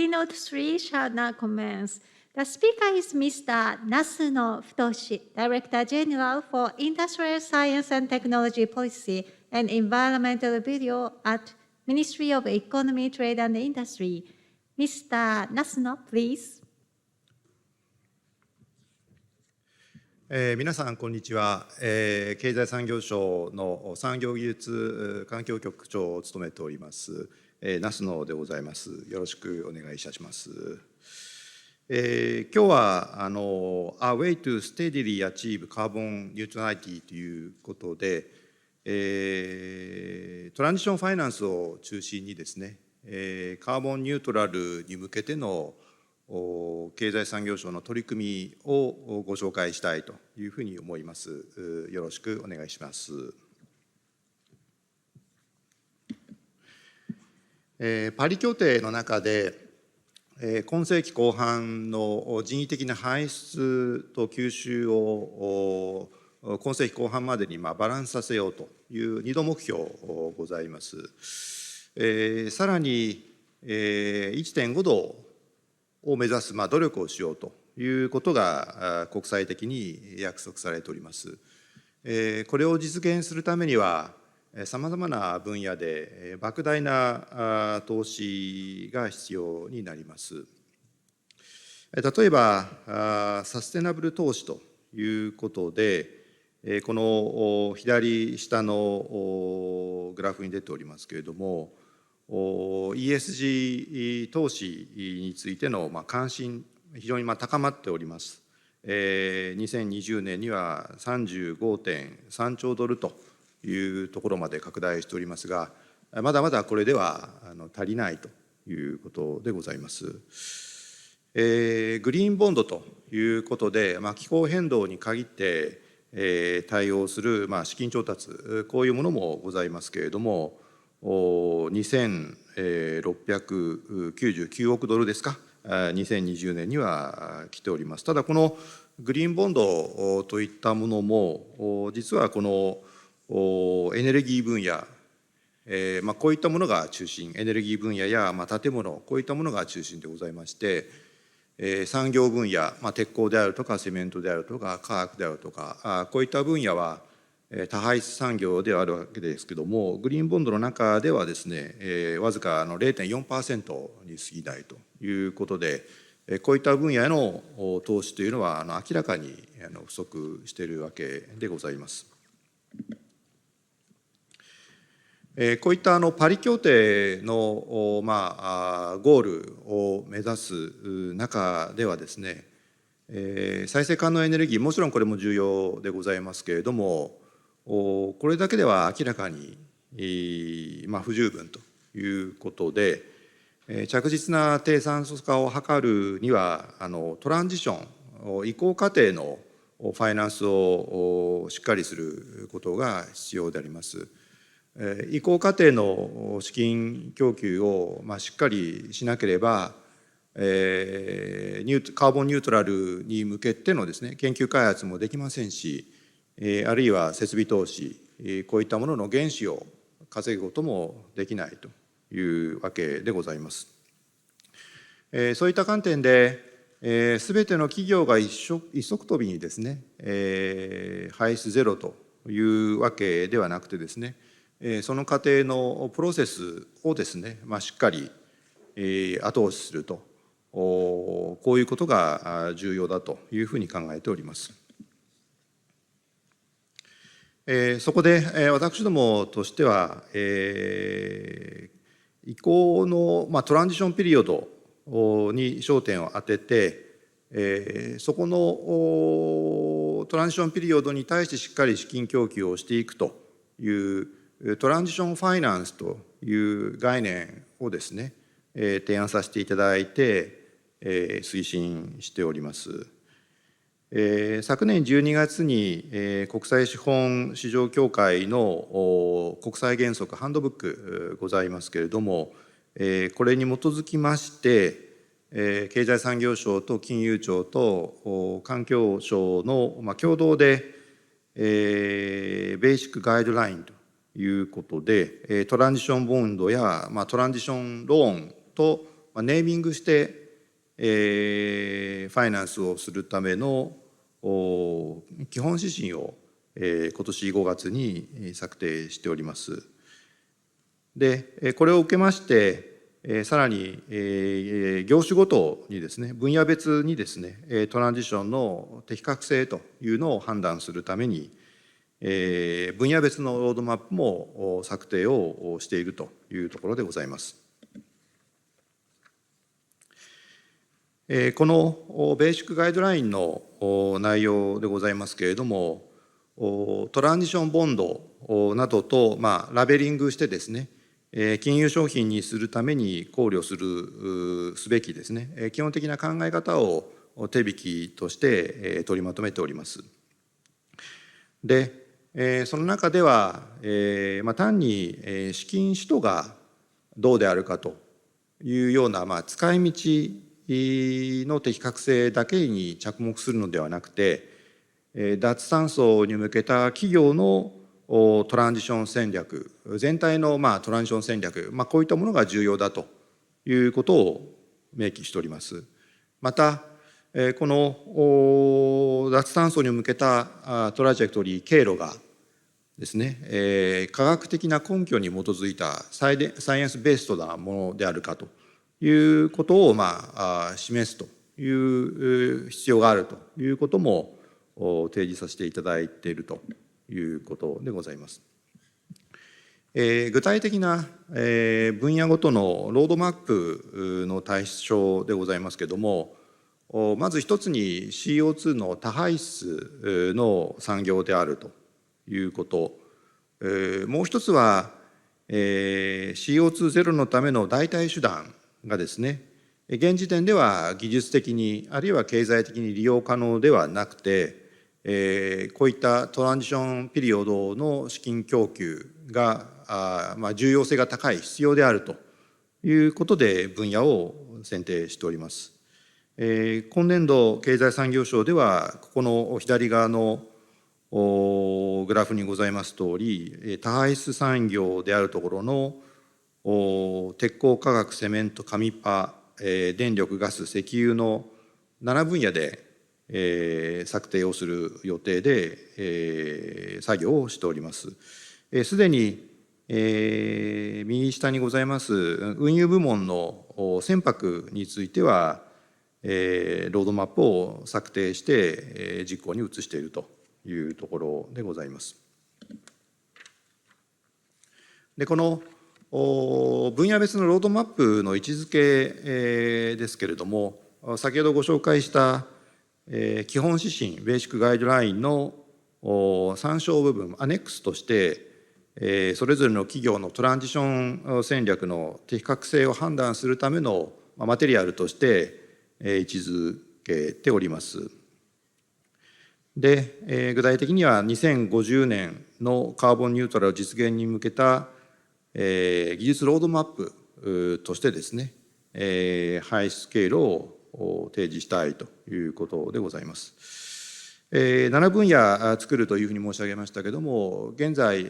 Keynote 3 shall now commence. The speaker is Mr. Nasuno Futoshi, Director General for Industrial Science and Technology Policy and Environmental Bureau at Ministry of Economy, Trade and Industry. Mr. Nasuno, please. 皆さん、こんにちは。経済産業省の産業技術環境局長を務めております、那須野でございます。よろしくお願いいたします。今日はA Way to Steadily Achieve Carbon Neutrality ということで、トランジションファイナンスを中心にですね、カーボンニュートラルに向けての経済産業省の取り組みをご紹介したいというふうに思います。よろしくお願いします。パリ協定の中で、今世紀後半の人為的な排出と吸収を今世紀後半までにバランスさせようという2度目標ございます。さらに 1.5 度を目指す努力をしようということが国際的に約束されております。これを実現するためにはさまざまな分野で莫大な投資が必要になります。例えばサステナブル投資ということで、この左下のグラフに出ておりますけれども、ESG 投資についての関心、非常に高まっております。2020年には 35.3 兆ドルというところまで拡大しておりますが、まだまだこれでは足りないということでございます。グリーンボンドということで、気候変動に限って対応する資金調達、こういうものもございますけれども、2699億ドルですか、2020年には来ております。ただこのグリーンボンドといったものも実はこのエネルギー分野、こういったものが中心、エネルギー分野や建物、こういったものが中心でございまして、産業分野、鉄鋼であるとかセメントであるとか化学であるとか、こういった分野は多排出産業ではあるわけですけども、グリーンボンドの中ではですね、わずか0.4% に過ぎないということで、こういった分野への投資というのは明らかに不足しているわけでございます。こういったパリ協定のゴールを目指す中ではですね、再生可能エネルギー、もちろんこれも重要でございますけれども、これだけでは明らかに不十分ということで、着実な低酸素化を図るにはトランジション、移行過程のファイナンスをしっかりすることが必要であります。移行過程の資金供給をしっかりしなければ、カーボンニュートラルに向けてのですね、研究開発もできませんし、あるいは設備投資、こういったものの原資を稼ぐこともできないというわけでございます。そういった観点で、すべての企業が一足飛びにですね、排出ゼロというわけではなくてですね、その過程のプロセスをですね、しっかり後押しすると、こういうことが重要だというふうに考えております。そこで私どもとしては、移行のトランジションピリオドに焦点を当てて、そこのトランジションピリオドに対してしっかり資金供給をしていくというトランジションファイナンスという概念をですね、提案させていただいて、推進しております。昨年12月に国際資本市場協会の国際原則ハンドブックございますけれども、これに基づきまして経済産業省と金融庁と環境省の共同でベーシックガイドラインということでトランジションボンドやトランジションローンとネーミングして、ファイナンスをするための基本指針を、今年5月に策定しております。で、これを受けまして、さらに、業種ごとにですね、分野別にですね、トランジションの適格性というのを判断するために、分野別のロードマップも策定をしているというところでございます。このベーシックガイドラインの内容でございますけれども、トランジションボンドなどとラベリングしてですね、金融商品にするために考慮すべきですね、基本的な考え方を手引きとして取りまとめております。で、その中では、単に資金使途がどうであるかというような、使い道の適格性だけに着目するのではなくて、脱炭素に向けた企業のトランジション戦略、全体のトランジション戦略、こういったものが重要だということを明記しております。また、この脱炭素に向けたトラジェクトリー経路がですね、科学的な根拠に基づいたサイエンスベースドなものであるかということを示すという必要があるということも提示させていただいているということでございます。具体的な分野ごとのロードマップの対象でございますけれども、まず一つに CO2 の多排出の産業であるということ、もう一つは CO2 ゼロのための代替手段がですね、現時点では技術的にあるいは経済的に利用可能ではなくて、こういったトランジションピリオドの資金供給が重要性が高い必要であるということで分野を選定しております。今年度経済産業省ではここの左側のグラフにございます通り、多排出産業であるところの鉄鋼化学セメント紙パ電力ガス石油の7分野で策定をする予定で作業をしております。すでに右下にございます運輸部門の船舶についてはロードマップを策定して実行に移しているというところでございます。で、この分野別のロードマップの位置づけですけれども、先ほどご紹介した基本指針ベーシックガイドラインの参照部分アネックスとしてそれぞれの企業のトランジション戦略の適格性を判断するためのマテリアルとして位置づけております。で、具体的には2050年のカーボンニュートラル実現に向けた技術ロードマップとしてですね、排出経路を提示したいということでございます。7分野作るというふうに申し上げましたけれども、現在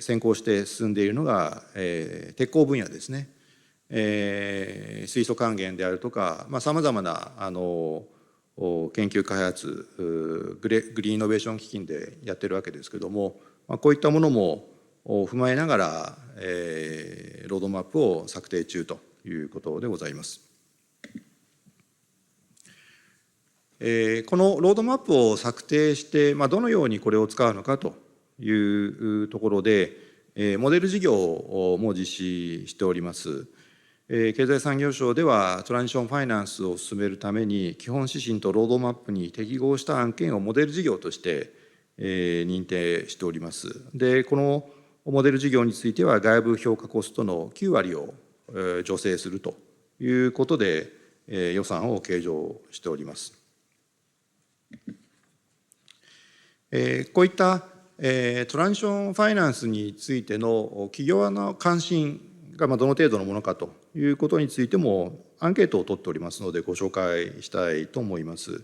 先行して進んでいるのが鉄鋼分野ですね。水素還元であるとかさまざまな研究開発グリーンイノベーション基金でやってるわけですけれども、こういったものも踏まえながらロードマップを策定中ということでございます。このロードマップを策定してどのようにこれを使うのかというところでモデル事業も実施しております。経済産業省ではトランジションファイナンスを進めるために基本指針とロードマップに適合した案件をモデル事業として認定しております。で、このモデル事業については外部評価コストの9割を助成するということで予算を計上しております。こういったトランジションファイナンスについての企業の関心がどの程度のものかということについてもアンケートを取っておりますのでご紹介したいと思います。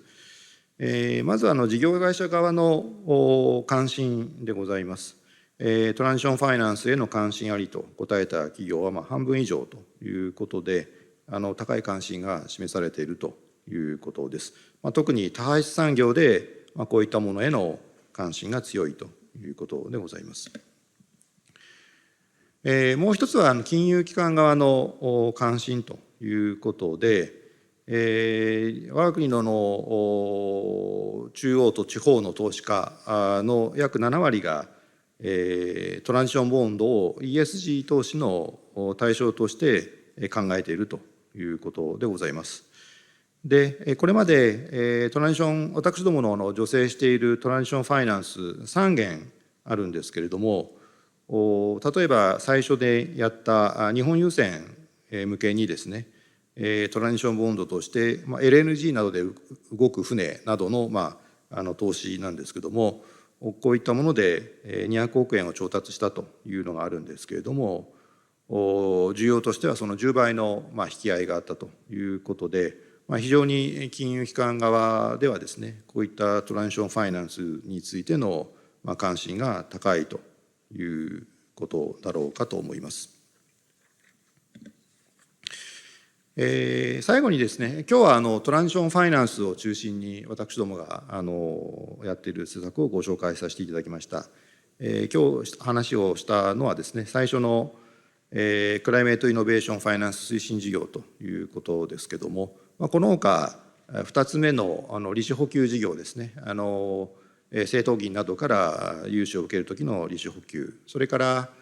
まず事業会社側の関心でございます。トランジションファイナンスへの関心ありと答えた企業は半分以上ということで高い関心が示されているということです。特に多排出産業で、こういったものへの関心が強いということでございます。もう一つは金融機関側の関心ということで、我が国の中央と地方の投資家の約7割がトランジションボンドを ESG 投資の対象として考えているということでございます。で、これまでトランジション、私どもの助成しているトランジションファイナンス3件あるんですけれども、例えば最初でやった日本郵船向けにですね、トランジションボンドとして、LNG などで動く船などの、投資なんですけども、こういったもので200億円を調達したというのがあるんですけれども、需要としてはその10倍の引き合いがあったということで、非常に金融機関側ではですね、こういったトランジションファイナンスについての関心が高いということだろうかと思います。最後にですね、今日はトランジションファイナンスを中心に私どもがやっている施策をご紹介させていただきました。今日話をしたのはですね、最初のクライメートイノベーションファイナンス推進事業ということですけども、このほか2つ目の利子補給事業ですね、政党議員などから融資を受けるときの利子補給、それから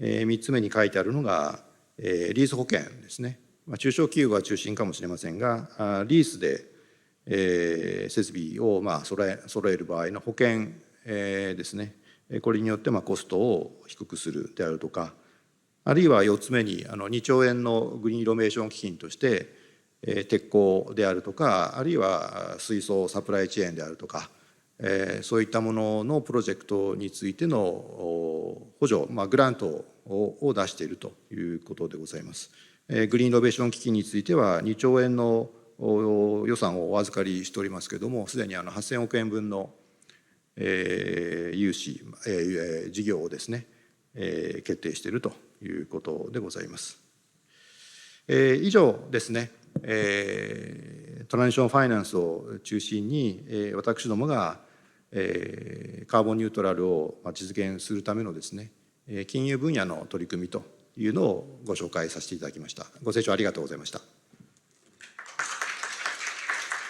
3つ目に書いてあるのがリース保険ですね。中小企業が中心かもしれませんが、リースで設備を揃える場合の保険ですね、これによってコストを低くするであるとか、あるいは4つ目に2兆円のグリーンイノベーション基金として鉄鋼であるとか、あるいは水素サプライチェーンであるとか、そういったもののプロジェクトについての補助、グラントを出しているということでございます。グリーンイノベーション基金については2兆円の予算をお預かりしておりますけれども、すでに8000億円分の融資事業をですね決定しているということでございます。以上ですね、トランジションファイナンスを中心に私どもがカーボンニュートラルを実現するためのですね金融分野の取り組みというのをご紹介させていただきました。ご清聴ありがとうございました。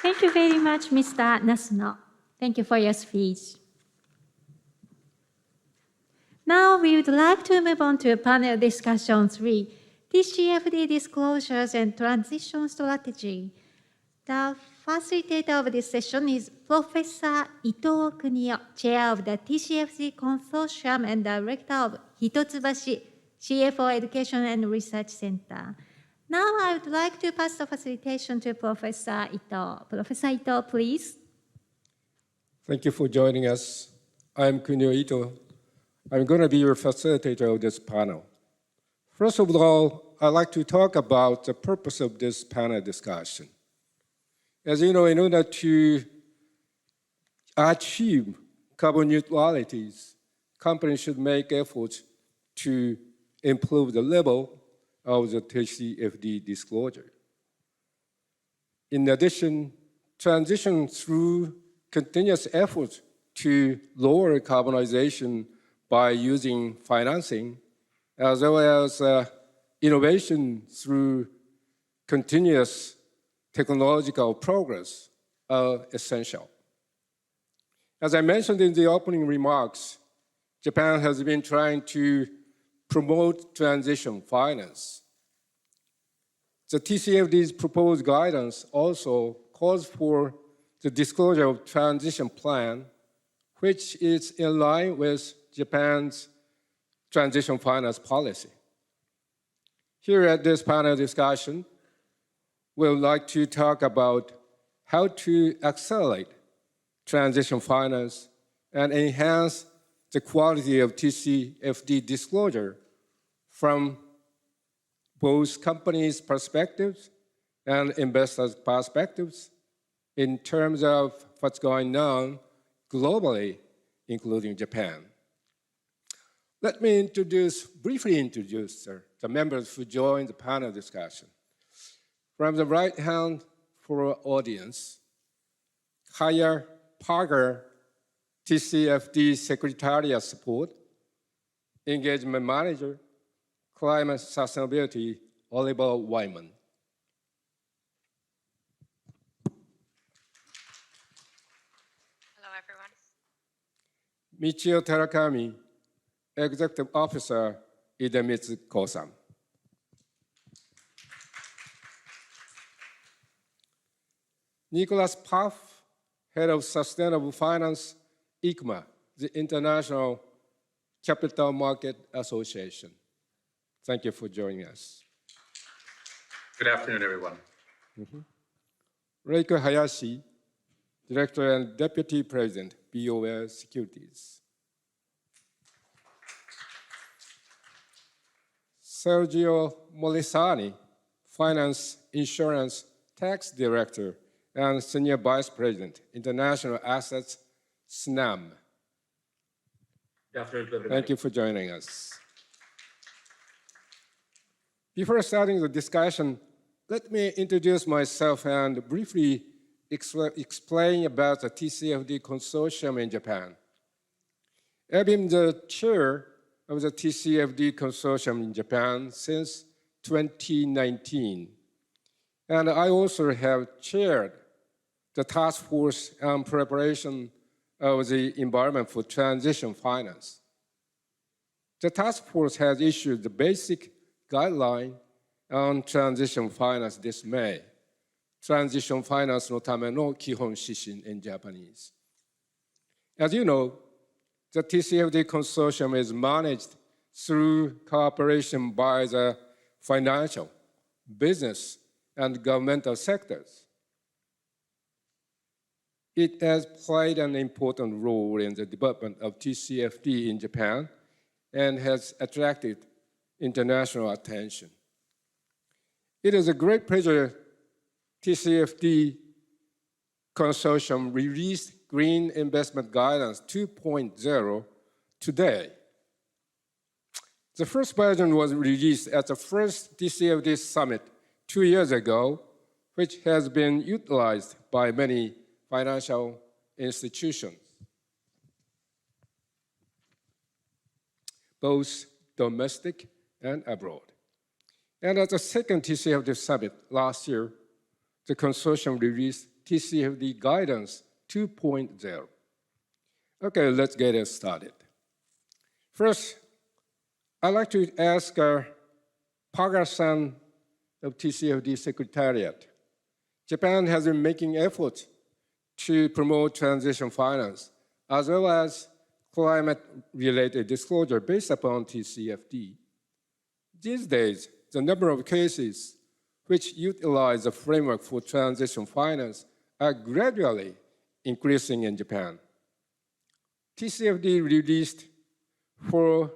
Thank you very much, Mr. Nasuno. Thank you for your speech. Now we would like to move on to panel discussion 3, TCFD Disclosures and Transition Strategy. The facilitator of this session is Professor Ito Kunio, Chair of the TCFD Consortium and Director of Hitotsubashi CFO Education and Research Center. Now I would like to pass the facilitation to Professor Ito. Professor Ito, please. Thank you for joining us. I'm Kunio Ito. I'm going to be your facilitator of this panel. First of all, I'd like to talk about the purpose of this panel discussion. As you know, in order to achieve carbon neutrality, companies should make efforts to improve the level of the TCFD disclosure. In addition, transition through continuous efforts to lower carbonization by using financing, as well as innovation through continuous technological progress are essential. As I mentioned in the opening remarks, Japan has been trying to promote transition finance. The TCFD's proposed guidance also calls for the disclosure of transition plan, which is in line with Japan's transition finance policy. Here at this panel discussion, we would like to talk about how to accelerate transition finance and enhance the quality of TCFD disclosure from both companies' perspectives and investors' perspectives in terms of what's going on globally, including Japan. Let me briefly introduce the members who joined the panel discussion. From the right hand for audience, hire Parker TCFD Secretariat Support, Engagement Manager, Climate Sustainability, Oliver Wyman. Hello, everyone. Michio Tarakami, Executive Officer, Idemitsu Kosan. Nicholas Puff, Head of Sustainable Finance, ICMA, the International Capital Market Association. Thank you for joining us. Good afternoon, everyone. Reiko Hayashi, Director and Deputy President, BOL Securities. Sergio Molisani, Finance, Insurance, Tax Director, and Senior Vice President, International Assets, SNAM. Good afternoon to everybody. Thank you for joining us. Before starting the discussion, let me introduce myself and briefly explain about the TCFD consortium in Japan. I've been the chair of the TCFD consortium in Japan since 2019. And I also have chaired the task force on preparation of the environment for transition finance. The task force has issued the basic guideline on transition finance this May. Transition finance no tame no kihon shishin in Japanese. As you know, the TCFD consortium is managed through cooperation by the financial, business, and governmental sectors. It has played an important role in the development of TCFD in Japan and has attracted international attention. It is a great pleasure TCFD consortium released Green Investment Guidance 2.0 today. The first version was released at the first TCFD Summit 2 years ago, which has been utilized by many financial institutions, both domestic and abroad. And at the second TCFD Summit last year, the consortium released TCFD Guidance 2.0. Okay, let's get it started. First, I'd like to ask Paga-san of TCFD Secretariat. Japan has been making efforts to promote transition finance, as well as climate-related disclosure based upon TCFD. These days, the number of cases which utilize the framework for transition finance are gradually increasing in Japan. TCFD released for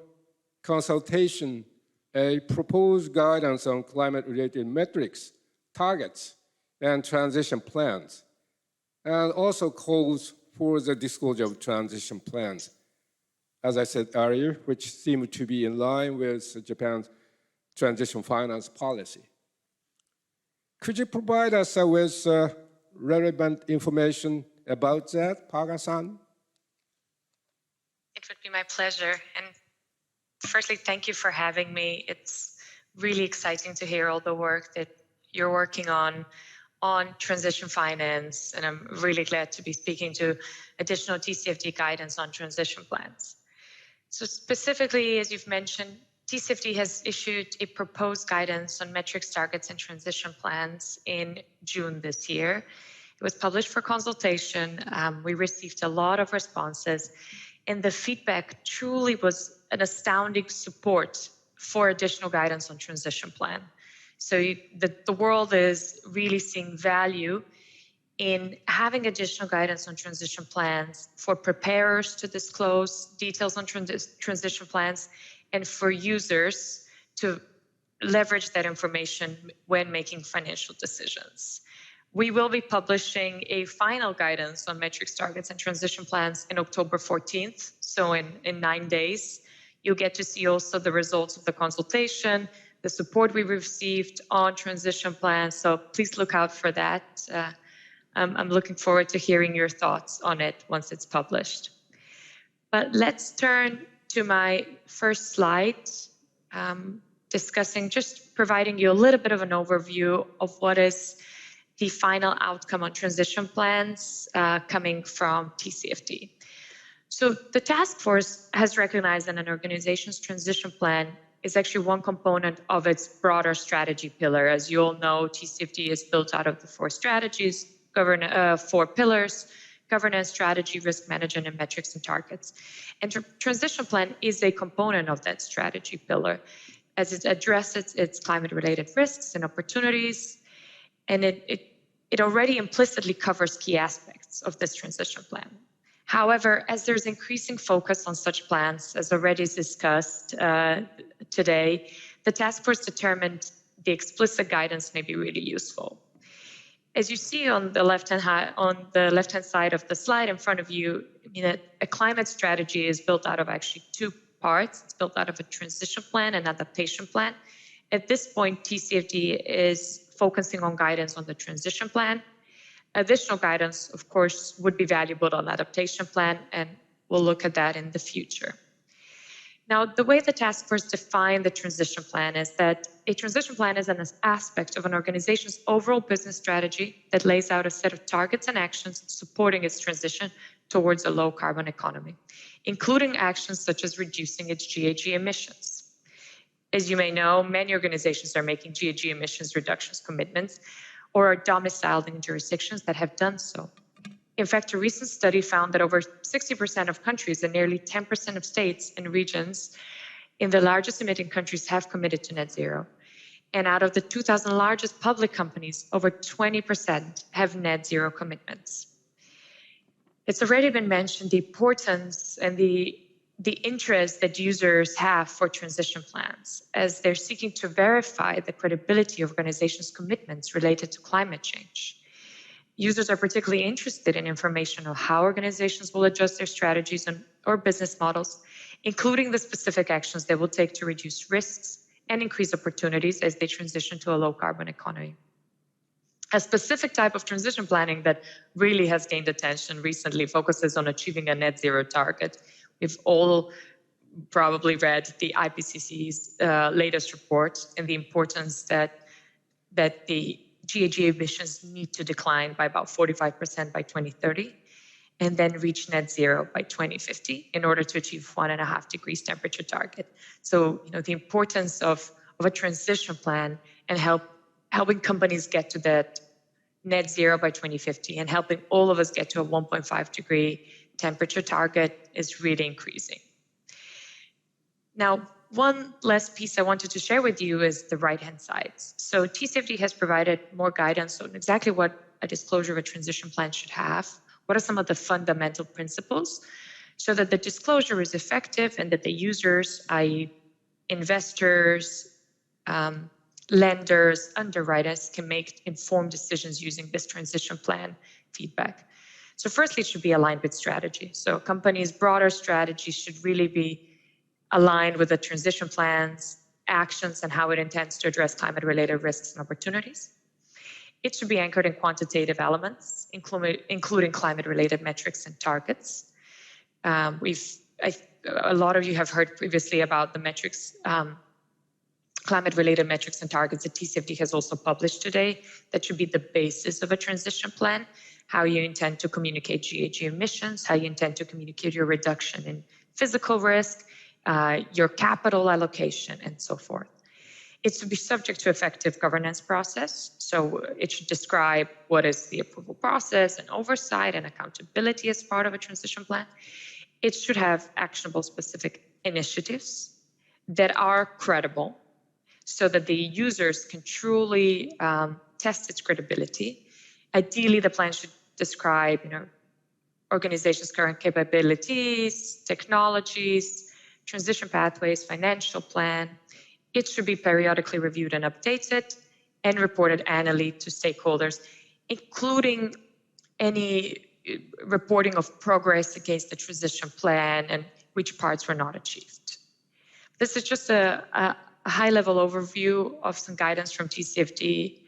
consultation a proposed guidance on climate-related metrics, targets, and transition plans, and also calls for the disclosure of transition plans, as I said earlier, which seem to be in line with Japan's transition finance policy. Could you provide us with relevant information about that, Paga-san? It would be my pleasure. And firstly, thank you for having me. It's really exciting to hear all the work that you're working on transition finance. And I'm really glad to be speaking to additional TCFD guidance on transition plans. So specifically, as you've mentioned, TCFD has issued a proposed guidance on metrics, targets, and transition plans in June this year. It was published for consultation. We received a lot of responses, and the feedback truly was an astounding support for additional guidance on transition plan. So the world is really seeing value in having additional guidance on transition plans for preparers to disclose details on transition plans and for users to leverage that information when making financial decisions. We will be publishing a final guidance on metrics, targets, and transition plans in October 14th, so in 9 days. You'll get to see also the results of the consultation, the support we received on transition plans. So please look out for that. I'm looking forward to hearing your thoughts on it once it's published. But let's turn to my first slide, just providing you a little bit of an overview of what is the final outcome on transition plans coming from TCFD. So the task force has recognized that an organization's transition plan is actually one component of its broader strategy pillar. As you all know, TCFD is built out of the 4 strategies, 4 pillars: governance, strategy, risk management, and metrics and targets. And transition plan is a component of that strategy pillar, as it addresses its climate-related risks and opportunities, and it already implicitly covers key aspects of this transition plan. However, as there's increasing focus on such plans, as already discussed today, the task force determined the explicit guidance may be really useful. As you see on the left-hand side of the slide in front of you, a climate strategy is built out of actually 2 parts. It's built out of a transition plan and adaptation plan. At this point, TCFD is focusing on guidance on the transition plan. Additional guidance, of course, would be valuable on the adaptation plan, and we'll look at that in the future. Now, the way the task force defined the transition plan is that a transition plan is an aspect of an organization's overall business strategy that lays out a set of targets and actions supporting its transition towards a low-carbon economy, including actions such as reducing its GHG emissions. As you may know, many organizations are making GHG emissions reductions commitments or are domiciled in jurisdictions that have done so. In fact, a recent study found that over 60% of countries and nearly 10% of states and regions in the largest emitting countries have committed to net zero. And out of the 2,000 largest public companies, over 20% have net zero commitments. It's already been mentioned the importance and the interest that users have for transition plans, as they're seeking to verify the credibility of organizations' commitments related to climate change. Users are particularly interested in information on how organizations will adjust their strategies or business models, including the specific actions they will take to reduce risks and increase opportunities as they transition to a low-carbon economy. A specific type of transition planning that really has gained attention recently focuses on achieving a net zero target. We've all probably read the IPCC's latest report and the importance that the GHG emissions need to decline by about 45% by 2030 and then reach net zero by 2050 in order to achieve 1.5 degrees temperature target. So, the importance of a transition plan and helping companies get to that net zero by 2050 and helping all of us get to a 1.5 degree temperature target is really increasing. Now, one last piece I wanted to share with you is the right-hand side. So TCFD has provided more guidance on exactly what a disclosure of a transition plan should have. What are some of the fundamental principles so that the disclosure is effective and that the users, i.e. investors, lenders, underwriters, can make informed decisions using this transition plan feedback. So firstly, it should be aligned with strategy. So a company's broader strategy should really be aligned with the transition plans, actions, and how it intends to address climate-related risks and opportunities. It should be anchored in quantitative elements, including climate-related metrics and targets. A lot of you have heard previously about the metrics, climate-related metrics and targets that TCFD has also published today. That should be the basis of a transition plan. How you intend to communicate GHG emissions, how you intend to communicate your reduction in physical risk, your capital allocation, and so forth. It should be subject to effective governance process. So it should describe what is the approval process and oversight and accountability as part of a transition plan. It should have actionable specific initiatives that are credible so that the users can truly test its credibility. Ideally, the plan should describe, organizations' current capabilities, technologies, transition pathways, financial plan. It should be periodically reviewed and updated and reported annually to stakeholders, including any reporting of progress against the transition plan and which parts were not achieved. This is just a a high-level overview of some guidance from TCFD.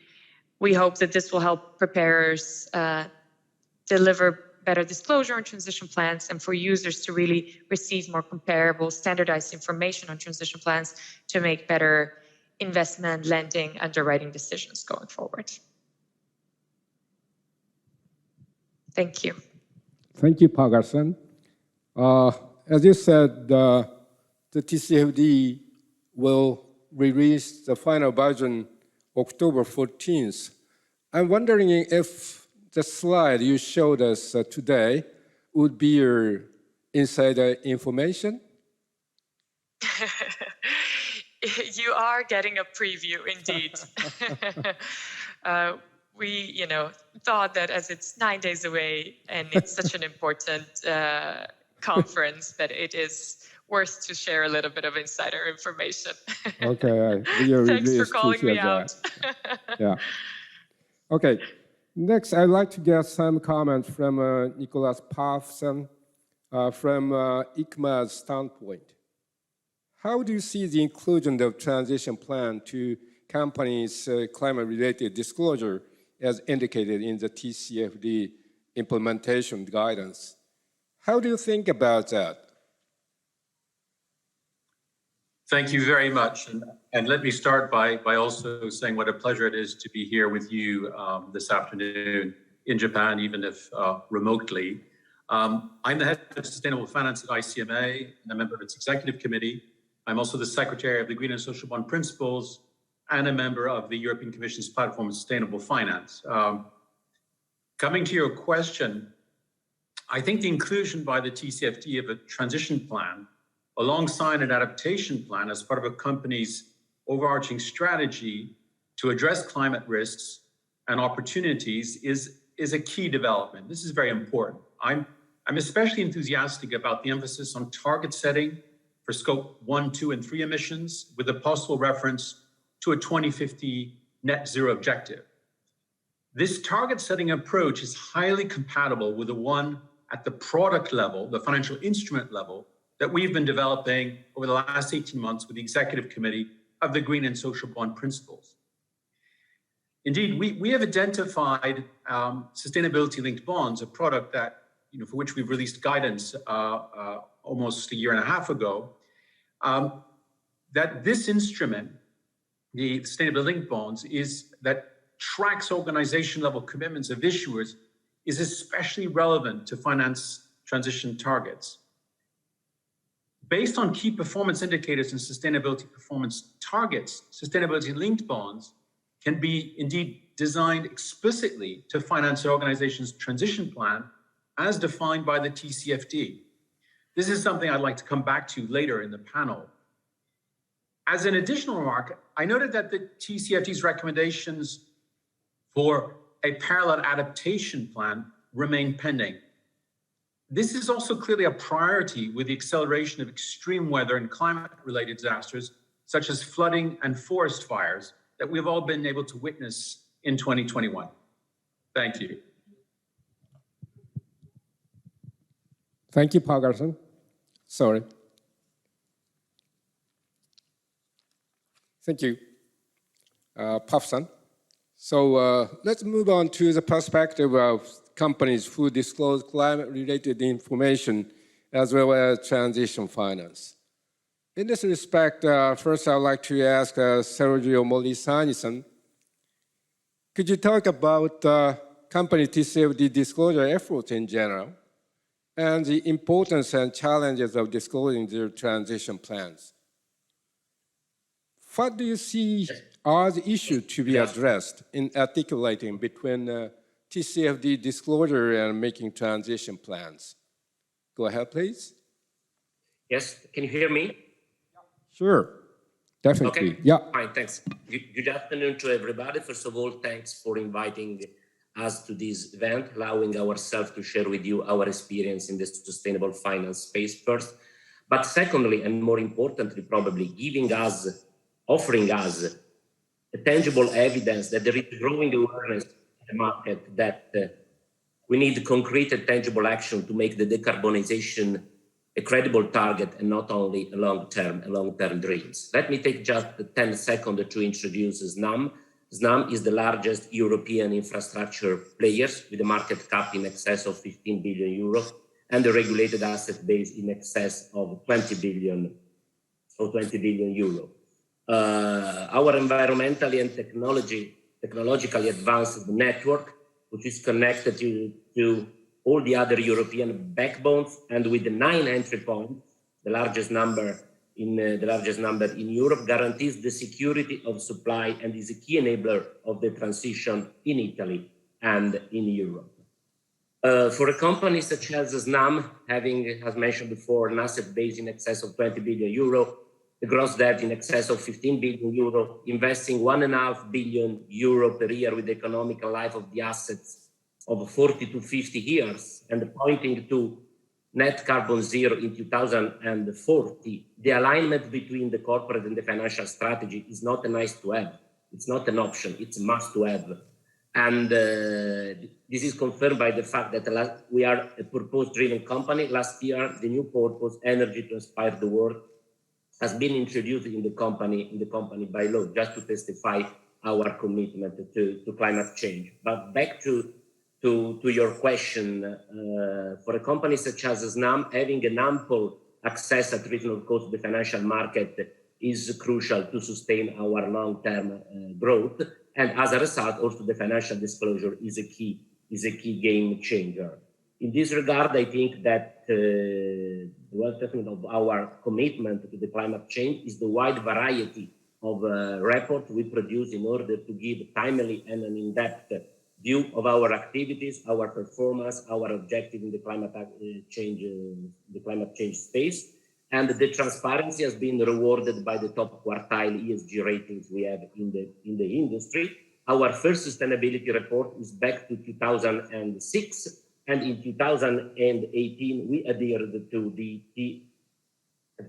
We hope that this will help preparers deliver better disclosure on transition plans and for users to really receive more comparable, standardized information on transition plans to make better investment, lending, underwriting decisions going forward. Thank you. Thank you, Pagar-san. As you said, the TCFD will release the final version October 14th. I'm wondering if the slide you showed us today would be your insider information? You are getting a preview, indeed. We, thought that as it's 9 days away and it's such an important conference that it is worth to share a little bit of insider information. Okay, we really Thanks for calling me out. Yeah. Okay. Next, I'd like to get some comments from Nicholas Paffson from ICMA's standpoint. How do you see the inclusion of transition plan to companies' climate-related disclosure as indicated in the TCFD implementation guidance? How do you think about that? Thank you very much. And let me start by also saying what a pleasure it is to be here with you this afternoon in Japan, even if remotely. I'm the head of sustainable finance at ICMA and a member of its executive committee. I'm also the secretary of the Green and Social Bond Principles and a member of the European Commission's Platform on Sustainable Finance. Coming to your question, I think the inclusion by the TCFD of a transition plan alongside an adaptation plan as part of a company's overarching strategy to address climate risks and opportunities is a key development. This is very important. I'm especially enthusiastic about the emphasis on target setting for scope 1, 2, and 3 emissions with a possible reference to a 2050 net zero objective. This target setting approach is highly compatible with the one at the product level, the financial instrument level, that we've been developing over the last 18 months with the executive committee of the Green and Social Bond Principles. Indeed, we have identified sustainability-linked bonds, a product that, for which we've released guidance almost a year and a half ago, that this instrument, the sustainability-linked bonds, that tracks organization-level commitments of issuers, is especially relevant to finance transition targets. Based on key performance indicators and sustainability performance targets, sustainability-linked bonds can be indeed designed explicitly to finance an organization's transition plan as defined by the TCFD. This is something I'd like to come back to later in the panel. As an additional remark, I noted that the TCFD's recommendations for a parallel adaptation plan remain pending. This is also clearly a priority with the acceleration of extreme weather and climate-related disasters, such as flooding and forest fires that we've all been able to witness in 2021. Thank you. Thank you, Pagar-san. Sorry. Thank you, Puff-san. So let's move on to the perspective of companies who disclose climate-related information as well as transition finance. In this respect, first I'd like to ask Sergio Molisani-san, could you talk about company TCFD disclosure efforts in general and the importance and challenges of disclosing their transition plans? What do you see are the issues to be addressed in articulating between TCFD disclosure and making transition plans? Go ahead, please. Yes, can you hear me? Sure, definitely. Okay. Yeah. Fine, thanks. Good afternoon to everybody. First of all, thanks for inviting us to this event, allowing ourselves to share with you our experience in the sustainable finance space first. But secondly, and more importantly, probably offering us a tangible evidence that there is growing awareness in the market that we need concrete and tangible action to make the decarbonization a credible target and not only a long-term dreams. Let me take just 10 seconds to introduce SNAM. SNAM is the largest European infrastructure player with a market cap in excess of 15 billion euros and a regulated asset base in excess of 20 billion euro. Our environmentally and technologically advanced network, which is connected to all the other European backbones, and with the 9 entry points, the largest number in Europe, guarantees the security of supply and is a key enabler of the transition in Italy and in Europe. For a company such as SNAM, having, as mentioned before, an asset base in excess of 20 billion euro, the gross debt in excess of 15 billion euro, investing 1.5 billion euro per year with the economical life of the assets of 40 to 50 years, and pointing to net carbon zero in 2040, the alignment between the corporate and the financial strategy is not a nice to have. It's not an option, it's a must to have. And this is confirmed by the fact that we are a purpose-driven company. Last year, the new purpose, energy to inspire the world, has been introduced in the company by law, just to testify our commitment to climate change. But back to your question, for a company such as SNAM, having an ample access at reasonable cost to the financial market is crucial to sustain our long-term growth. And as a result, also the financial disclosure is a key game changer. In this regard, I think that the well-testing of our commitment to the climate change is the wide variety of reports we produce in order to give timely and an in-depth view of our activities, our performance, our objective in the climate change space. And the transparency has been rewarded by the top quartile ESG ratings we have in the industry. Our first sustainability report is back to 2006, and in 2018 we adhered to the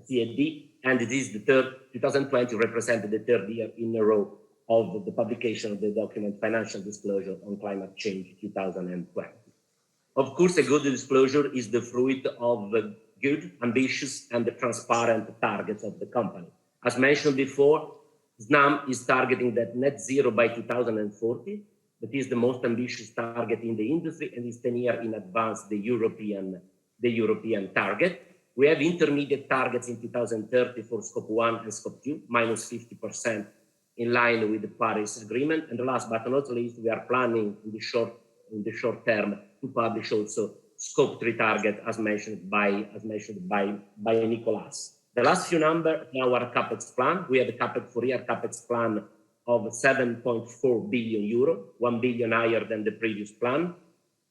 TCFD, and it is the 2020 represented the third year in a row of the publication of the document Financial Disclosure on Climate Change 2020. Of course, a good disclosure is the fruit of good, ambitious, and transparent targets of the company. As mentioned before, SNAM is targeting that net zero by 2040. That is the most ambitious target in the industry and is 10 years in advance the European target. We have intermediate targets in 2030 for Scope 1 and Scope 2, minus 50% in line with the Paris Agreement. And last but not least, we are planning in the short term to publish also Scope 3 target, as mentioned by Nicolas. The last few numbers in our CapEx plan. We have a CapEx 4-year CapEx plan of 7.4 billion euro, 1 billion higher than the previous plan.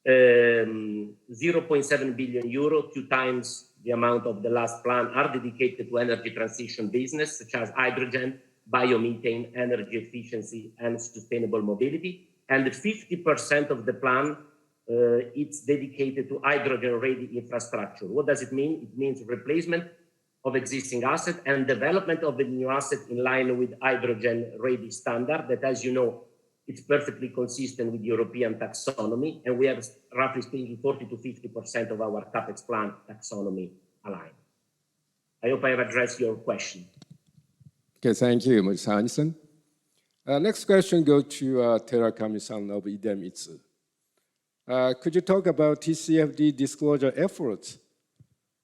0.7 billion euro, 2 times the amount of the last plan, are dedicated to energy transition business, such as hydrogen, biomethane, energy efficiency, and sustainable mobility. And 50% of the plan it's dedicated to hydrogen-ready infrastructure. What does it mean? It means replacement of existing assets and development of a new asset in line with hydrogen-ready standard that, as you know, it's perfectly consistent with European taxonomy, and we have, roughly speaking, 40 to 50% of our CapEx plan taxonomy aligned. I hope I have addressed your question. Okay, thank you, Mr. Hansen. Next question goes to Terakami-san of Idemitsu. Could you talk about TCFD disclosure efforts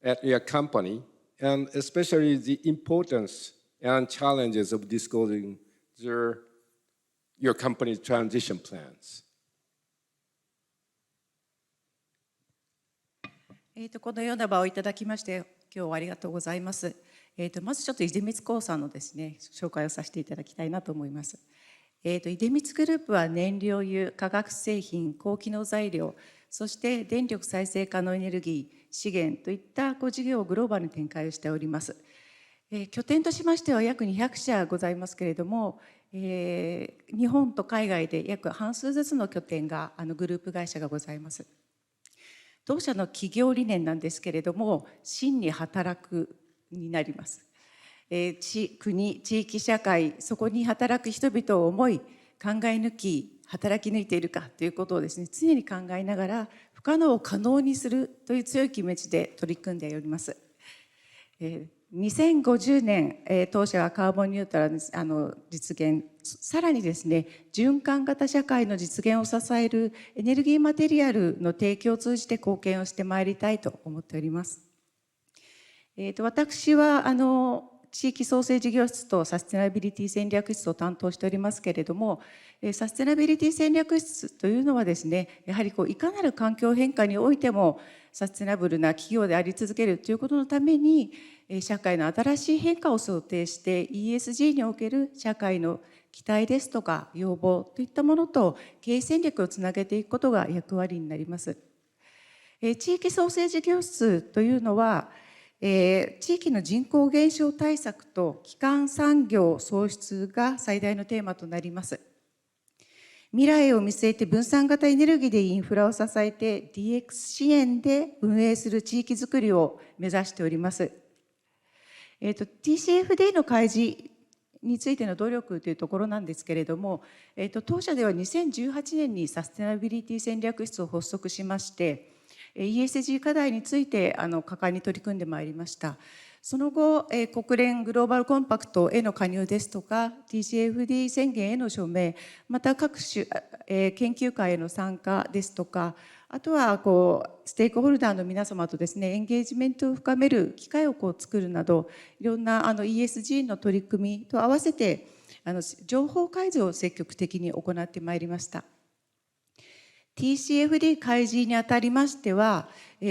at your company, and especially the importance and challenges of disclosing your company's transition plans? このような場をいただきまして、今日はありがとうございます。まずちょっと出光興産のですね、紹介をさせていただきたいなと思います。出光グループは燃料油、化学製品、高機能材料、そして電力再生可能エネルギー、資源といった事業をグローバルに展開をしております。拠点としましては約200社ございますけれども、日本と海外で約半数ずつの拠点がグループ会社がございます。当社の企業理念なんですけれども、真に働くになります。国、地域社会、そこに働く人々を思い、考え抜き、働き抜いているかということをですね、常に考えながら不可能を可能にするという強い気持ちで取り組んでおります。2050年、当社はカーボンニュートラル実現、さらにですね、循環型社会の実現を支えるエネルギーマテリアルの提供を通じて貢献をしてまいりたいと思っております。私は地域創生事業室とサステナビリティ戦略室を担当しておりますけれども、サステナビリティ戦略室というのはですね、やはりいかなる環境変化においてもサステナブルな企業であり続けるということのために、社会の新しい変化を想定して ESG における社会の期待ですとか要望といったものと経営戦略をつなげていくことが役割になります。地域創生事業室というのは、地域の人口減少対策と基幹産業創出が最大のテーマとなります。未来を見据えて分散型エネルギーでインフラを支えて DX 支援で運営する地域づくりを目指しております。TCFD の開示についての努力というところなんですけれども、当社では2018年にサステナビリティ戦略室を発足しまして、ESG 課題について果敢に取り組んでまいりました。その後、国連グローバルコンパクトへの加入ですとか TCFD 宣言への署名、また各種、研究会への参加ですとか、あとはステークホルダーの皆様とですね、エンゲージメントを深める機会を作るなど、いろんなESG の取り組みと合わせて情報開示を積極的に行ってまいりました。TCFD 開示にあたりましては、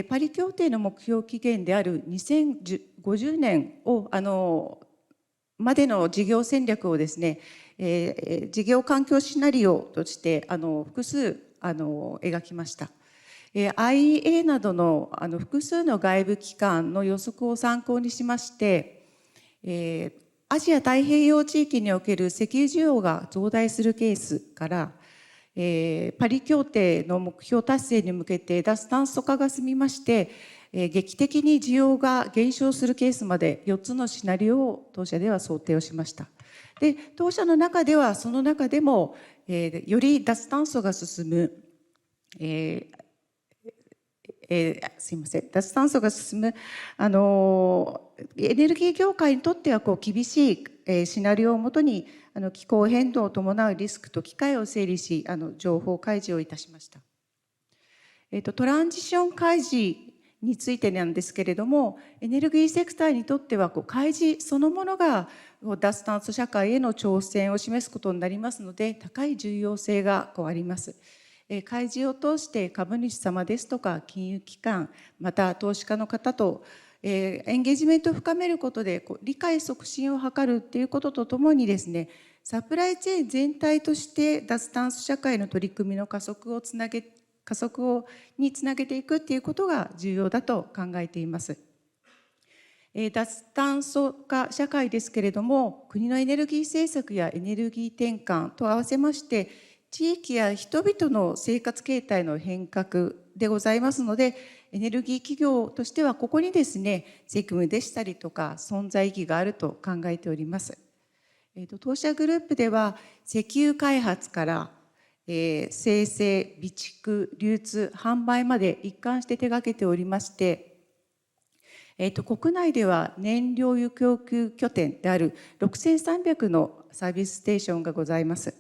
パリ協定の目標期限である2050年をまでの事業戦略をですね、事業環境シナリオとして複数描きました。IEA などの複数の外部機関の予測を参考にしまして、アジア太平洋地域における石油需要が増大するケースから、パリ協定の目標達成に向けて脱炭素化が進みまして、劇的に需要が減少するケースまで4つのシナリオを当社では想定をしました。で、当社の中ではその中でも、より脱炭素が進む、すいません、脱炭素が進むエネルギー業界にとっては厳しいシナリオをもとに気候変動を伴うリスクと機会を整理し情報開示をいたしました。トランジション開示についてなんですけれども、エネルギーセクターにとっては開示そのものが脱炭素社会への挑戦を示すことになりますので、高い重要性があります。開示を通して株主様ですとか金融機関、また投資家の方とエンゲージメントを深めることで理解促進を図るということとともにですね、サプライチェーン全体として脱炭素社会の取り組みの加速につなげていくということが重要だと考えています。脱炭素化社会ですけれども、国のエネルギー政策やエネルギー転換と合わせまして地域や人々の生活形態の変革でございますので、エネルギー企業としてはここにですね、責務でしたりとか存在意義があると考えております。当社グループでは石油開発から生成、備蓄、流通、販売まで一貫して手掛けておりまして、国内では燃料油供給拠点である6300のサービスステーションがございます。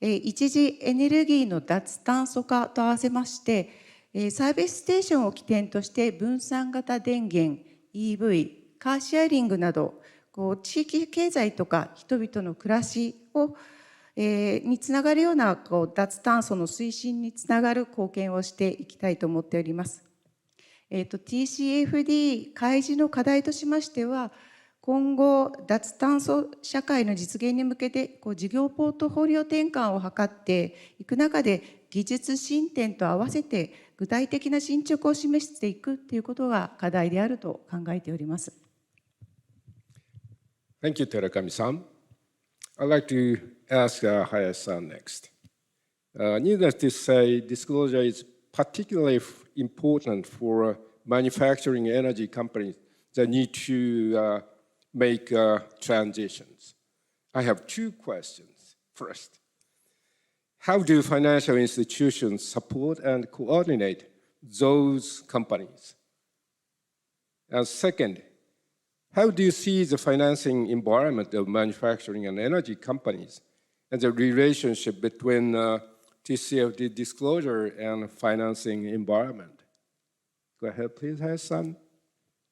一次エネルギーの脱炭素化と合わせまして、サービスステーションを起点として分散型電源、EV、カーシェアリングなど地域経済とか人々の暮らしにつながるような脱炭素の推進につながる貢献をしていきたいと思っております。TCFD 開示の課題としましては、今後脱炭素社会の実現に向けて事業ポートフォリオ転換を図っていく中で、技術進展と合わせて具体的な進捗を示していくということが課題であると考えております。Thank you, Terakami-san. I'd like to ask Hayashi-san next. Needless to say, disclosure is particularly important for manufacturing energy companies that need to make transitions. I have two questions. First, how do financial institutions support and coordinate those companies? And second, how do you see the financing environment of manufacturing and energy companies and the relationship between TCFD disclosure and financing environment? Go ahead, please, Hayes-san.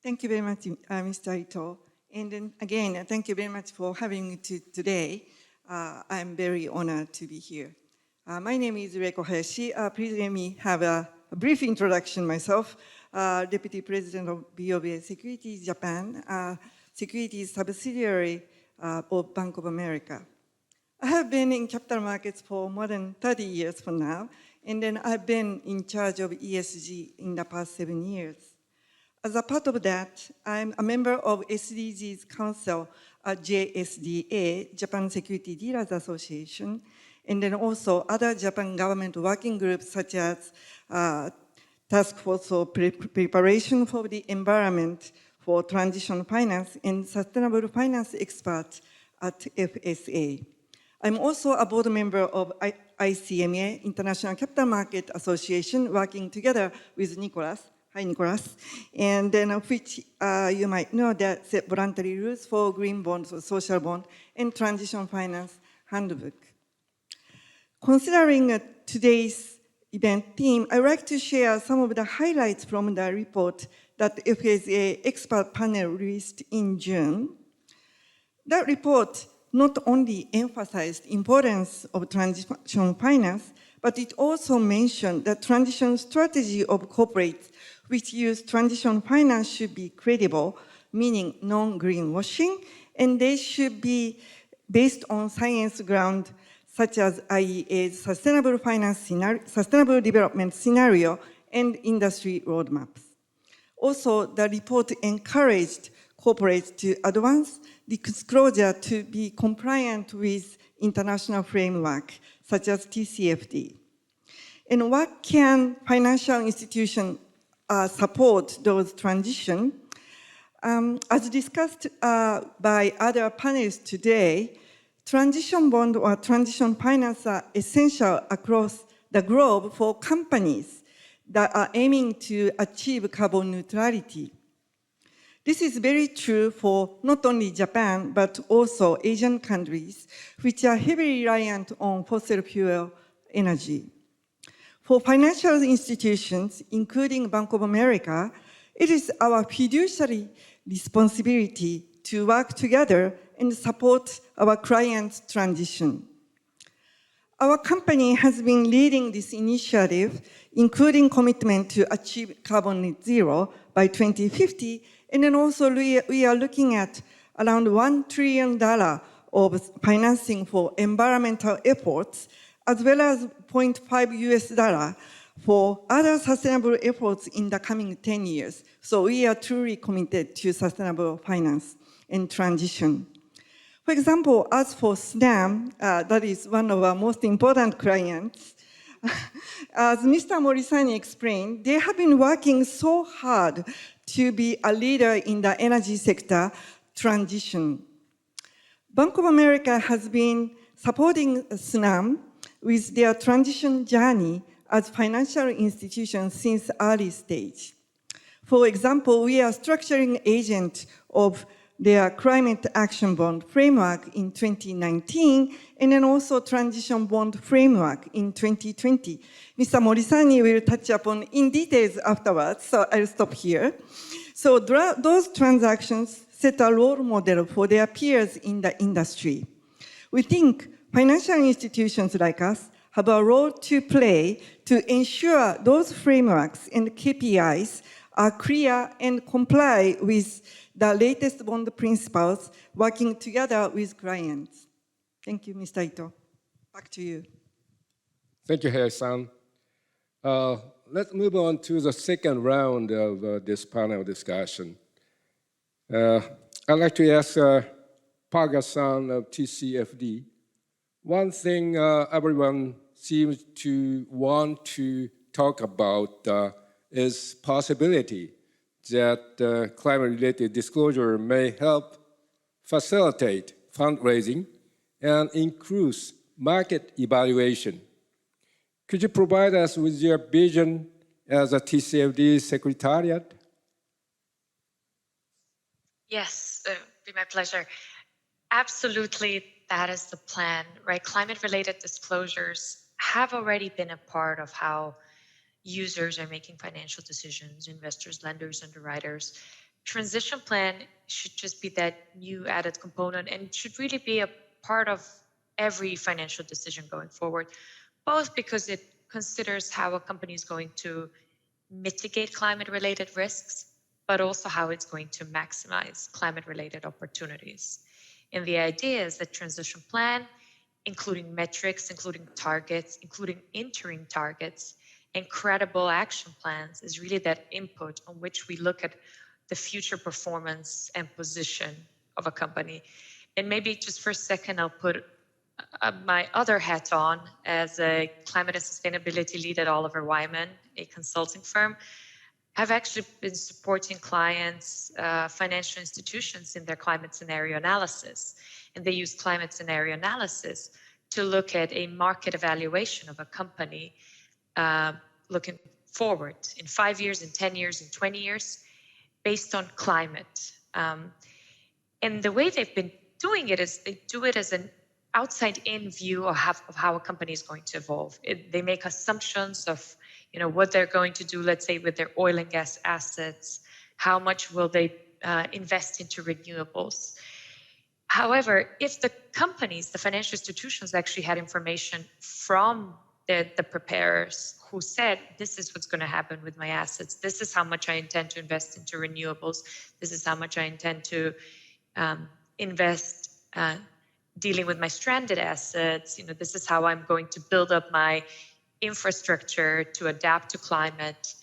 Thank you very much, Mr. Ito. And then again, thank you very much for having me today. I'm very honored to be here. My name is Reiko Hayashi. Please let me have a brief introduction myself. Deputy President of BOBA Securities Japan, securities subsidiary of Bank of America. I have been in capital markets for more than 30 years from now, and then I've been in charge of ESG in the past 7 years. As a part of that, I'm a member of SDGs Council at JSDA, Japan Security Dealers Association, and then also other Japan government working groups such as Task Force for Preparation for the Environment for Transition Finance and Sustainable Finance Expert at FSA. I'm also a board member of ICMA, International Capital Market Association, working together with Nicholas. Hi, Nicholas. And then of which you might know that set voluntary rules for green bonds, or social bond, and transition finance handbook. Considering today's event theme, I'd like to share some of the highlights from the report that FSA expert panel released in June. That report not only emphasized the importance of transition finance, but it also mentioned that transition strategy of corporates which use transition finance should be credible, meaning non-greenwashing, and they should be based on science ground such as IEA's sustainable finance scenario, sustainable development scenario, and industry roadmaps. Also, the report encouraged corporates to advance disclosure to be compliant with international framework, such as TCFD. And what can financial institutions support those transitions? As discussed by other panelists today, transition bond or transition finance are essential across the globe for companies that are aiming to achieve carbon neutrality. This is very true for not only Japan, but also Asian countries, which are heavily reliant on fossil fuel energy. For financial institutions, including Bank of America, it is our fiduciary responsibility to work together and support our clients' transition. Our company has been leading this initiative, including commitment to achieve carbon net zero by 2050, and then also we are looking at around $1 trillion of financing for environmental efforts, as well as $0.5 for other sustainable efforts in the coming 10 years. So we are truly committed to sustainable finance and transition. For example, as for SNAM, that is one of our most important clients, as Mr. Morisani explained, they have been working so hard to be a leader in the energy sector transition. Bank of America has been supporting SNAM with their transition journey as financial institutions since early stage. For example, we are structuring agent of their climate action bond framework in 2019, and then also transition bond framework in 2020. Mr. Morisani will touch upon in details afterwards, so I'll stop here. So those transactions set a role model for their peers in the industry. We think financial institutions like us have a role to play to ensure those frameworks and KPIs are clear and comply with the latest bond principles, working together with clients. Thank you, Mr. Ito. Back to you. Thank you, Harry-san. Let's move on to the second round of this panel discussion. I'd like to ask Paga-san of TCFD. One thing everyone seems to want to talk about is possibility that climate-related disclosure may help facilitate fundraising and increase market evaluation. Could you provide us with your vision as a TCFD Secretariat? Yes, be my pleasure. Absolutely, that is the plan, right? Climate-related disclosures have already been a part of how users are making financial decisions, investors, lenders, underwriters. Transition plan should just be that new added component and should really be a part of every financial decision going forward, both because it considers how a company is going to mitigate climate-related risks, but also how it's going to maximize climate-related opportunities. And the idea is that transition plan, including metrics, including targets, including interim targets, and credible action plans, is really that input on which we look at the future performance and position of a company. And maybe just for a second, I'll put my other hat on as a climate and sustainability lead at Oliver Wyman, a consulting firm. I've actually been supporting clients, financial institutions in their climate scenario analysis. And they use climate scenario analysis to look at a market evaluation of a company looking forward in 5 years, in 10 years, in 20 years, based on climate. And the way they've been doing it is they do it as an outside-in view of how a company is going to evolve. They make assumptions of what they're going to do, let's say, with their oil and gas assets, how much will they invest into renewables. However, if the companies, the financial institutions actually had information from the preparers who said, this is what's going to happen with my assets, this is how much I intend to invest into renewables, this is how much I intend to invest dealing with my stranded assets, this is how I'm going to build up my infrastructure to adapt to climate.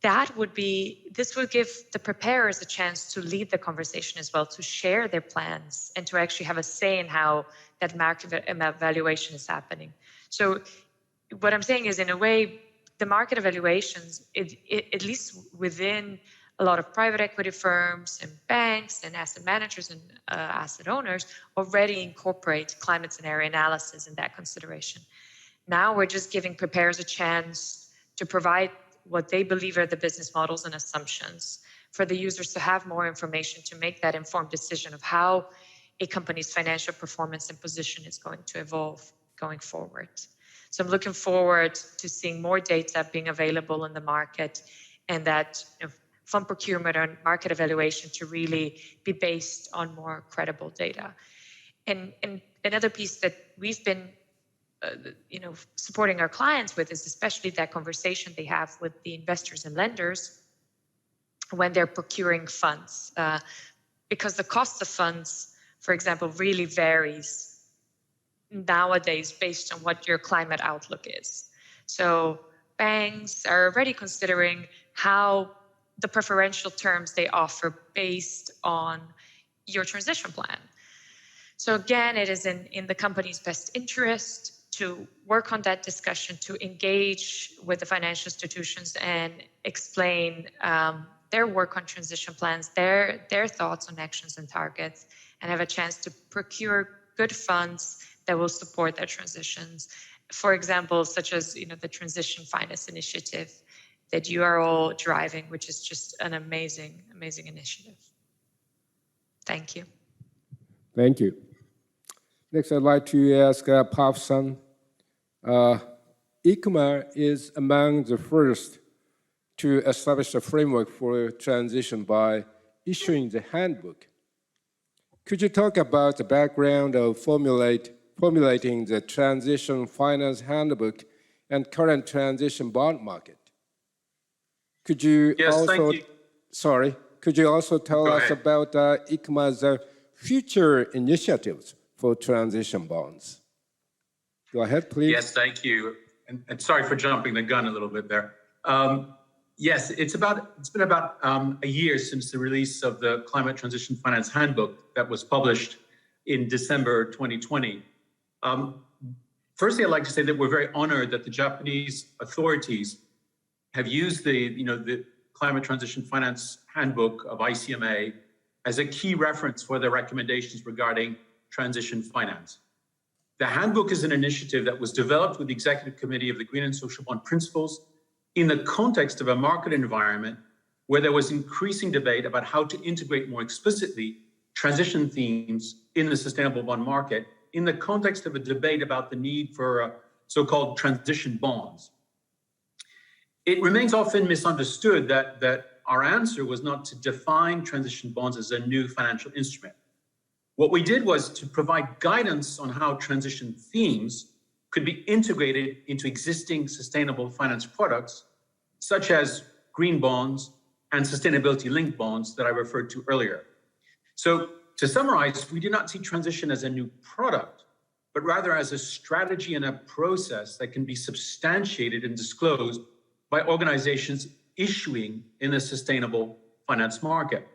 This would give the preparers a chance to lead the conversation as well, to share their plans and to actually have a say in how that market evaluation is happening. So what I'm saying is, in a way, the market evaluations, at least within a lot of private equity firms and banks and asset managers and asset owners, already incorporate climate scenario analysis in that consideration. Now we're just giving preparers a chance to provide what they believe are the business models and assumptions for the users to have more information to make that informed decision of how a company's financial performance and position is going to evolve going forward. So I'm looking forward to seeing more data being available in the market, and that fund procurement and market evaluation to really be based on more credible data. And another piece that we've been supporting our clients with is especially that conversation they have with the investors and lenders when they're procuring funds, because the cost of funds, for example, really varies nowadays based on what your climate outlook is. So banks are already considering how the preferential terms they offer based on your transition plan. So again, it is in the company's best interest to work on that discussion, to engage with the financial institutions and explain their work on transition plans, their thoughts on actions and targets, and have a chance to procure good funds that will support their transitions. For example, such as the Transition Finance Initiative that you are all driving, which is just an amazing, amazing initiative. Thank you. Thank you. Next, I'd like to ask Pop-san. ICMA is among the first to establish a framework for transition by issuing the handbook. Could you talk about the background of formulating the Transition Finance Handbook and current transition bond market? Could you Could you also tell us about ICMA's future initiatives for transition bonds? Go ahead, please. Yes, thank you. And sorry for jumping the gun a little bit there. Yes, it's been about a year since the release of the Climate Transition Finance Handbook that was published in December 2020. Firstly, I'd like to say that we're very honored that the Japanese authorities have used the Climate Transition Finance Handbook of ICMA as a key reference for their recommendations regarding transition finance. The handbook is an initiative that was developed with the Executive Committee of the Green and Social Bond Principles in the context of a market environment where there was increasing debate about how to integrate more explicitly transition themes in the sustainable bond market in the context of a debate about the need for so-called transition bonds. It remains often misunderstood that our answer was not to define transition bonds as a new financial instrument. What we did was to provide guidance on how transition themes could be integrated into existing sustainable finance products, such as green bonds and sustainability-linked bonds that I referred to earlier. So to summarize, we do not see transition as a new product, but rather as a strategy and a process that can be substantiated and disclosed by organizations issuing in the sustainable finance market.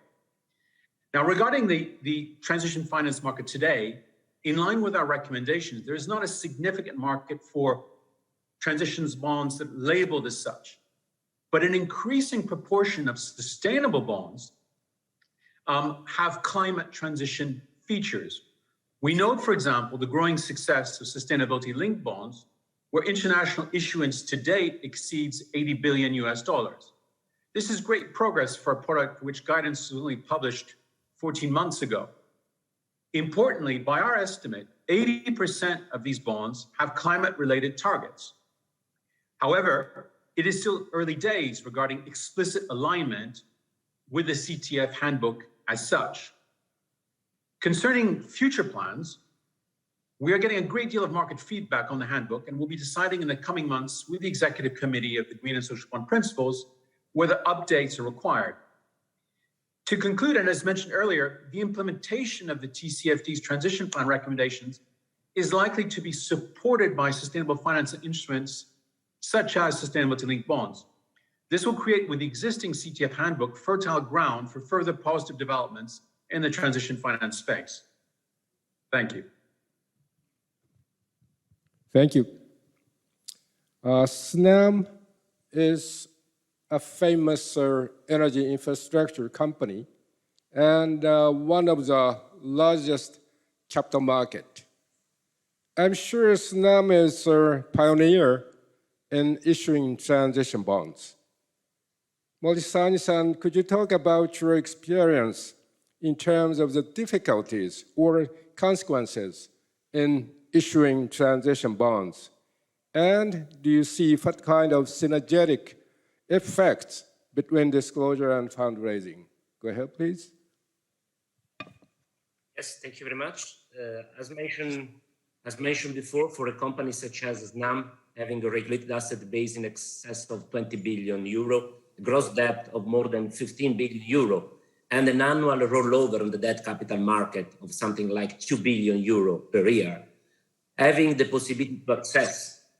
Now, regarding the transition finance market today, in line with our recommendations, there is not a significant market for transitions bonds that labeled as such, but an increasing proportion of sustainable bonds have climate transition features. We note, for example, the growing success of sustainability-linked bonds, where international issuance to date exceeds $80 billion US. This is great progress for a product for which guidance was only published 14 months ago. Importantly, by our estimate, 80% of these bonds have climate-related targets. However, it is still early days regarding explicit alignment with the CTF handbook as such. Concerning future plans, we are getting a great deal of market feedback on the handbook, and we'll be deciding in the coming months with the Executive Committee of the Green and Social Bond Principles whether updates are required. To conclude, and as mentioned earlier, the implementation of the TCFD's transition plan recommendations is likely to be supported by sustainable finance instruments such as sustainability-linked bonds. This will create, with the existing CTF handbook, fertile ground for further positive developments in the transition finance space. Thank you. Thank you. SNAM is a famous energy infrastructure company and one of the largest capital market. I'm sure SNAM is a pioneer in issuing transition bonds. Morisani-san, could you talk about your experience in terms of the difficulties or consequences in issuing transition bonds? And do you see what kind of synergetic effects between disclosure and fundraising? Go ahead, please. Yes, thank you very much. As mentioned before, for a company such as SNAM, having a regulated asset base in excess of 20 billion euro, gross debt of more than 15 billion euro, and an annual rollover on the debt capital market of something like 2 billion euro per year, having the possibility to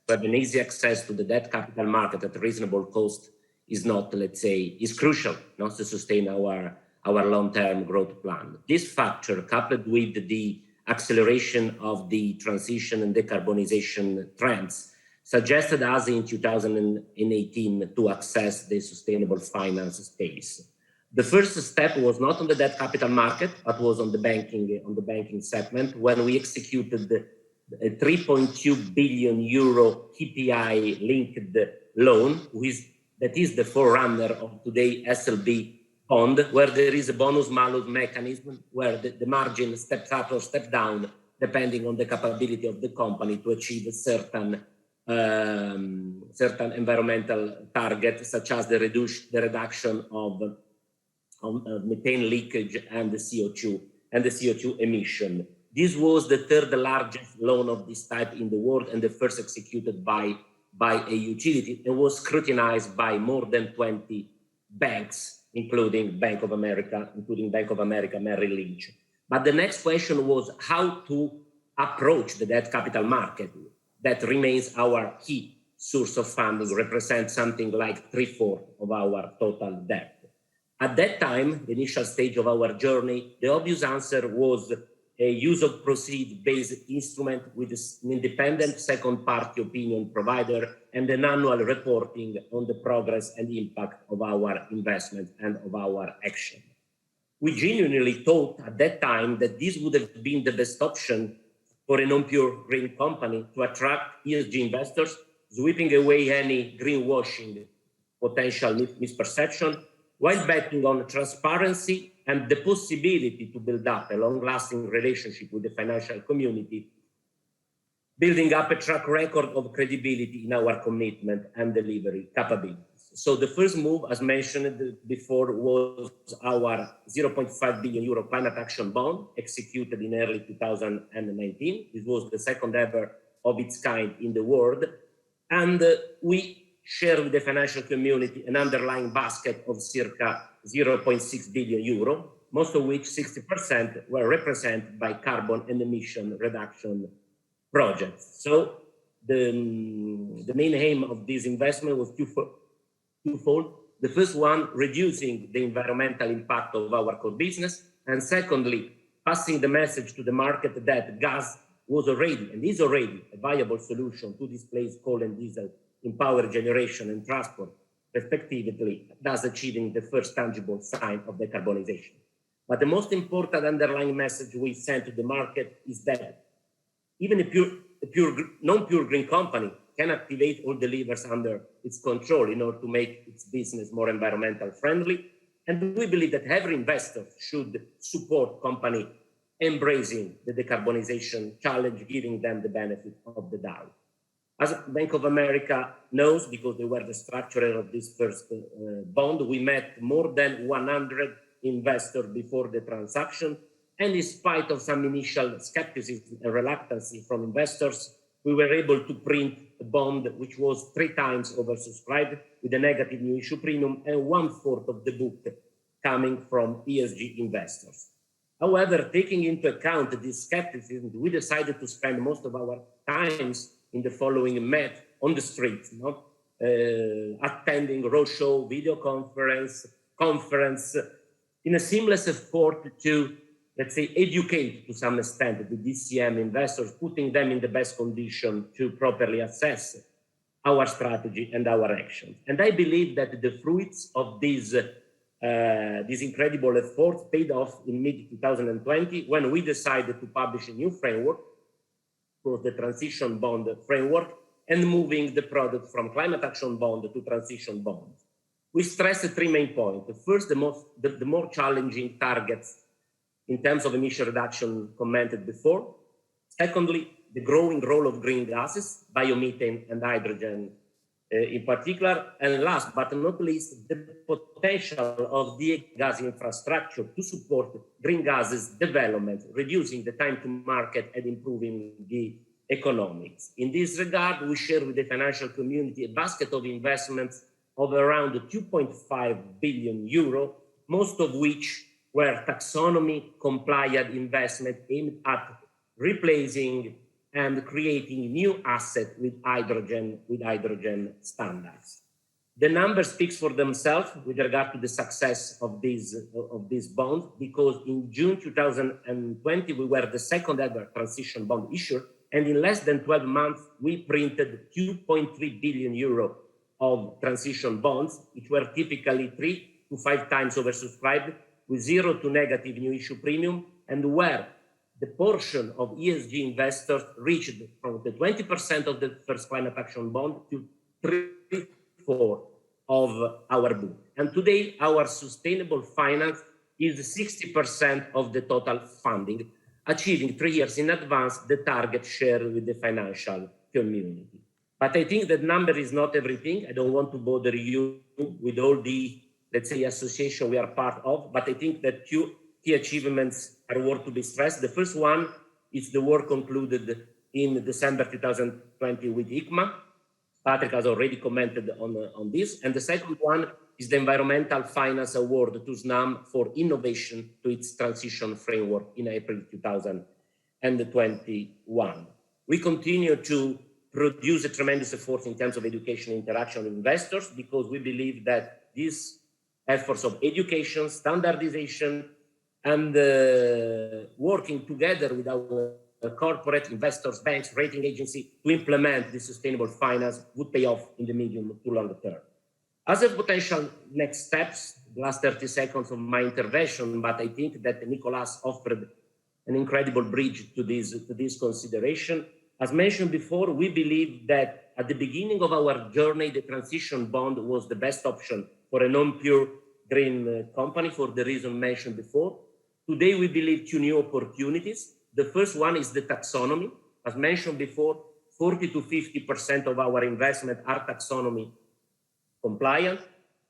have an easy access to the debt capital market at a reasonable cost is not, let's say, is crucial not to sustain our long-term growth plan. This factor, coupled with the acceleration of the transition and decarbonization trends, suggested us in 2018 to access the sustainable finance space. The first step was not on the debt capital market, but was on the banking segment, when we executed a 3.2 billion euro KPI-linked loan, that is the forerunner of today SLB bond, where there is a bonus-malus mechanism, where the margin steps up or steps down, depending on the capability of the company to achieve a certain environmental target, such as the reduction of methane leakage and the CO2 emission. This was the third largest loan of this type in the world and the first executed by a utility, and was scrutinized by more than 20 banks, including Bank of America Merrill Lynch. But the next question was how to approach the debt capital market. That remains our key source of funding, represents something like 3/4 of our total debt. At that time, the initial stage of our journey, the obvious answer was a use of proceed-based instrument with an independent second-party opinion provider and an annual reporting on the progress and impact of our investment and of our action. We genuinely thought at that time that this would have been the best option for a non-pure green company to attract ESG investors, sweeping away any greenwashing potential misperception, while betting on transparency and the possibility to build up a long-lasting relationship with the financial community, building up a track record of credibility in our commitment and delivery capabilities. So the first move, as mentioned before, was our 0.5 billion euro climate action bond executed in early 2019. This was the second ever of its kind in the world. And we share with the financial community an underlying basket of circa 0.6 billion euro, most of which 60% were represented by carbon and emission reduction projects. So the main aim of this investment was twofold. The first one, reducing the environmental impact of our core business. And secondly, passing the message to the market that gas was already and is already a viable solution to displace coal and diesel in power generation and transport, respectively, thus achieving the first tangible sign of decarbonization. But the most important underlying message we send to the market is that even a non-pure green company can activate all the levers under its control in order to make its business more environmental friendly. And we believe that every investor should support company embracing the decarbonization challenge, giving them the benefit of the doubt. As Bank of America knows, because they were the structurer of this first bond, we met more than 100 investors before the transaction. And in spite of some initial skepticism and reluctance from investors, we were able to print a bond which was 3 times oversubscribed with a negative new issue premium and 1/4 of the book coming from ESG investors. However, taking into account this skepticism, we decided to spend most of our times in the following met on the street, attending roadshow, video conference, in a seamless effort to, let's say, educate to some extent the DCM investors, putting them in the best condition to properly assess our strategy and our actions. And I believe that the fruits of this incredible effort paid off in mid-2020 when we decided to publish a new framework for the transition bond framework and moving the product from climate action bond to transition bond. We stressed 3 main points. First, the more challenging targets in terms of emission reduction commented before. Secondly, the growing role of green gases, biomethane and hydrogen in particular. And last but not least, the potential of the gas infrastructure to support green gases development, reducing the time to market and improving the economics. In this regard, we share with the financial community a basket of investments of around 2.5 billion euro, most of which were taxonomy compliant investment aimed at replacing and creating new assets with hydrogen standards. The number speaks for themselves with regard to the success of this bond, because in June 2020, we were the second ever transition bond issuer, and in less than 12 months, we printed 2.3 billion euro of transition bonds, which were typically 3 to 5 times oversubscribed, with 0 to negative new issue premium, and where the portion of ESG investors reached from the 20% of the first climate action bond to 3/4 of our book. And today, our sustainable finance is 60% of the total funding, achieving 3 years in advance the target shared with the financial community. But I think that number is not everything. I don't want to bother you with all the, let's say, association we are part of, but I think that 2 key achievements are worth to be stressed. The first one is the work concluded in December 2020 with ICMA. Patrick has already commented on this. And the second one is the Environmental Finance Award to SNAM for innovation to its transition framework in April 2021. We continue to produce a tremendous effort in terms of education and interaction with investors, because we believe that these efforts of education, standardization, and working together with our corporate investors, banks, rating agency to implement this sustainable finance would pay off in the medium to longer term. As a potential next steps, the last 30 seconds of my intervention, but I think that Nicolas offered an incredible bridge to this consideration. As mentioned before, we believe that at the beginning of our journey, the transition bond was the best option for a non-pure green company for the reason mentioned before. Today, we believe two new opportunities. The first one is the taxonomy. As mentioned before, 40 to 50% of our investment are taxonomy compliant.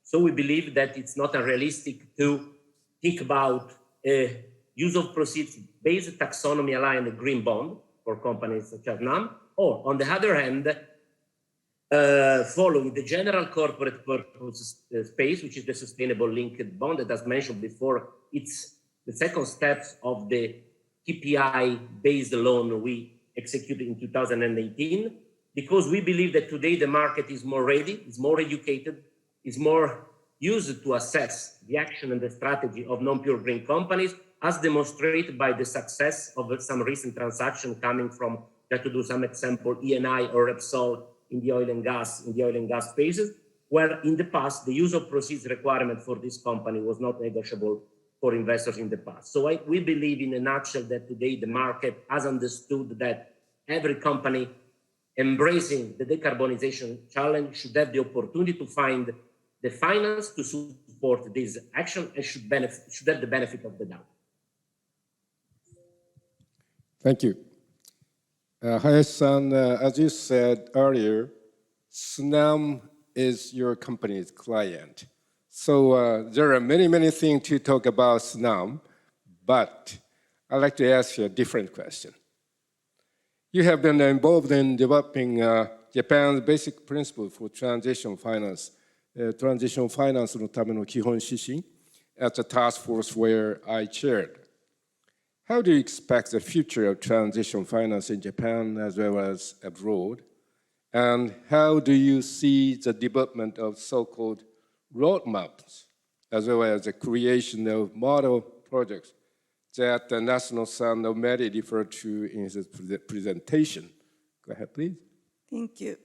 So we believe that it's not unrealistic to think about a use of proceeds based taxonomy aligned green bond for companies such as NAM, or on the other hand, following the general corporate purpose space, which is the sustainable linked bond that, as mentioned before, it's the second steps of the KPI-based loan we executed in 2018, because we believe that today the market is more ready, is more educated, is more used to assess the action and the strategy of non-pure green companies, as demonstrated by the success of some recent transaction coming from, just to do some example, ENI or Repsol in the oil and gas spaces, where in the past the use of proceeds requirement for this company was not negotiable for investors in the past. So we believe in a nutshell that today the market has understood that every company embracing the decarbonization challenge should have the opportunity to find the finance to support this action and should have the benefit of the doubt. Thank you. Hayashi-san, as you said earlier, SNAM is your company's client. So there are many, many things to talk about SNAM, but I'd like to ask you a different question. You have been involved in developing Japan's basic principle for transition finance, transition financeのための基本指針 at the task force where I chaired. How do you expect the future of transition finance in Japan as well as abroad? And how do you see the development of so-called roadmaps as well as the creation of model projects that Nasuno-san already referred to in his presentation? Go ahead, please. Thank you.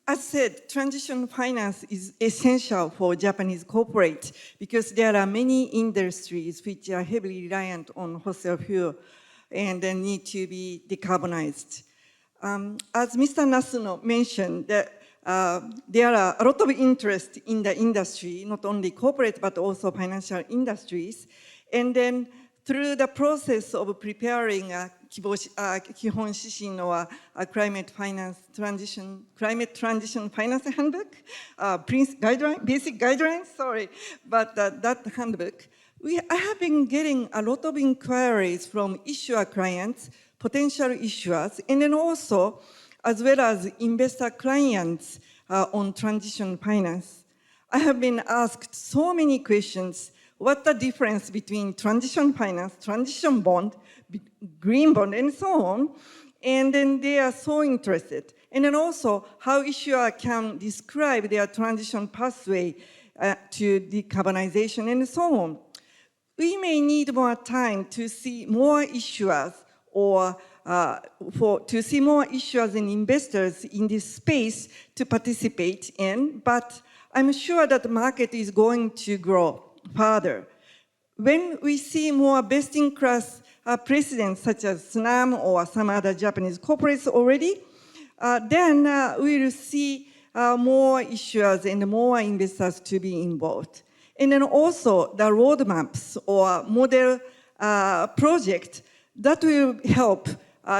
As said, transition finance is essential for Japanese corporate because there are many industries which are heavily reliant on fossil fuel and they need to be decarbonized. As Mr. Nasuno mentioned, there are a lot of interest in the industry, not only corporate but also financial industries. And then through the process of preparing Kihon Shishin or climate transition finance handbook, basic guidelines, but that handbook, I have been getting a lot of inquiries from issuer clients, potential issuers, and then also as well as investor clients on transition finance. I have been asked so many questions. What's the difference between transition finance, transition bond, green bond, and so on? And then they are so interested. And then also how issuer can describe their transition pathway to decarbonization and so on. We may need more time to see more issuers or to see more issuers and investors in this space to participate in, but I'm sure that the market is going to grow further. When we see more best-in-class precedents such as SNAM or some other Japanese corporates already, then we will see more issuers and more investors to be involved. And then also the roadmaps or model project that will help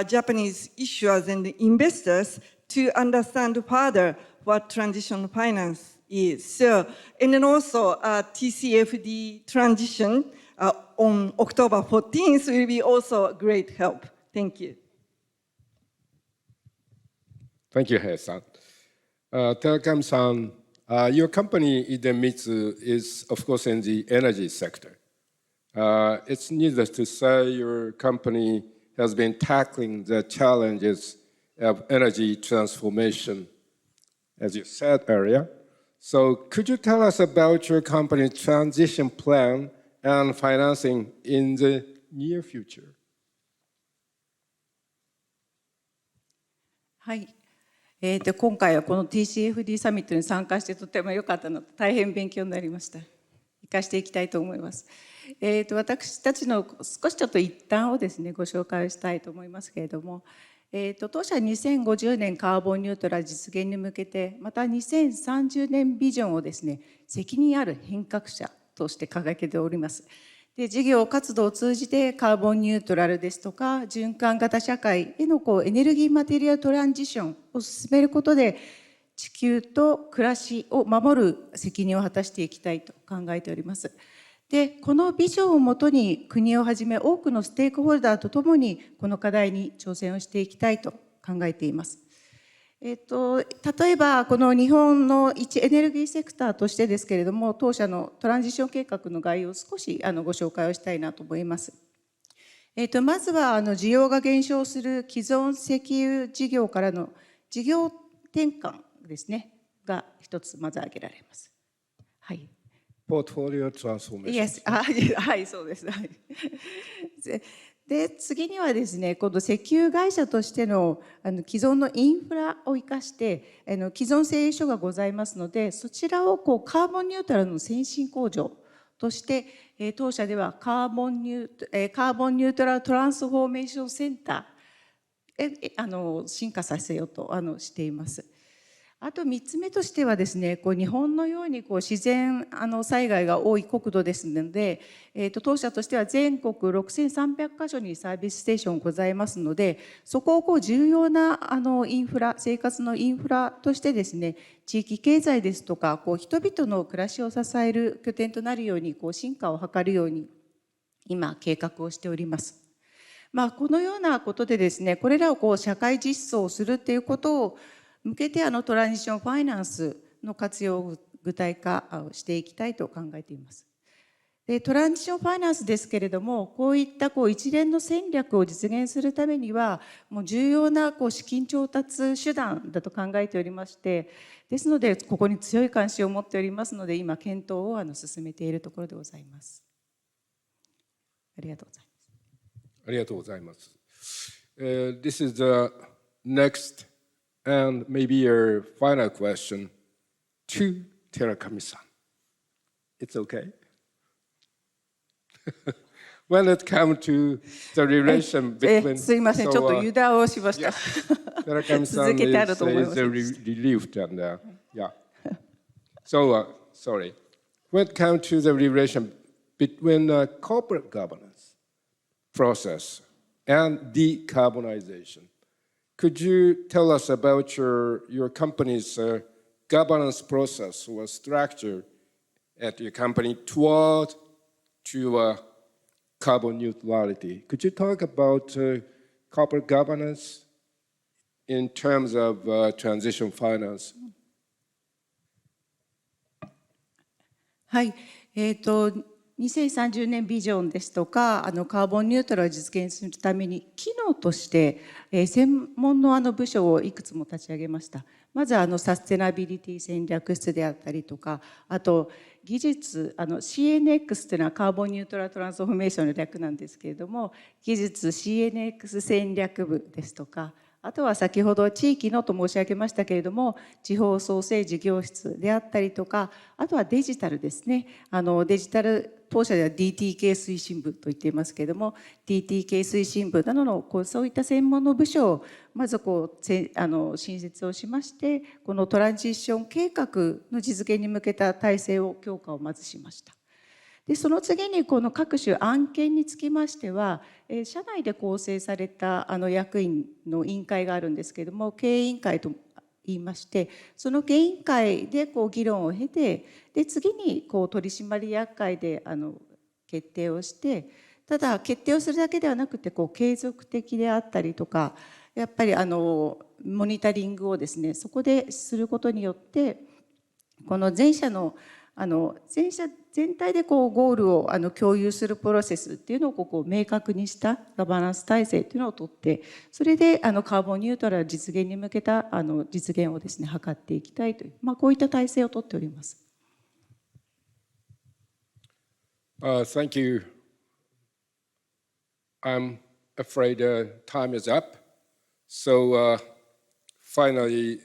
Japanese issuers and investors to understand further what transition finance is. So, and then also TCFD transition on October 14th will be also a great help. Thank you. Thank you, Hayashi-san. Telecom-san, your company, Idemitsu, is, of course, in the energy sector. It's needless to say your company has been tackling the challenges of energy transformation, as you said earlier. So could you tell us about your company's transition plan and financing in the near future? はい。今回はこの TCFD サミットに参加してとても良かったので大変勉強になりました。生かしていきたいと思います。私たちの少しちょっと一端をですねご紹介したいと思いますけれども、当社は2050年カーボンニュートラル実現に向けてまた2030年ビジョンをですね責任ある変革者として掲げております。で、事業活動を通じてカーボンニュートラルですとか、循環型社会へのエネルギーマテリアルトランジションを進めることで、地球と暮らしを守る責任を果たしていきたいと考えております。で、このビジョンをもとに国をはじめ多くのステークホルダーとともにこの課題に挑戦をしていきたいと考えています。例えばこの日本の一エネルギーセクターとしてですけれども、当社のトランジション計画の概要を少しご紹介をしたいなと思います。まずは需要が減少する既存石油事業からの事業転換ですねが一つまず挙げられます。はい。ポートフォリオトランスフォーメーション。はい、そうです。はい。で、次にはですね、今度石油会社としての既存のインフラを生かして既存製油所がございますので、そちらをカーボンニュートラルの先進工場として当社ではカーボンニュートラルトランスフォーメーションセンター進化させようとしています。あと3つ目としてはですね、日本のように自然災害が多い国土ですので、当社としては全国6300カ所にサービスステーションございますので、そこを重要なインフラ、生活のインフラとしてですね、地域経済ですとか人々の暮らしを支える拠点となるように進化を図るように今計画をしております。このようなことでですね、これらを社会実装するということを向けてトランジションファイナンスの活用を具体化していきたいと考えています。で、トランジションファイナンスですけれども、こういった一連の戦略を実現するためにはもう重要な資金調達手段だと考えておりまして、ですのでここに強い関心を持っておりますので、今検討を進めているところでございます。ありがとうございます。ありがとうございます。This is the next and maybe your final question to Terakami-san. It's okay? When it comes to the relation between... すいません、ちょっと油断をしました。Terakami-san is relieved and yeah. So, sorry. When it comes to the relation between corporate governance process and decarbonization, could you tell us about your company's governance process or structure at your company toward carbon neutrality? Could you talk about corporate governance in terms of transition finance? はい。2030年ビジョンですとかカーボンニュートラルを実現するために機能として専門の部署をいくつも立ち上げました。まずサステナビリティ戦略室であったりとか、あと技術CNX というのはカーボンニュートラルトランスフォーメーションの略なんですけれども、技術 CNX 戦略部ですとか、あとは先ほど地域のと申し上げましたけれども、地方創生事業室であったりとか、あとはデジタルですね。デジタル当社では DTK 推進部と言っていますけれども、DTK 推進部などのそういった専門の部署をまず新設をしまして、このトランジション計画の実現に向けた体制を強化をまずしました。で、その次にこの各種案件につきましては、社内で構成された役員の委員会があるんですけれども、経営委員会と言いまして、その経営委員会で議論を経て、で次に取締役会で決定をして、ただ決定をするだけではなくて継続的であったりとか、やっぱりモニタリングをですね、そこですることによって、この全社全体でゴールを共有するプロセスっていうのを明確にしたガバナンス体制っていうのをとって、それでカーボンニュートラル実現に向けた実現をですね図っていきたいという、こういった体制をとっております。Thank you. I'm afraid time is up. So finally,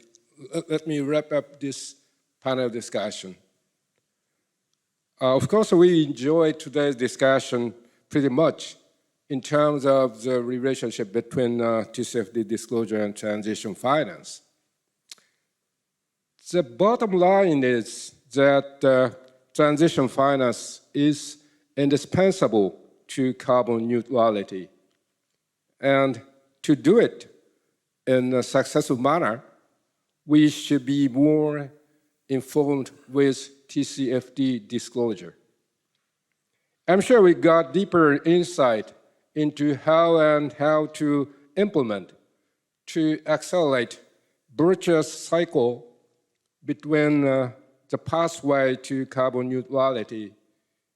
let me wrap up this panel discussion. Of course, we enjoyed today's discussion pretty much in terms of the relationship between TCFD disclosure and transition finance. The bottom line is that transition finance is indispensable to carbon neutrality. And to do it in a successful manner, we should be more informed with TCFD disclosure. I'm sure we got deeper insight into how to implement to accelerate virtuous cycle between the pathway to carbon neutrality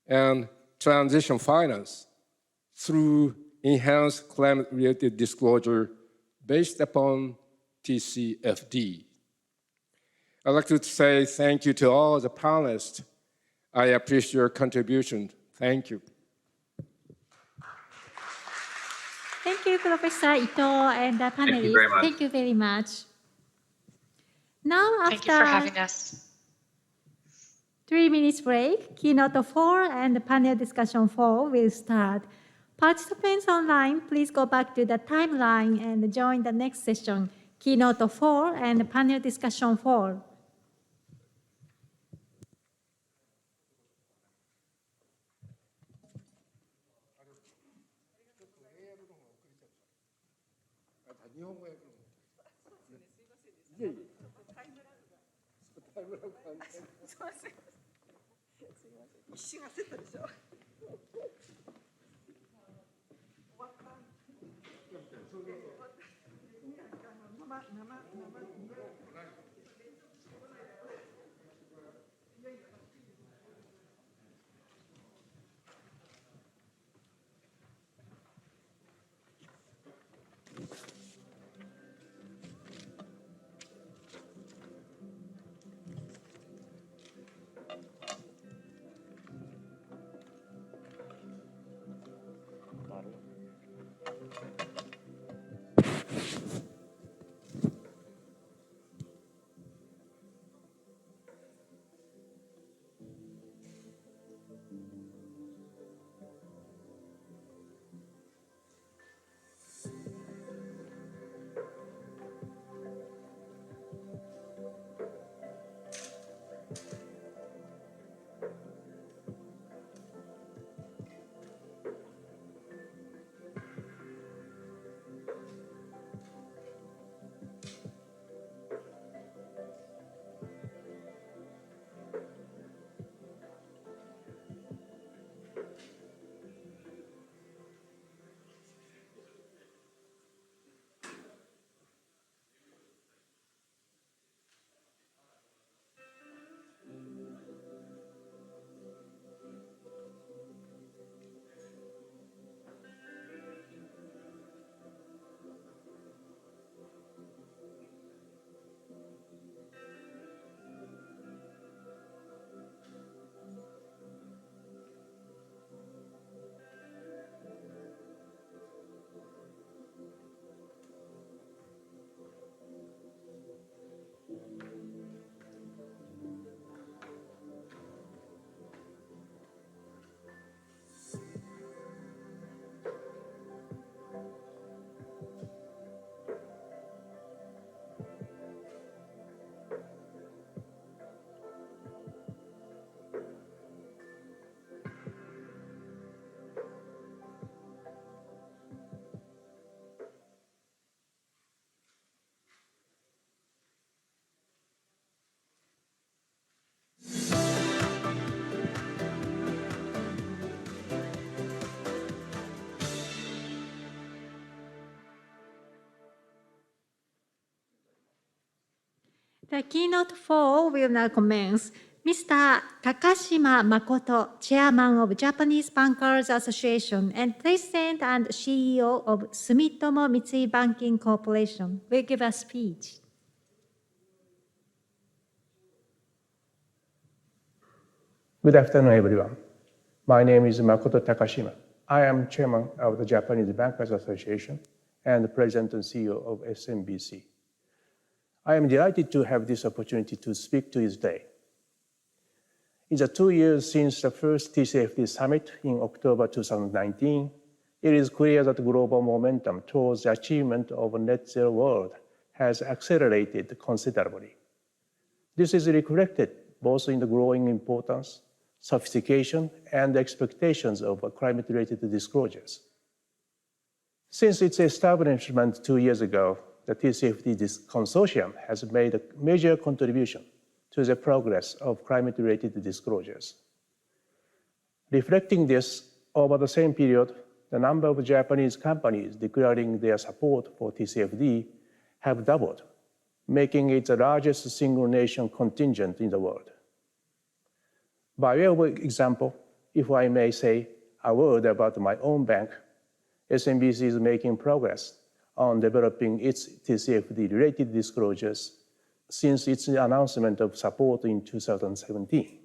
and transition finance through enhanced climate-related disclosure based upon TCFD. I'd like to say thank you to all the panelists. I appreciate your contribution. Thank you. Thank you, Professor Ito and the panelists. Thank you very much. Thank you very much. Now, Thank you for after having us. 3 minutes break, Keynote 4 and the panel discussion 4 will start. Participants online, please go back to the timeline and join the next session, Keynote 4 and the panel discussion 4. The Keynote 4 will now commence. Mr. Takashima Makoto, Chairman of Japanese Bankers Association and President and CEO of Sumitomo Mitsui Banking Corporation, will give a speech. Good afternoon, everyone. My name is Makoto Takashima. I am Chairman of the Japanese Bankers Association and President and CEO of SMBC. I am delighted to have this opportunity to speak to you today. In the 2 years since the first TCFD Summit in October 2019, it is clear that global momentum towards the achievement of a net zero world has accelerated considerably. This is reflected both in the growing importance sophistication, and expectations of climate-related disclosures. Since its establishment 2 years ago, the TCFD consortium has made a major contribution to the progress of climate-related disclosures. Reflecting this, over the same period, the number of Japanese companies declaring their support for TCFD have doubled, making it the largest single nation contingent in the world. By way of example, if I may say a word about my own bank, SMBC is making progress on developing its TCFD-related disclosures since its announcement of support in 2017.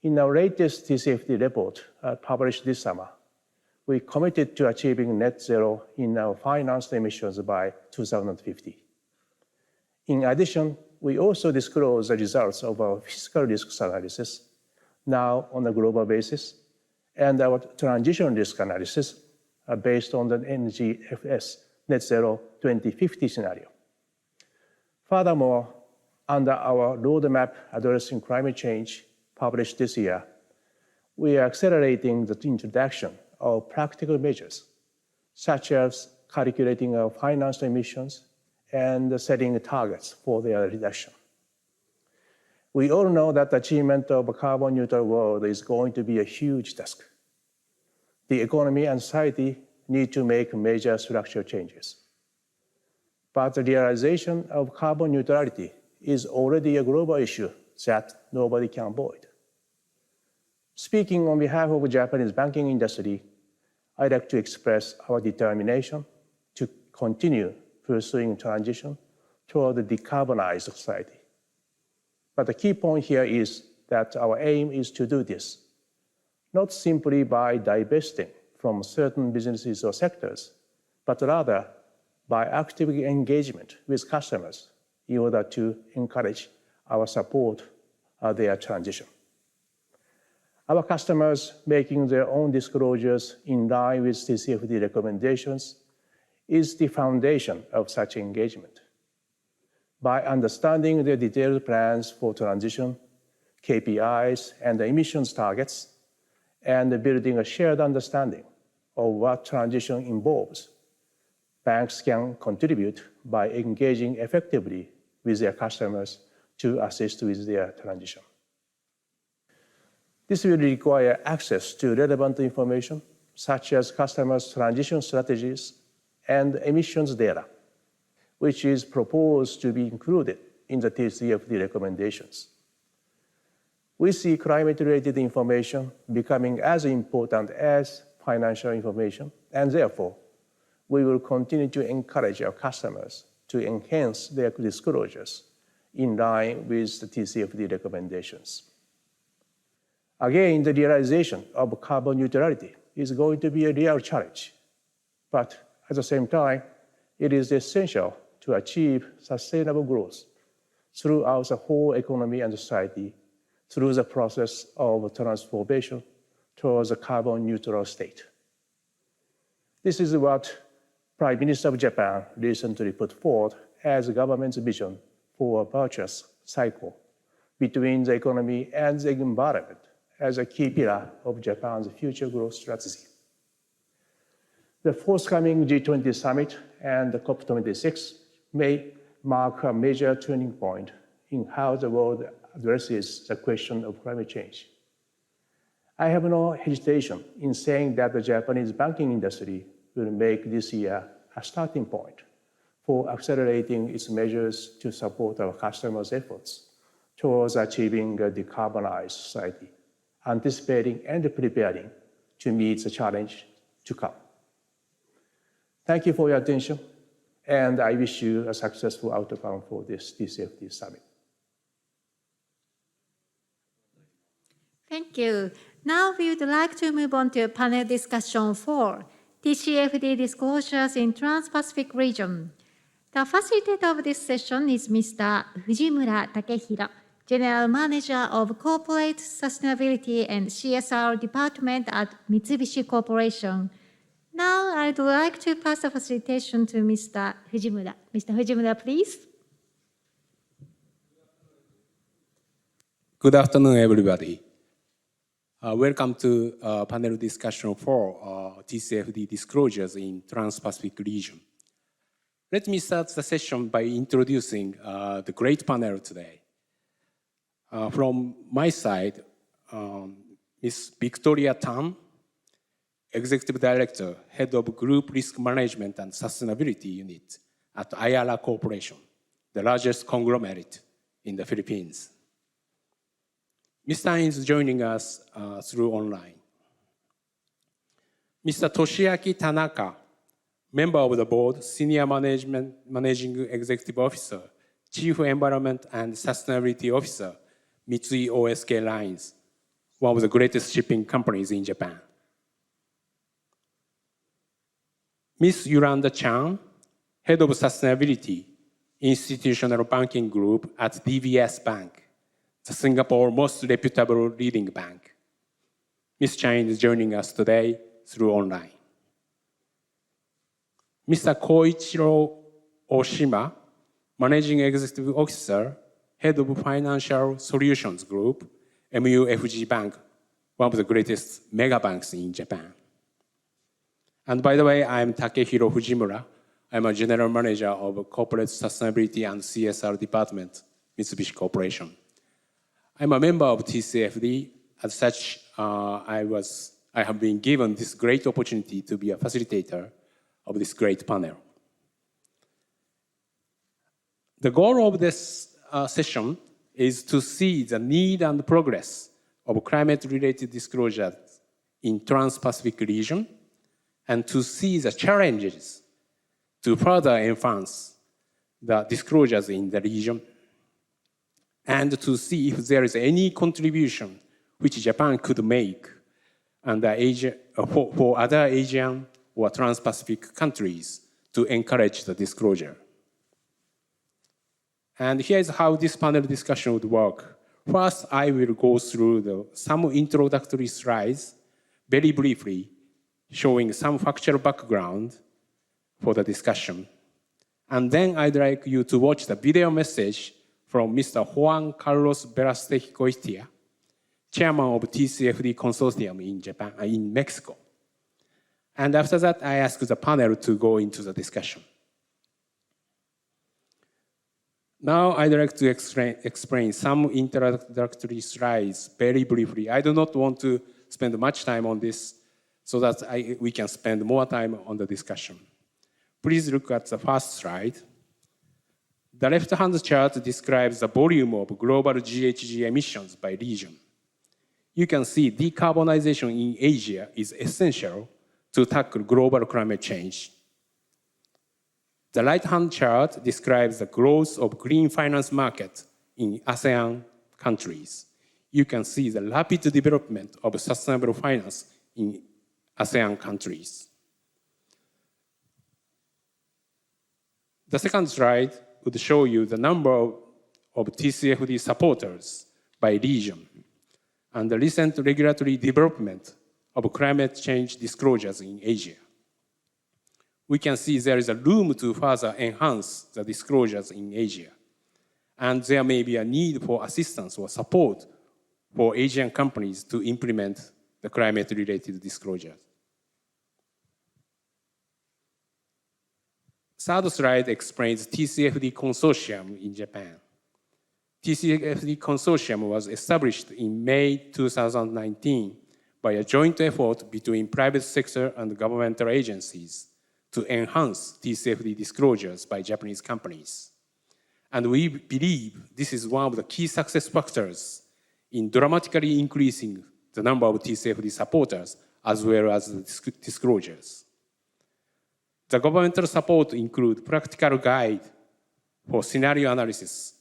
In our latest TCFD report published this summer, we committed to achieving net zero in our financed emissions by 2050. In addition, we also disclose the results of our fiscal risks analysis, now on a global basis, and our transition risk analysis based on the NGFS Net Zero 2050 scenario. Furthermore, under our roadmap addressing climate change published this year, we are accelerating the introduction of practical measures, such as calculating our financed emissions and setting targets for their reduction. We all know that the achievement of a carbon neutral world is going to be a huge task. The economy and society need to make major structural changes. But the realization of carbon neutrality is already a global issue that nobody can avoid. Speaking on behalf of the Japanese banking industry, I'd like to express our determination to continue pursuing transition toward a decarbonized society. But the key point here is that our aim is to do this, not simply by divesting from certain businesses or sectors, but rather by active engagement with customers in order to encourage our support of their transition. Our customers making their own disclosures in line with TCFD recommendations is the foundation of such engagement. By understanding their detailed plans for transition, KPIs, and emissions targets, and building a shared understanding of what transition involves, banks can contribute by engaging effectively with their customers to assist with their transition. This will require access to relevant information, such as customers' transition strategies and emissions data, which is proposed to be included in the TCFD recommendations. We see climate-related information becoming as important as financial information, and therefore, we will continue to encourage our customers to enhance their disclosures in line with the TCFD recommendations. Again, the realization of carbon neutrality is going to be a real challenge, but at the same time, it is essential to achieve sustainable growth throughout the whole economy and society through the process of transformation towards a carbon neutral state. This is what Prime Minister of Japan recently put forward as the government's vision for a virtuous cycle between the economy and the environment as a key pillar of Japan's future growth strategy. The forthcoming G20 summit and the COP26 may mark a major turning point in how the world addresses the question of climate change. I have no hesitation in saying that the Japanese banking industry will make this year a starting point for accelerating its measures to support our customers' efforts towards achieving a decarbonized society, anticipating and preparing to meet the challenge to come. Thank you for your attention, and I wish you a successful outcome for this TCFD Summit. Thank you. Now we would like to move on to panel discussion 4, TCFD disclosures in Trans-Pacific region. The facilitator of this session is Mr. Fujimura Takehiro, General Manager of Corporate Sustainability and CSR Department at Mitsubishi Corporation. Now I'd like to pass the facilitation to Mr. Fujimura. Mr. Fujimura, please. Good afternoon, everybody. Welcome to panel discussion for TCFD disclosures in Trans-Pacific region. Let me start the session by introducing the great panel today. From my side, Ms. Victoria Tan, Executive Director, Head of Group Risk Management and Sustainability Unit at Ayala Corporation, the largest conglomerate in the Philippines. Ms. Tan is joining us through online. Mr. Toshiaki Tanaka, Member of the Board, Senior Managing Executive Officer, Chief Environment and Sustainability Officer, Mitsui O.S.K. Lines, one of the greatest shipping companies in Japan. Ms. Yolanda Chan, Head of Sustainability, Institutional Banking Group at DBS Bank, the Singapore's most reputable leading bank. Ms. Chan is joining us today through online. Mr. Koichiro Oshima, Managing Executive Officer, Head of Financial Solutions Group, MUFG Bank, one of the greatest mega banks in Japan. And by the way, I'm Takehiro Fujimura. I'm a General Manager of Corporate Sustainability and CSR Department, Mitsubishi Corporation. I'm a member of TCFD. As such, I have been given this great opportunity to be a facilitator of this great panel. The goal of this session is to see the need and progress of climate-related disclosures in Trans-Pacific region and to see the challenges to further enhance the disclosures in the region and to see if there is any contribution which Japan could make and for other Asian or Trans-Pacific countries to encourage the disclosure. And here's how this panel discussion would work. First, I will go through some introductory slides, very briefly, showing some factual background for the discussion. And then I'd like you to watch the video message from Mr. Juan Carlos Verastejicoitia, Chairman of TCFD Consortium in Mexico. And after that, I ask the panel to go into the discussion. Now, I'd like to explain some introductory slides very briefly. I do not want to spend much time on this so that we can spend more time on the discussion. Please look at the first slide. The left-hand chart describes the volume of global GHG emissions by region. You can see decarbonization in Asia is essential to tackle global climate change. The right-hand chart describes the growth of green finance market in ASEAN countries. You can see the rapid development of sustainable finance in ASEAN countries. The second slide would show you the number of TCFD supporters by region and the recent regulatory development of climate change disclosures in Asia. We can see there is a room to further enhance the disclosures in Asia, and there may be a need for assistance or support for Asian companies to implement the climate-related disclosures. Third slide explains TCFD Consortium in Japan. TCFD Consortium was established in May 2019 by a joint effort between private sector and governmental agencies to enhance TCFD disclosures by Japanese companies. And we believe this is one of the key success factors in dramatically increasing the number of TCFD supporters as well as the disclosures. The governmental support includes practical guide for scenario analysis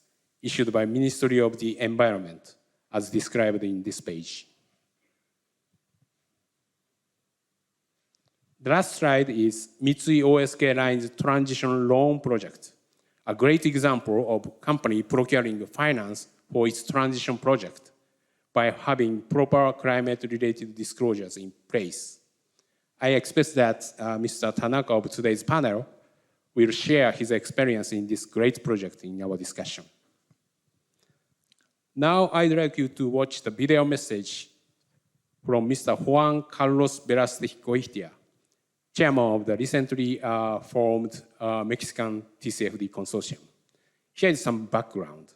issued by Ministry of the Environment, as described in this page. The last slide is Mitsui O.S.K. Line's transition loan project, a great example of company procuring finance for its transition project by having proper climate-related disclosures in place. I expect that Mr. Tanaka of today's panel will share his experience in this great project in our discussion. Now I'd like you to watch the video message from Mr. Juan Carlos Velasquez, chairman of the recently formed Mexican TCFD consortium. Here is some background.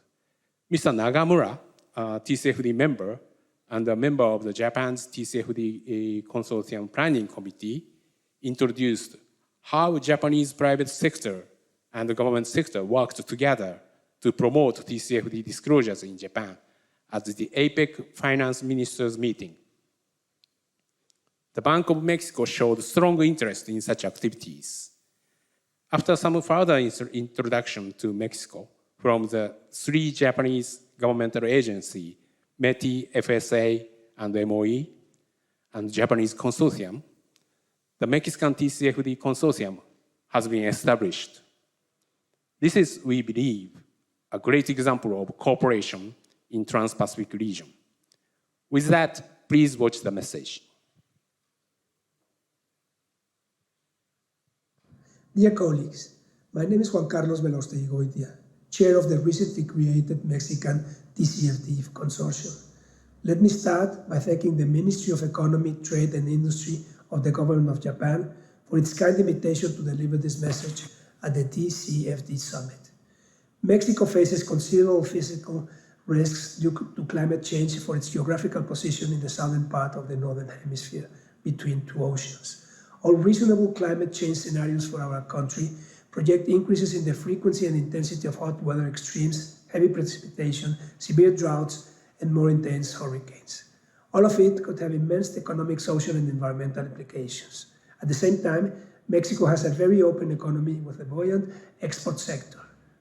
Mr. Nagamura, TCFD member and a member of the Japan's TCFD consortium planning committee, introduced how Japanese private sector and the government sector worked together to promote TCFD disclosures in Japan at the APEC Finance Ministers meeting. The Bank of Mexico showed strong interest in such activities. After some further introduction to Mexico from the three Japanese governmental agencies, METI, FSA, and MOE, and Japanese consortium, the Mexican TCFD consortium has been established. This is, we believe, a great example of cooperation in Trans-Pacific region. With that, please watch the message. Dear colleagues, my name is Juan Carlos Velasquez, chair of the recently created Mexican TCFD Consortium. Let me start by thanking the Ministry of Economy, Trade and Industry of the Government of Japan for its kind invitation to deliver this message at the TCFD Summit. Mexico faces considerable physical risks due to climate change for its geographical position in the southern part of the northern hemisphere between two oceans. All reasonable climate change scenarios for our country project increases in the frequency and intensity of hot weather extremes, heavy precipitation, severe droughts, and more intense hurricanes. All of it could have immense economic, social, and environmental implications. At the same time, Mexico has a very open economy with a buoyant export sector.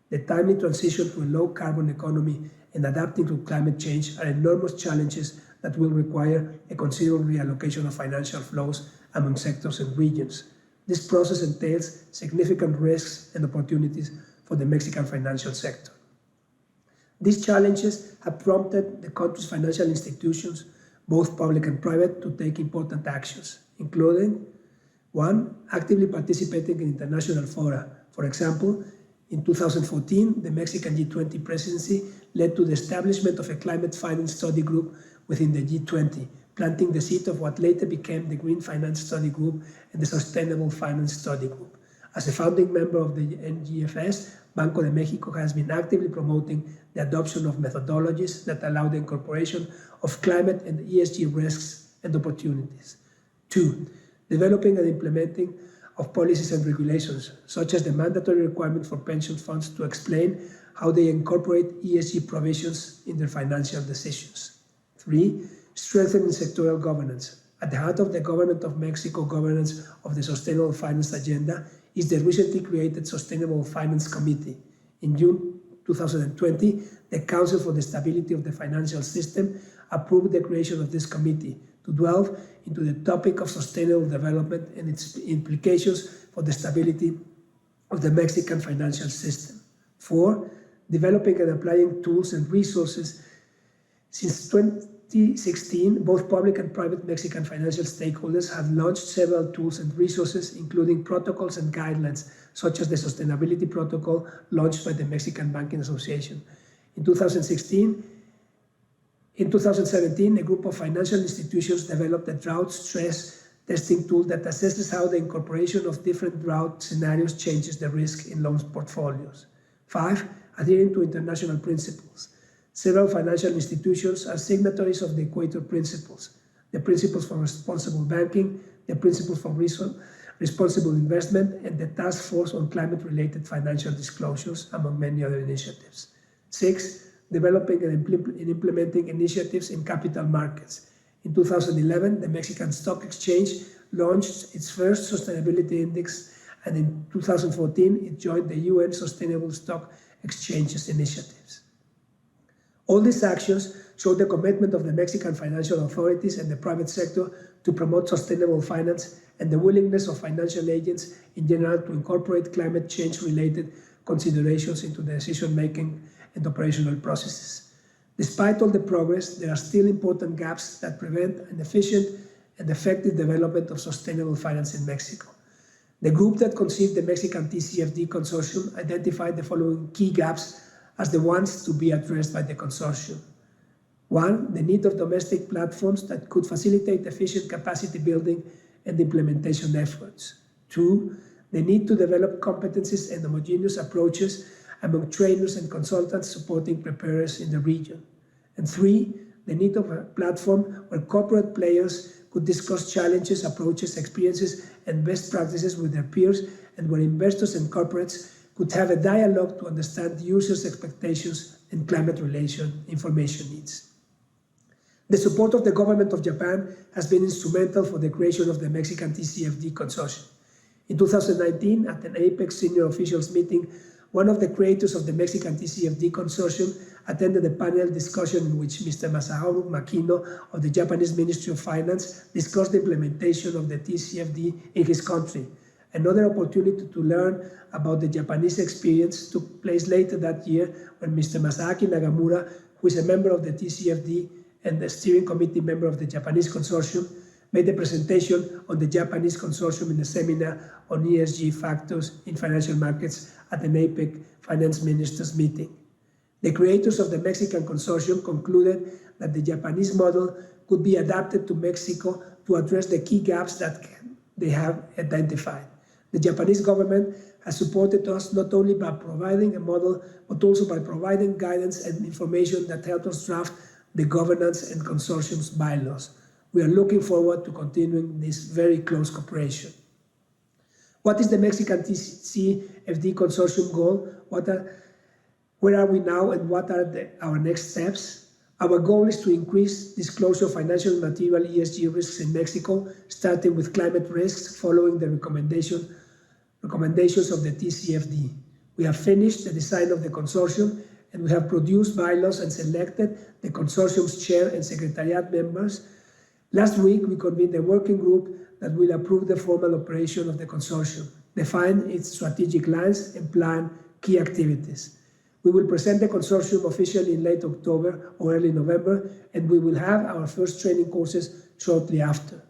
The timely transition to a low-carbon economy and adapting to climate change are enormous challenges that will require a considerable reallocation of financial flows among sectors and regions. This process entails significant risks and opportunities for the Mexican financial sector. These challenges have prompted the country's financial institutions, both public and private, to take important actions, including 1. Actively participating in international fora. For example, in 2014, the Mexican G20 presidency led to the establishment of a climate finance study group within the G20, planting the seed of what later became the Green Finance Study Group and the Sustainable Finance Study Group. As a founding member of the NGFS, Banco de Mexico has been actively promoting the adoption of methodologies that allow the incorporation of climate and ESG risks and opportunities. 2. Developing and implementing of policies and regulations, such as the mandatory requirement for pension funds to explain how they incorporate ESG provisions in their financial decisions. 3. Strengthening sectoral governance. At the heart of the Government of Mexico governance of the Sustainable Finance Agenda is the recently created Sustainable Finance Committee. In June 2020, the Council for the Stability of the Financial System approved the creation of this committee to delve into the topic of sustainable development and its implications for the stability of the Mexican financial system. 4. Developing and applying tools and resources. Since 2016, both public and private Mexican financial stakeholders have launched several tools and resources, including protocols and guidelines, such as the Sustainability Protocol launched by the Mexican Banking Association. In 2017, a group of financial institutions developed a drought stress testing tool that assesses how the incorporation of different drought scenarios changes the risk in loan portfolios. 5. Adhering to international principles. Several financial institutions are signatories of the Equator Principles, the Principles for Responsible Banking, the Principles for Responsible Investment, and the Task Force on Climate-Related Financial Disclosures, among many other initiatives. 6. Developing and implementing initiatives in capital markets. In 2011, the Mexican Stock Exchange launched its first sustainability index, and in 2014, it joined the UN Sustainable Stock Exchanges initiatives. All these actions show the commitment of the Mexican financial authorities and the private sector to promote sustainable finance and the willingness of financial agents in general to incorporate climate change-related considerations into the decision-making and operational processes. Despite all the progress, there are still important gaps that prevent an efficient and effective development of sustainable finance in Mexico. The group that conceived the Mexican TCFD Consortium identified the following key gaps as the ones to be addressed by the consortium. One, the need of domestic platforms that could facilitate efficient capacity building and implementation efforts. Two, the need to develop competencies and homogeneous approaches among trainers and consultants supporting preparers in the region. And three, the need of a platform where corporate players could discuss challenges, approaches, experiences, and best practices with their peers, and where investors and corporates could have a dialogue to understand users' expectations and climate-related information needs. The support of the government of Japan has been instrumental for the creation of the Mexican TCFD Consortium. In 2019, at an APEC senior officials meeting, one of the creators of the Mexican TCFD Consortium attended a panel discussion in which Mr. Masaharu Makino of the Japanese Ministry of Finance discussed the implementation of the TCFD in his country. Another opportunity to learn about the Japanese experience took place later that year when Mr. Masaaki Nagamura, who is a member of the TCFD and the steering committee member of the Japanese Consortium, made a presentation on the Japanese Consortium in a seminar on ESG factors in financial markets at an APEC finance ministers meeting. The creators of the Mexican Consortium concluded that the Japanese model could be adapted to Mexico to address the key gaps that they have identified. The Japanese government has supported us not only by providing a model, but also by providing guidance and information that help us draft the governance and consortium's bylaws. We are looking forward to continuing this very close cooperation. What is the Mexican TCFD Consortium goal? Where are we now and what are our next steps? Our goal is to increase disclosure of financial and material ESG risks in Mexico, starting with climate risks, following the recommendations of the TCFD. We have finished the design of the consortium and we have produced bylaws and selected the consortium's chair and secretariat members. Last week, we convened a working group that will approve the formal operation of the consortium, define its strategic lines, and plan key activities. We will present the consortium officially in late October or early November, and we will have our first training courses shortly after.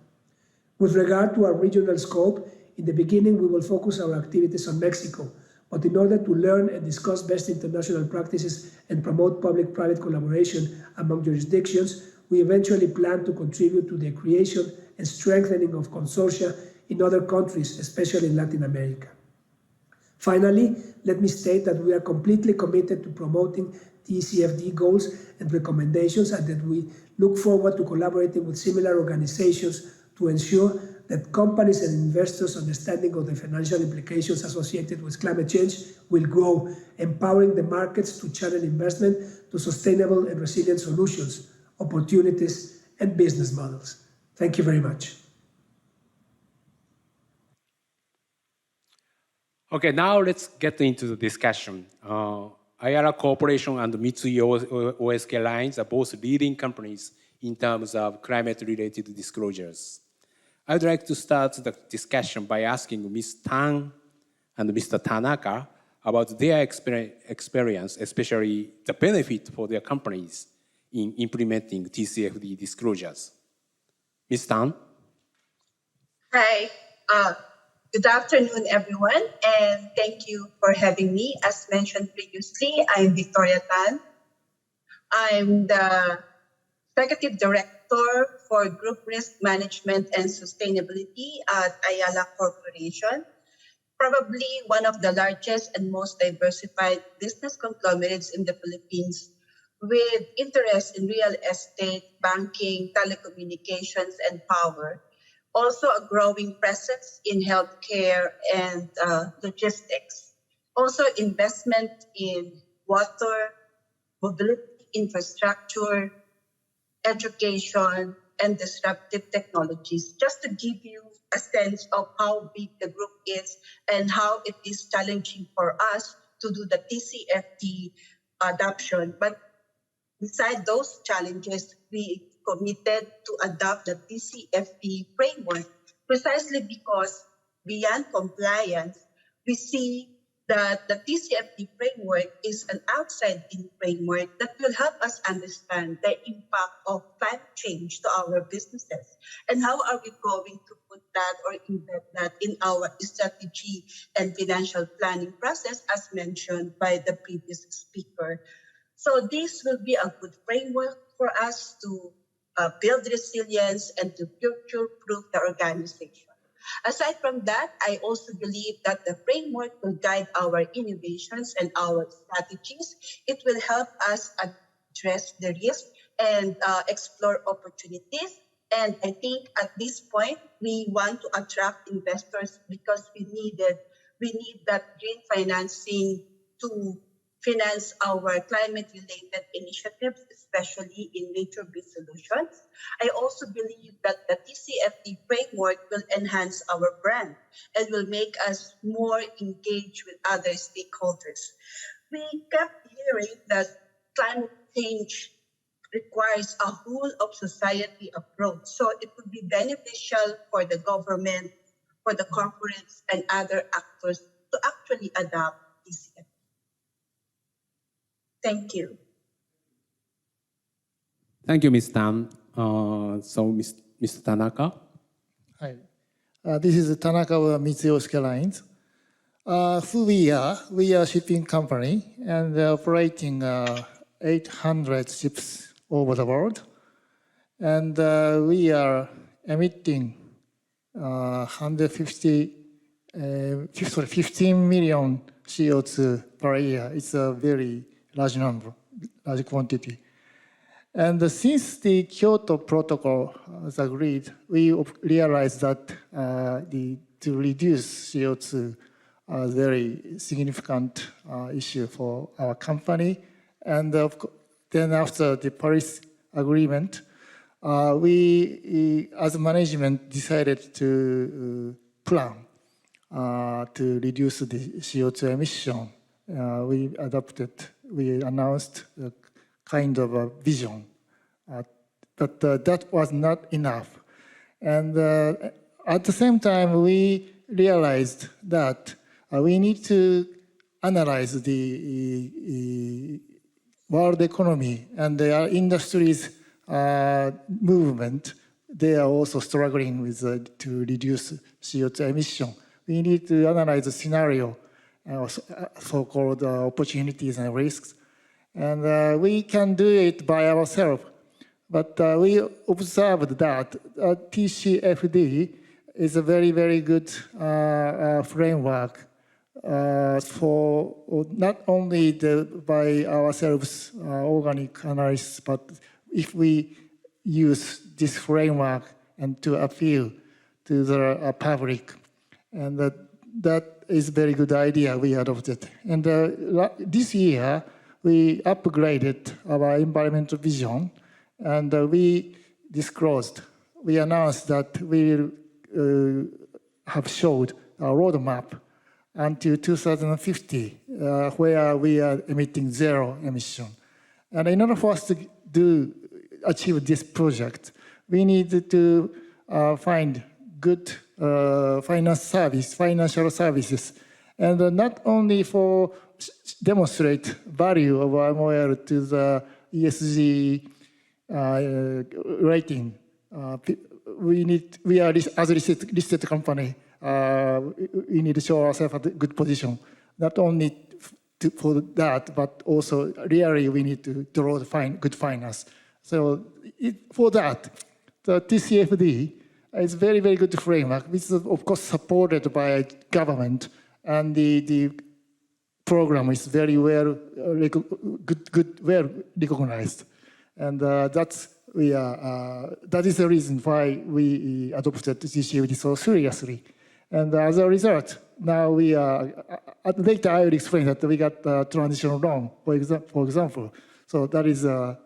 With regard to our regional scope, in the beginning, we will focus our activities on Mexico, but in order to learn and discuss best international practices and promote public-private collaboration among jurisdictions, we eventually plan to contribute to the creation and strengthening of consortia in other countries, especially in Latin America. Finally, let me state that we are completely committed to promoting TCFD goals and recommendations, and that we look forward to collaborating with similar organizations to ensure that companies and investors' understanding of the financial implications associated with climate change will grow, empowering the markets to channel investment to sustainable and resilient solutions, opportunities, and business models. Thank you very much. Okay, now let's get into the discussion. Ayala Corporation and Mitsui OSK Lines are both leading companies in terms of climate-related disclosures. I'd like to start the discussion by asking Ms. Tan and Mr. Tanaka about their experience, especially the benefit for their companies in implementing TCFD disclosures. Ms. Tan? Hi, good afternoon, everyone, and thank you for having me. As mentioned previously, I'm Victoria Tan. I'm the Executive Director for Group Risk Management and Sustainability at Ayala Corporation, probably one of the largest and most diversified business conglomerates in the Philippines, with interest in real estate, banking, telecommunications, and power. Also a growing presence in healthcare and logistics. Also investment in water, mobility infrastructure, education, and disruptive technologies, just to give you a sense of how big the group is and how it is challenging for us to do the TCFD adoption. But beside those challenges, we committed to adopt the TCFD framework precisely because beyond compliance, we see that the TCFD framework is an outside-in framework that will help us understand the impact of climate change to our businesses and how are we going to put that or embed that in our strategy and financial planning process, as mentioned by the previous speaker. So this will be a good framework for us to build resilience and to future-proof the organization. Aside from that, I also believe that the framework will guide our innovations and our strategies. It will help us address the risk and explore opportunities. And I think at this point, we want to attract investors because we need that green financing to finance our climate-related initiatives, especially in nature-based solutions. I also believe that the TCFD framework will enhance our brand and will make us more engaged with other stakeholders. We kept hearing that climate change requires a whole of society approach. So it would be beneficial for the government, for the corporates and other actors to actually adopt TCFD. Thank you. Thank you, Ms. Tan. Mr. Tanaka. Hi. This is Tanaka of Mitsuyoshi Lines. Who we are? We are a shipping company and operating 800 ships over the world. And we are emitting 15 million CO2 per year. It's a very large number, large quantity. And since the Kyoto Protocol was agreed, we realized that to reduce CO2 is a very significant issue for our company. And then after the Paris Agreement, we, as management, decided to plan to reduce the CO2 emission. We announced a kind of a vision, but that was not enough. And at the same time, we realized that we need to analyze the world economy and the industry's movement. They are also struggling with to reduce CO2 emission. We need to analyze the scenario, so-called opportunities and risks. And we can do it by ourselves. But we observed that TCFD is a very, very good framework for not only by ourselves, organic analysts, but if we use this framework and to appeal to the public. And that is a very good idea we adopted. And this year, we upgraded our environmental vision, and we announced that we have showed a roadmap until 2050, where we are emitting zero emission. And in order for us to achieve this project, we need to find good financial services, and not only for demonstrate value of MOL to the ESG rating. We are as a listed company. We need to show ourselves at a good position, not only for that, but also really we need to draw good finance. So for that, the TCFD is very, very good framework, which is of course supported by government, and the program is very well recognized, and that is the reason why we adopted TCFD so seriously. And as a result, now we are, later I will explain that we got a transitional loan, for example. So that is a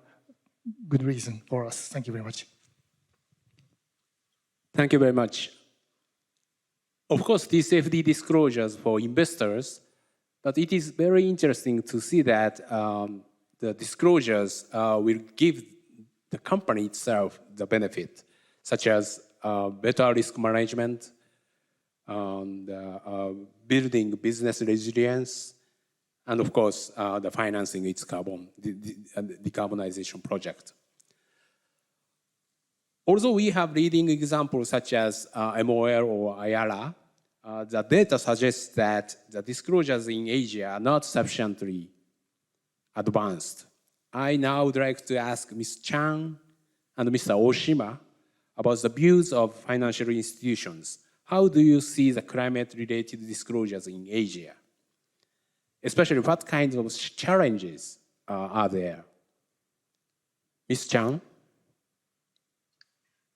good reason for us. Thank you very much. Thank you very much. Of course, TCFD disclosures for investors, but it is very interesting to see that the disclosures will give the company itself the benefit, such as better risk management, and building business resilience, and of course, the financing its decarbonization project. Also, we have leading examples such as MOL or IARA. The data suggests that the disclosures in Asia are not sufficiently advanced. I now would like to ask Ms. Chan and Mr. Oshima about the views of financial institutions. How do you see the climate-related disclosures in Asia? Especially what kinds of challenges are there? Ms. Chan?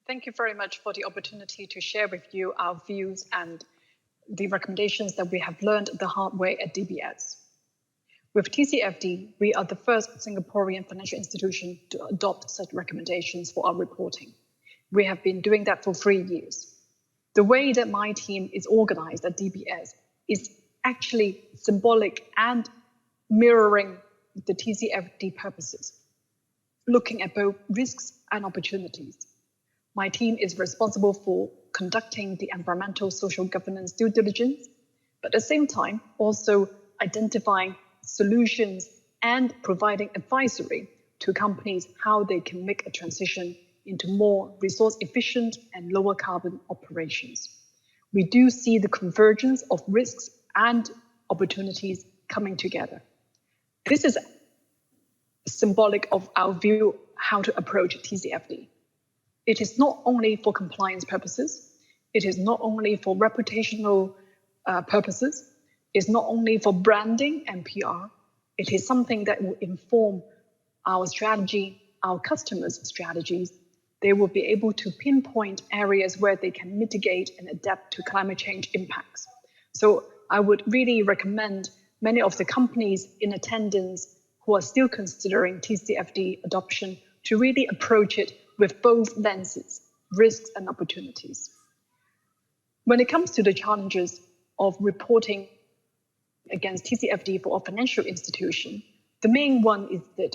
Thank you very much for the opportunity to share with you our views and the recommendations that we have learned the hard way at DBS. With TCFD, we are the first Singaporean financial institution to adopt such recommendations for our reporting. We have been doing that for 3 years. The way that my team is organized at DBS is actually symbolic and mirroring the TCFD purposes, looking at both risks and opportunities. My team is responsible for conducting the environmental social governance due diligence, but at the same time also identifying solutions and providing advisory to companies how they can make a transition into more resource efficient and lower carbon operations. We do see the convergence of risks and opportunities coming together. This is symbolic of our view how to approach TCFD. It is not only for compliance purposes, it is not only for reputational purposes, it's not only for branding and PR, it is something that will inform our strategy, our customers' strategies. They will be able to pinpoint areas where they can mitigate and adapt to climate change impacts. So I would really recommend many of the companies in attendance who are still considering TCFD adoption to really approach it with both lenses, risks and opportunities. When it comes to the challenges of reporting against TCFD for a financial institution, the main one is that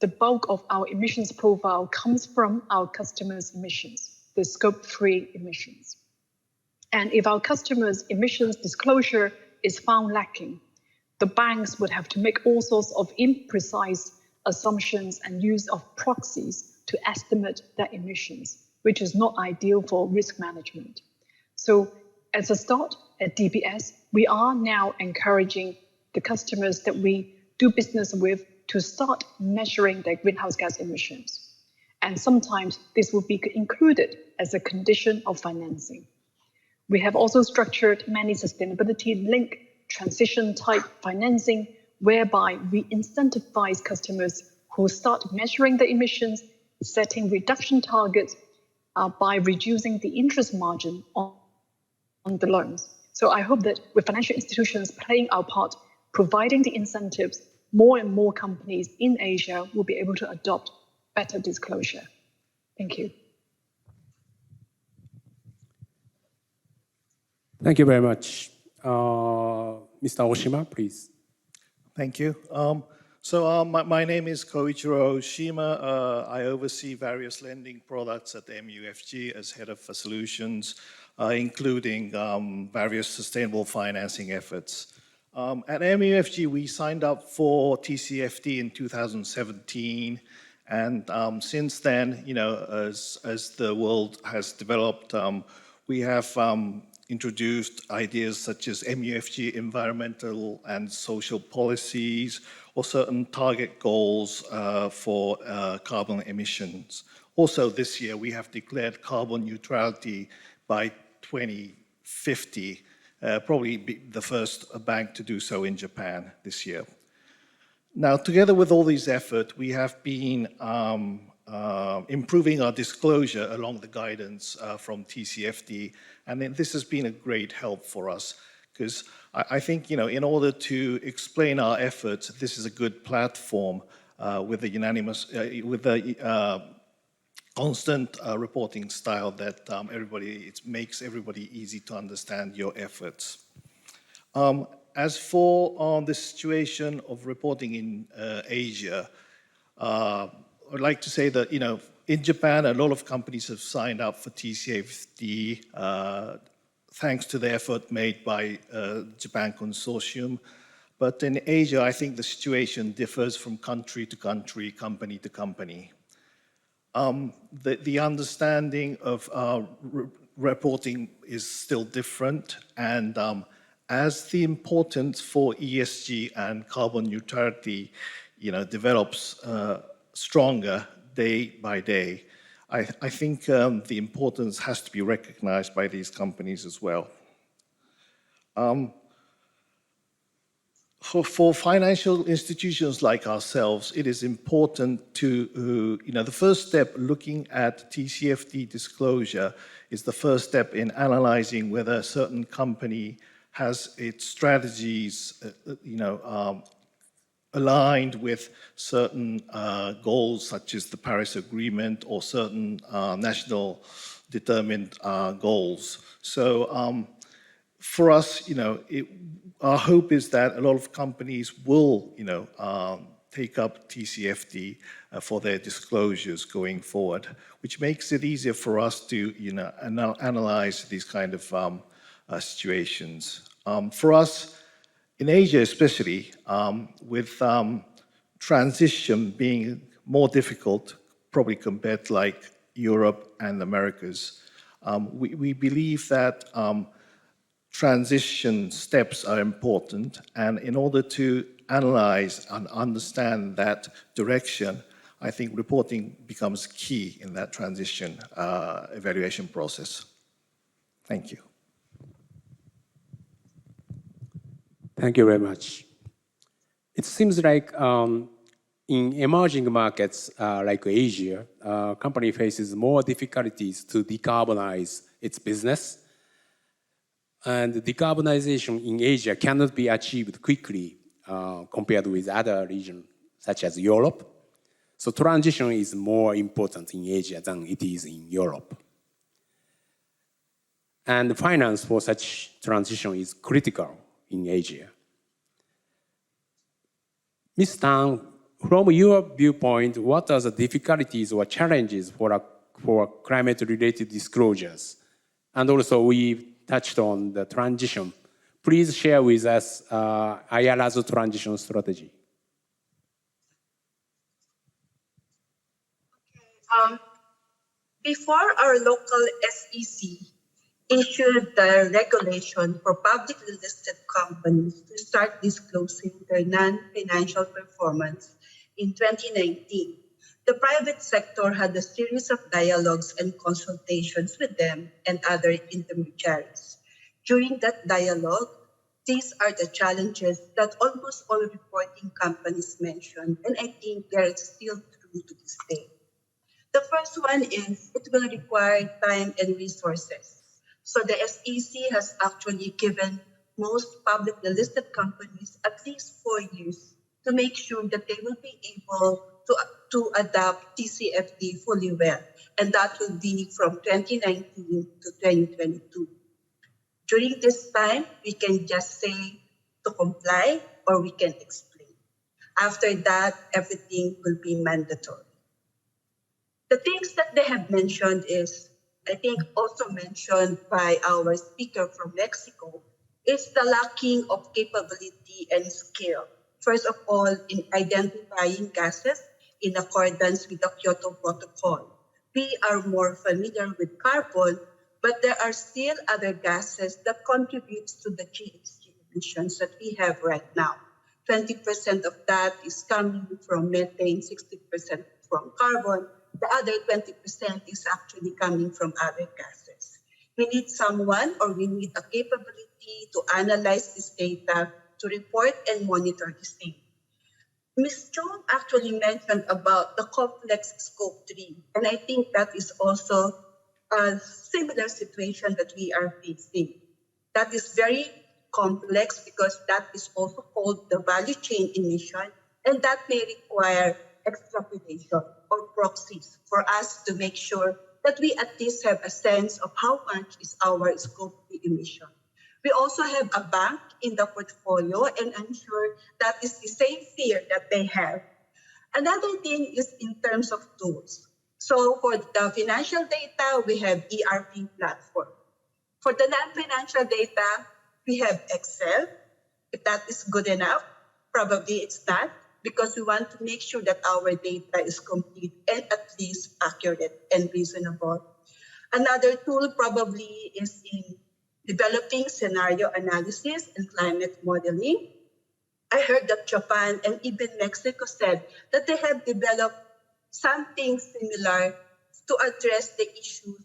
the bulk of our emissions profile comes from our customers' emissions, the Scope 3 emissions. And if our customers' emissions disclosure is found lacking, the banks would have to make all sorts of imprecise assumptions and use of proxies to estimate their emissions, which is not ideal for risk management. So as a start at DBS, we are now encouraging the customers that we do business with to start measuring their greenhouse gas emissions. And sometimes this will be included as a condition of financing. We have also structured many sustainability-linked transition-type financing, whereby we incentivize customers who start measuring the emissions, setting reduction targets by reducing the interest margin on the loans. So I hope that with financial institutions playing our part, providing the incentives, more and more companies in Asia will be able to adopt better disclosure. Thank you. Thank you very much. Mr. Oshima, please. Thank you. My name is Koichiro Oshima. I oversee various lending products at MUFG as head of solutions, including various sustainable financing efforts. At MUFG, we signed up for TCFD in 2017, and since then, as the world has developed, we have introduced ideas such as MUFG environmental and social policies, or certain target goals for carbon emissions. Also this year, we have declared carbon neutrality by 2050, probably be the first bank to do so in Japan this year. Now, together with all these efforts, we have been improving our disclosure along the guidance from TCFD, and this has been a great help for us, because I think, in order to explain our efforts, this is a good platform with a constant reporting style that it makes everybody easy to understand your efforts. As for the situation of reporting in Asia, I'd like to say that, in Japan, a lot of companies have signed up for TCFD thanks to the effort made by Japan Consortium. But in Asia, I think the situation differs from country to country, company to company. The understanding of reporting is still different, and as the importance for ESG and carbon neutrality develops stronger day by day, I think the importance has to be recognized by these companies as well. For financial institutions like ourselves, it is important to, the first step looking at TCFD disclosure is the first step in analyzing whether a certain company has its strategies, aligned with certain goals such as the Paris Agreement or certain national determined goals. So for us, our hope is that a lot of companies will, take up TCFD for their disclosures going forward, which makes it easier for us to, analyze these kind of situations. For us, in Asia especially, with transition being more difficult, probably compared to like Europe and Americas, we believe that transition steps are important, and in order to analyze and understand that direction, I think reporting becomes key in that transition evaluation process. Thank you. Thank you very much. It seems like in emerging markets like Asia, company faces more difficulties to decarbonize its business. And decarbonization in Asia cannot be achieved quickly compared with other regions, such as Europe. So transition is more important in Asia than it is in Europe. And finance for such transition is critical in Asia. Ms. Tan, from your viewpoint, what are the difficulties or challenges for climate-related disclosures? And also, we touched on the transition. Please share with us IRA's transition strategy. Before our local SEC issued the regulation for publicly listed companies to start disclosing their non-financial performance in 2019, the private sector had a series of dialogues and consultations with them and other intermediaries. During that dialogue, these are the challenges that almost all reporting companies mentioned, and I think they're still true to this day. The first one is it will require time and resources. So the SEC has actually given most publicly listed companies at least 4 years to make sure that they will be able to adopt TCFD fully well. And that will be from 2019 to 2022. During this time, we can just say to comply or we can explain. After that, everything will be mandatory. The things that they have mentioned is, I think also mentioned by our speaker from Mexico, is the lacking of capability and skill. First of all, in identifying gases in accordance with the Kyoto Protocol. We are more familiar with carbon, but there are still other gases that contribute to the GHG emissions that we have right now. 20% of that is coming from methane, 60% from carbon. The other 20% is actually coming from other gases. We need someone or we need a capability to analyze this data, to report and monitor this thing. Ms. Chung actually mentioned about the complex scope 3, and I think that is also a similar situation that we are facing. That is very complex because that is also called the value chain emission, and that may require extrapolation or proxies for us to make sure that we at least have a sense of how much is our scope 3 emission. We also have a bank in the portfolio, and I'm sure that is the same fear that they have. Another thing is in terms of tools. So for the financial data, we have ERP platform. For the non-financial data, we have Excel. If that is good enough, probably it's not, because we want to make sure that our data is complete and at least accurate and reasonable. Another tool probably is in developing scenario analysis and climate modeling. I heard that Japan and even Mexico said that they have developed something similar to address the issues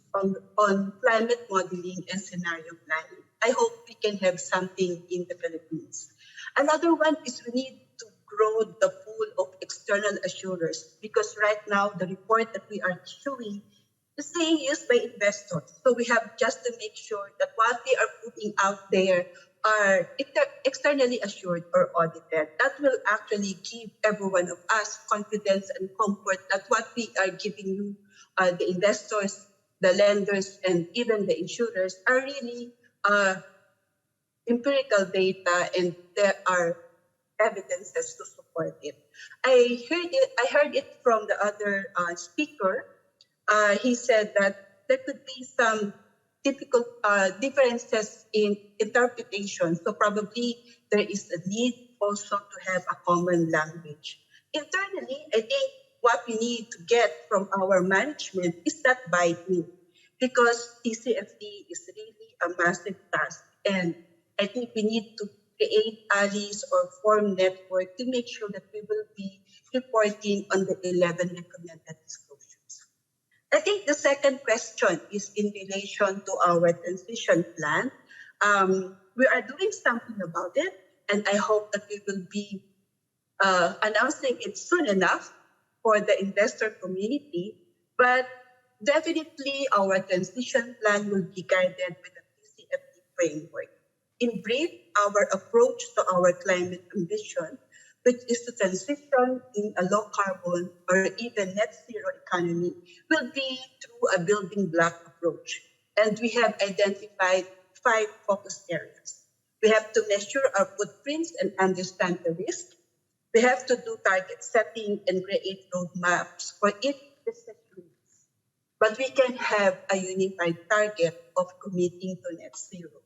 on climate modeling and scenario planning. I hope we can have something in the Philippines. Another one is we need to grow the pool of external assurers, because right now the report that we are issuing is being used by investors. So we have just to make sure that what we are putting out there are externally assured or audited. That will actually give every one of us confidence and comfort that what we are giving you, the investors, the lenders, and even the insurers are really empirical data, and there are evidences to support it. I heard it from the other speaker. He said that there could be some difficult differences in interpretation. So probably there is a need also to have a common language. Internally, I think what we need to get from our management is that buy-in, because TCFD is really a massive task. And I think we need to create allies or form network to make sure that we will be reporting on the 11 recommended disclosures. I think the second question is in relation to our transition plan. We are doing something about it, and I hope that we will be announcing it soon enough for the investor community. But definitely our transition plan will be guided by the TCFD framework. In brief, our approach to our climate ambition, which is to transition in a low carbon or even net zero economy, will be through a building block approach. And we have identified 5 focus areas. We have to measure our footprints and understand the risk. We have to do target setting and create roadmaps for each business unit. But we can have a unified target of committing to net zero.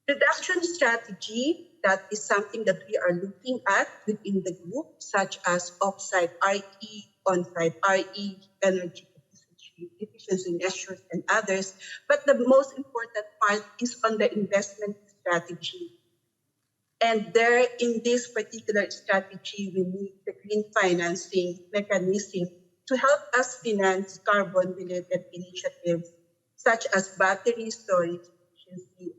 Reduction strategy, that is something that we are looking at within the group, such as offsite RE, onsite RE, energy efficiency measures, and others. But the most important part is on the investment strategy. And there, in this particular strategy, we need the green financing mechanism to help us finance carbon-related initiatives, such as battery storage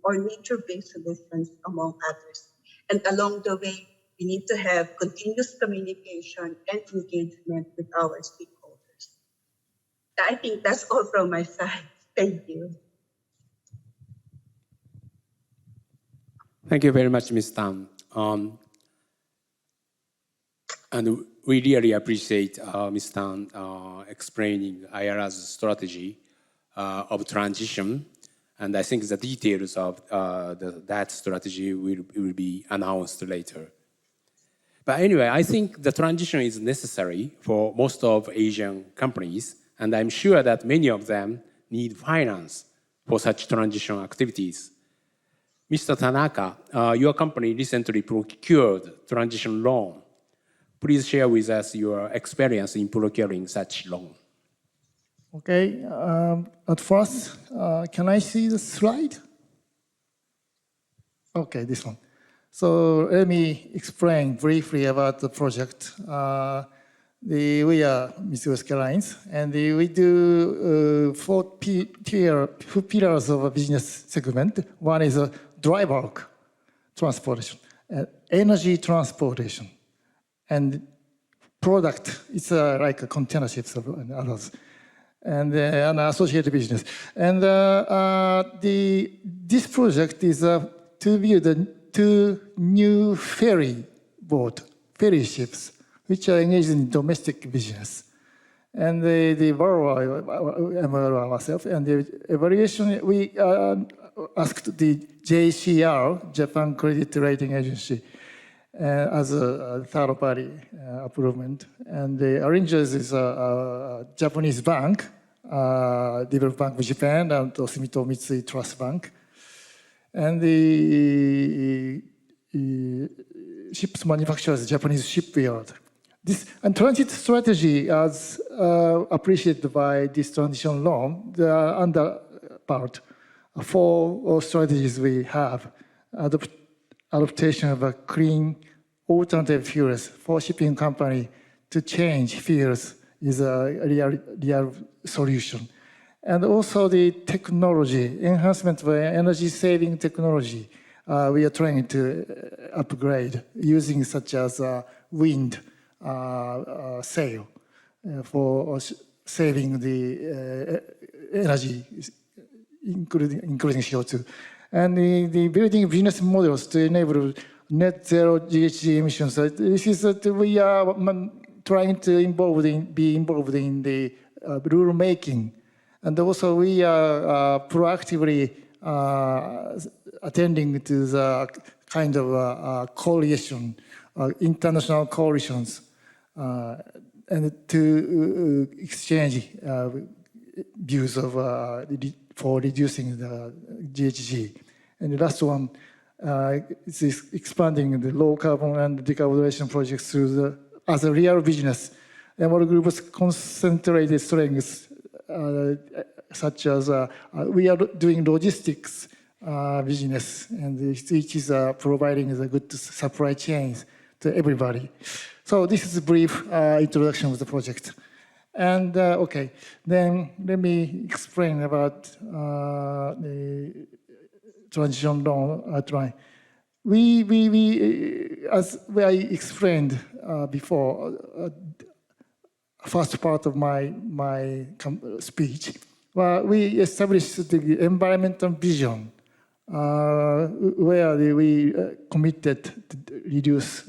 or nature-based solutions, among others. And along the way, we need to have continuous communication and engagement with our stakeholders. I think that's all from my side. Thank you. Thank you very much, Ms. Tan. And we really appreciate Ms. Tan explaining IRA's strategy of transition. And I think the details of that strategy will be announced later. But anyway, I think the transition is necessary for most of Asian companies, and I'm sure that many of them need finance for such transition activities. Mr. Tanaka, your company recently procured transition loan. Please share with us your experience in procuring such loan. Okay, at first, can I see the slide? Okay, this one. So let me explain briefly about the project. We are Mitsubishi Airlines, and we do 4 pillars of a business segment. One is a dry bulk transportation, energy transportation, and product. It's like a container ships and others. And associated business. And this project is to build 2 new ferry ships, which are engaged in domestic business. And the borrower, myself, and the evaluation, we asked the JCR, Japan Credit Rating Agency, as a third-party approval. And the arrangers is a Japanese bank, Development Bank of Japan, and Sumitomo Mitsui Trust Bank. And the ships manufacturers, Japanese shipyard. This and transit strategy as appreciated by this transition loan, the under part, 4 strategies we have. Adaptation of a clean alternative fuels for shipping company to change fuels is a real solution. And also the technology, enhancement of energy saving technology, we are trying to upgrade using such as wind sail for saving the energy, including CO2. And the building business models to enable net zero GHG emissions. This is that we are trying to be involved in the rule making. And also we are proactively attending to the kind of coalition, international coalitions, and to exchange views of for reducing the GHG. And the last one is expanding the low carbon and decarbonization projects through as a real business. MR Group's concentrated strengths, such as we are doing logistics business, and which is providing the good supply chains to everybody. So this is a brief introduction of the project. And okay, then let me explain about the transition loan outline. As I explained before, first part of my speech, we established the environmental vision where we committed to reduce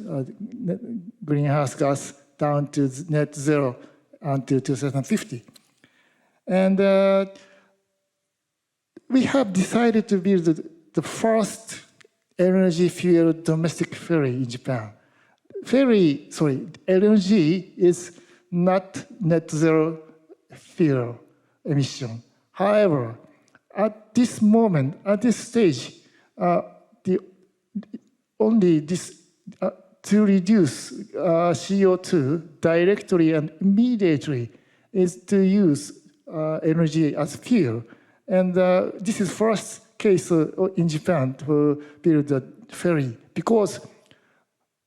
greenhouse gas down to net zero until 2050. And we have decided to build the first energy fuel domestic ferry in Japan. LNG is not net zero fuel emission. However, at this moment, at this stage, only this to reduce CO2 directly and immediately is to use energy as fuel. And this is first case in Japan to build a ferry, because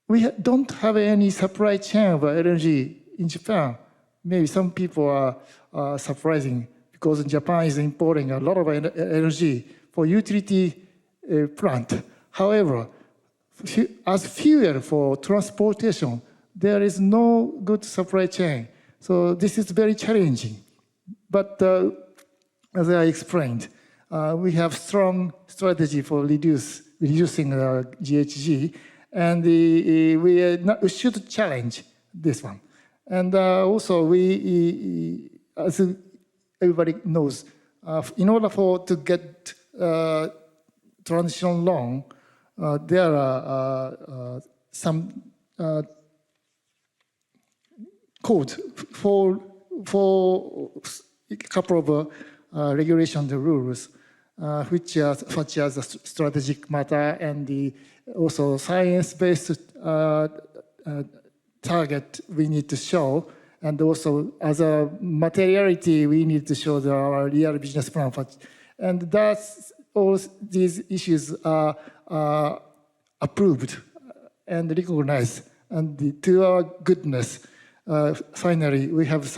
we don't have any supply chain of energy in Japan. Maybe some people are surprising, because Japan is importing a lot of energy for utility plant. However, as fuel for transportation, there is no good supply chain. So this is very challenging. But as I explained, we have strong strategy for reducing GHG, and we should challenge this one. And also, as everybody knows, in order to get transition loan, there are some codes for a couple of regulation rules, which are such as a strategic matter and also science-based target we need to show, and also as a materiality we need to show our real business plan. And that's all these issues are approved and recognized, and to our goodness, finally we have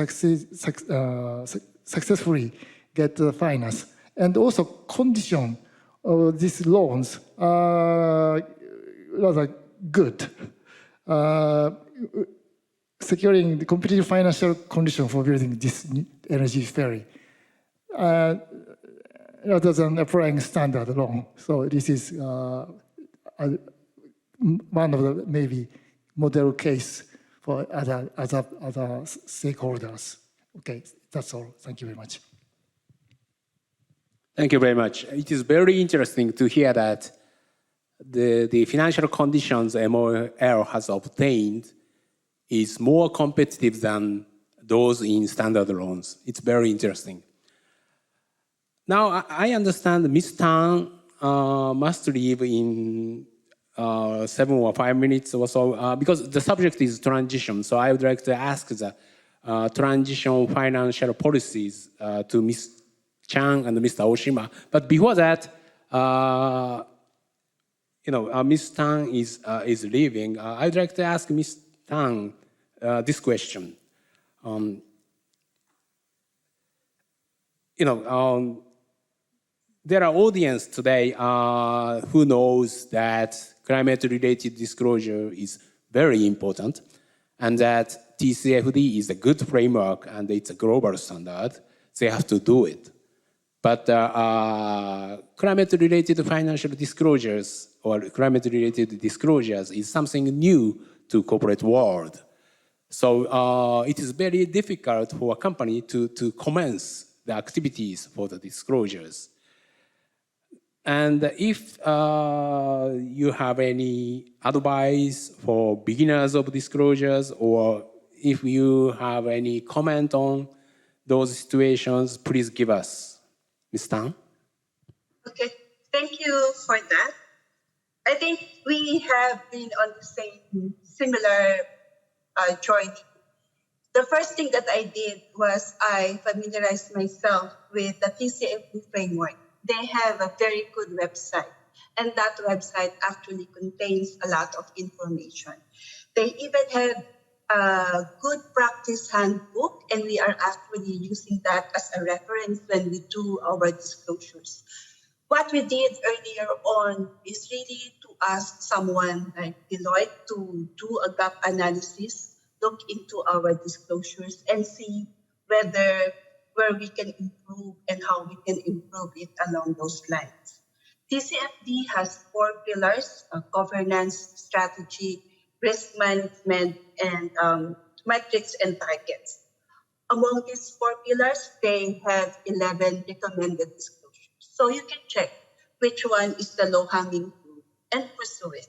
successfully get the finance. And also condition of these loans are rather good. Securing the competitive financial condition for building this energy ferry, rather than applying standard loan. So this is one of the maybe model case for other stakeholders. Okay, that's all. Thank you very much. Thank you very much. It is very interesting to hear that the financial conditions MOL has obtained is more competitive than those in standard loans. It's very interesting. Now, I understand Ms. Tan must leave in 7 or 5 minutes or so, because the subject is transition. So I would like to ask the transition financial policies to Ms. Chang and Mr. Oshima. But before that, Ms. Tan is leaving. I'd like to ask Ms. Tan this question. There are audience today who knows that climate-related disclosure is very important, and that TCFD is a good framework and it's a global standard. They have to do it. But climate-related financial disclosures or climate-related disclosures is something new to corporate world. So it is very difficult for a company to commence the activities for the disclosures. And if you have any advice for beginners of disclosures, or if you have any comment on those situations, please give us. Ms. Tan? Okay, thank you for that. I think we have been on the similar journey. The first thing that I did was I familiarized myself with the TCFD framework. They have a very good website, and that website actually contains a lot of information. They even have a good practice handbook, and we are actually using that as a reference when we do our disclosures. What we did earlier on is really to ask someone like Deloitte to do a gap analysis, look into our disclosures, and see where we can improve and how we can improve it along those lines. TCFD has 4 pillars: governance, strategy, risk management, and metrics and targets. Among these 4 pillars, they have 11 recommended disclosures. So you can check which one is the low-hanging fruit and pursue it.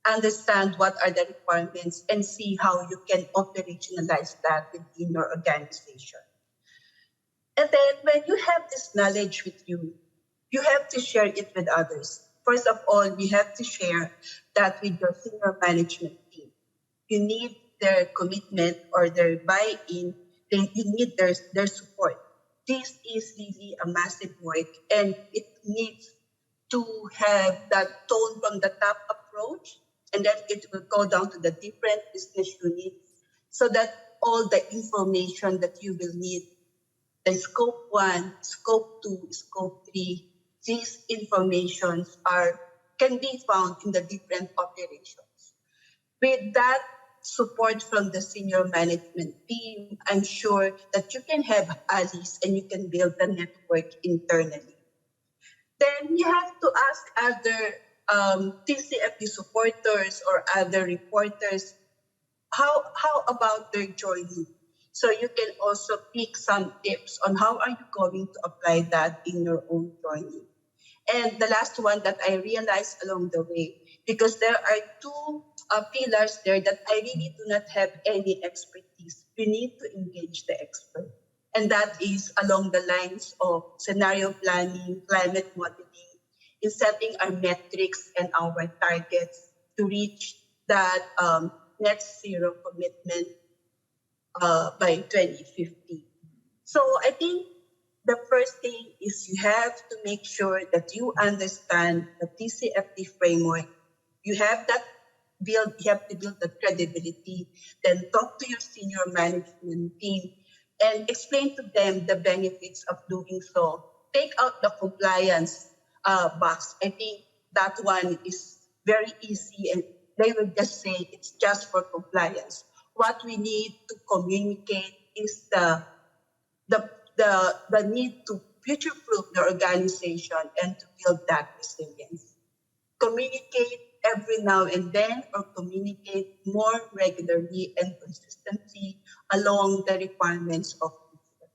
Understand what are the requirements and see how you can operationalize that within your organization. And then when you have this knowledge with you, you have to share it with others. First of all, you have to share that with your senior management team. You need their commitment or their buy-in, then you need their support. This is really a massive work, and it needs to have that tone from the top approach, and then it will go down to the different business units so that all the information that you will need, the scope 1, scope 2, scope 3, these informations can be found in the different operations. With that support from the senior management team, I'm sure that you can have allies and you can build a network internally. Then you have to ask other TCFD supporters or other reporters, how about their journey? So you can also pick some tips on how are you going to apply that in your own journey. And the last one that I realized along the way, because there are 2 pillars there that I really do not have any expertise. We need to engage the expert. And that is along the lines of scenario planning, climate modeling, in setting our metrics and our targets to reach that net zero commitment by 2050. So I think the first thing is you have to make sure that you understand the TCFD framework. You have to build the credibility, then talk to your senior management team and explain to them the benefits of doing so. Take out the compliance box. I think that one is very easy, and they will just say it's just for compliance. What we need to communicate is the need to future-proof the organization and to build that resilience. Communicate every now and then, or communicate more regularly and consistently along the requirements of TCFD.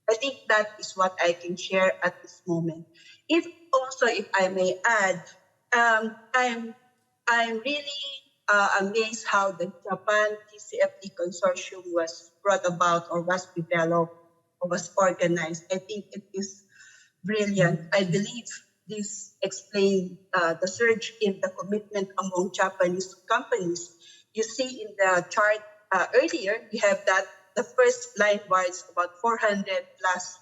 I think that is what I can share at this moment. If I may add, I'm really amazed how the Japan TCFD consortium was brought about or was developed or was organized. I think it is brilliant. I believe this explains the surge in the commitment among Japanese companies. You see in the chart earlier, you have that the first line was about 400 plus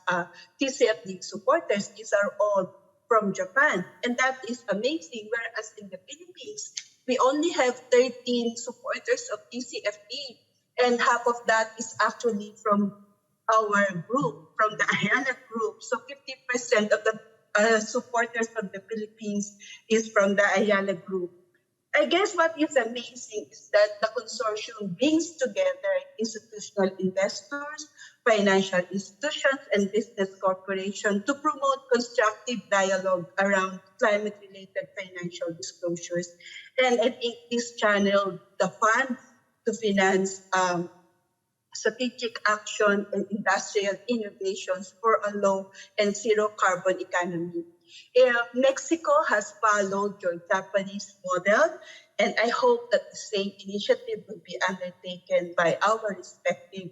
TCFD supporters. These are all from Japan. And that is amazing, whereas in the Philippines, we only have 13 supporters of TCFD, and half of that is actually from our group, from the Ayala group. So 50% of the supporters from the Philippines is from the Ayala group. I guess what is amazing is that the consortium brings together institutional investors, financial institutions, and business corporations to promote constructive dialogue around climate-related financial disclosures. And I think this channeled the funds to finance strategic action and industrial innovations for a low and zero carbon economy. Mexico has followed your Japanese model, and I hope that the same initiative will be undertaken by our respective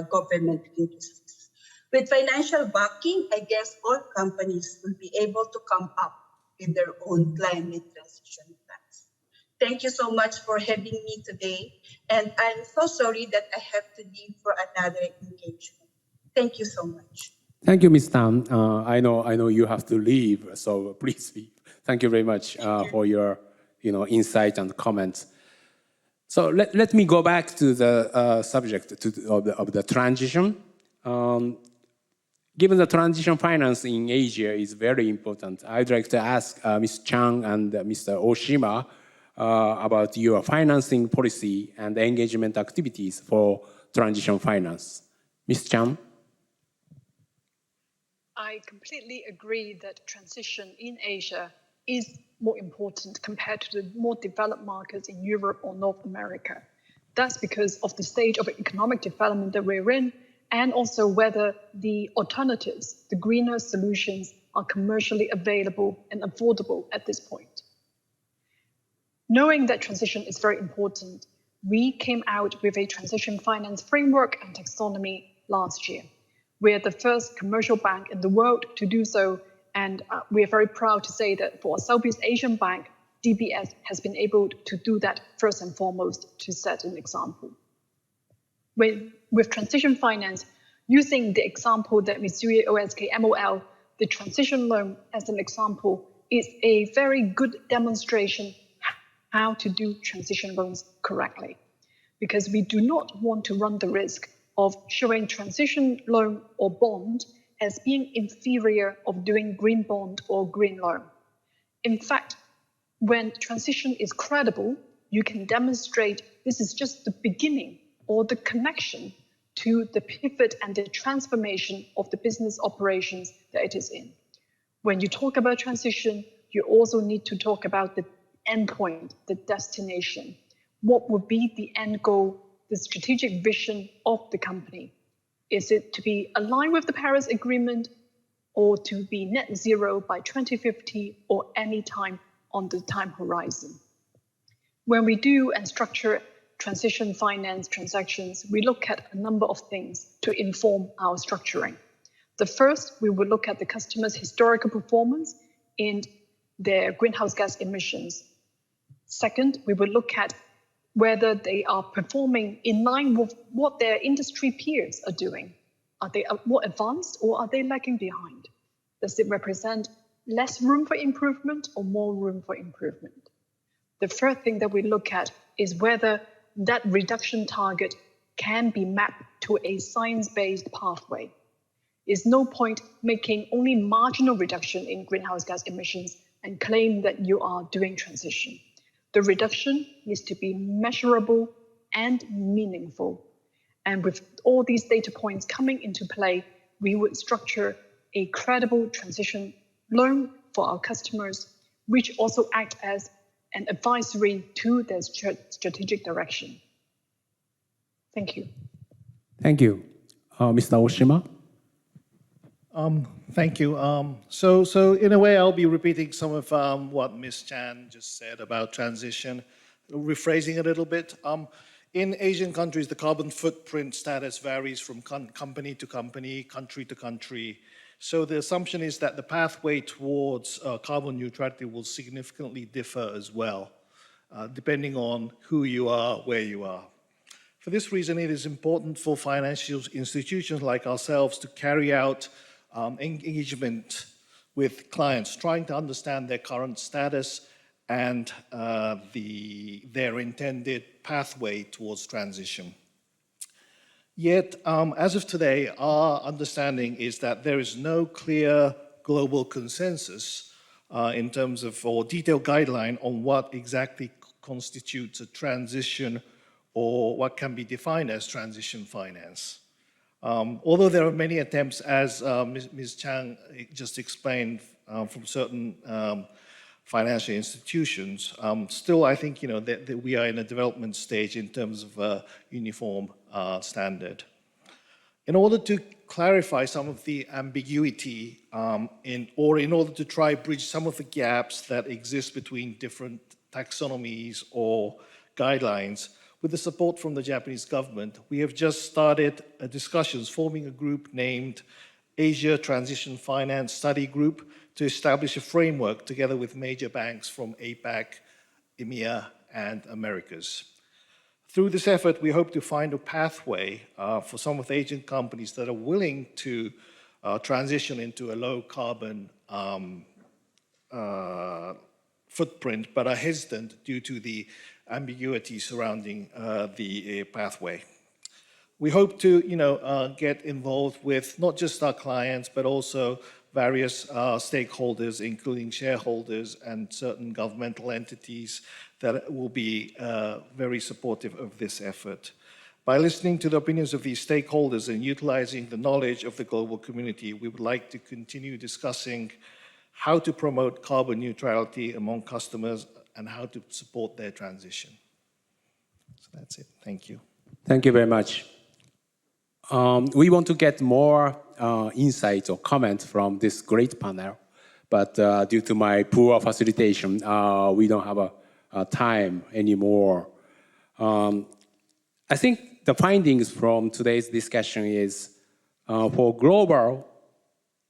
government agencies. With financial backing, I guess all companies will be able to come up with their own climate transition plans. Thank you so much for having me today, and I'm so sorry that I have to leave for another engagement. Thank you so much. Thank you, Ms. Tan. I know you have to leave, so please leave. Thank you very much for your insight and comments. So let me go back to the subject of the transition. Given the transition finance in Asia is very important, I'd like to ask Ms. Chang and Mr. Oshima about your financing policy and engagement activities for transition finance. Ms. Chang? I completely agree that transition in Asia is more important compared to the more developed markets in Europe or North America. That's because of the stage of economic development that we're in, and also whether the alternatives, the greener solutions, are commercially available and affordable at this point. Knowing that transition is very important, we came out with a transition finance framework and taxonomy last year. We're the first commercial bank in the world to do so, and we are very proud to say that for a Southeast Asian bank, DBS has been able to do that first and foremost to set an example. With transition finance, using the example that Mitsui OSK MOL, the transition loan as an example, is a very good demonstration how to do transition loans correctly. Because we do not want to run the risk of showing transition loan or bond as being inferior of doing green bond or green loan. In fact, when transition is credible, you can demonstrate this is just the beginning or the connection to the pivot and the transformation of the business operations that it is in. When you talk about transition, you also need to talk about the endpoint, the destination. What would be the end goal, the strategic vision of the company? Is it to be aligned with the Paris Agreement, or to be net zero by 2050 or any time on the time horizon? When we do and structure transition finance transactions, we look at a number of things to inform our structuring. The first, we will look at the customer's historical performance in their greenhouse gas emissions. Second, we will look at whether they are performing in line with what their industry peers are doing. Are they more advanced or are they lagging behind? Does it represent less room for improvement or more room for improvement? The third thing that we look at is whether that reduction target can be mapped to a science-based pathway. There's no point making only marginal reduction in greenhouse gas emissions and claim that you are doing transition. The reduction needs to be measurable and meaningful. And with all these data points coming into play, we would structure a credible transition loan for our customers, which also act as an advisory to their strategic direction. Thank you. Thank you. Mr. Oshima? Thank you. So in a way, I'll be repeating some of what Ms. Chan just said about transition, rephrasing a little bit. In Asian countries, the carbon footprint status varies from company to company, country to country. So the assumption is that the pathway towards carbon neutrality will significantly differ as well, depending on who you are, where you are. For this reason, it is important for financial institutions like ourselves to carry out engagement with clients, trying to understand their current status and their intended pathway towards transition. Yet, as of today, our understanding is that there is no clear global consensus in terms of, or detailed guideline on what exactly constitutes a transition or what can be defined as transition finance. Although there are many attempts, as Ms. Chang just explained, from certain financial institutions, still I think that we are in a development stage in terms of a uniform standard. In order to clarify some of the ambiguity, in order to try bridge some of the gaps that exist between different taxonomies or guidelines, with the support from the Japanese government, we have just started discussions forming a group named Asia Transition Finance Study Group to establish a framework together with major banks from APAC, EMEA, and Americas. Through this effort, we hope to find a pathway for some of the Asian companies that are willing to transition into a low carbon footprint, but are hesitant due to the ambiguity surrounding the pathway. We hope to, get involved with not just our clients, but also various stakeholders, including shareholders and certain governmental entities that will be very supportive of this effort. By listening to the opinions of these stakeholders and utilizing the knowledge of the global community, we would like to continue discussing how to promote carbon neutrality among customers and how to support their transition. So that's it. Thank you. Thank you very much. We want to get more insights or comments from this great panel, but due to my poor facilitation, we don't have a time anymore. I think the findings from today's discussion is for global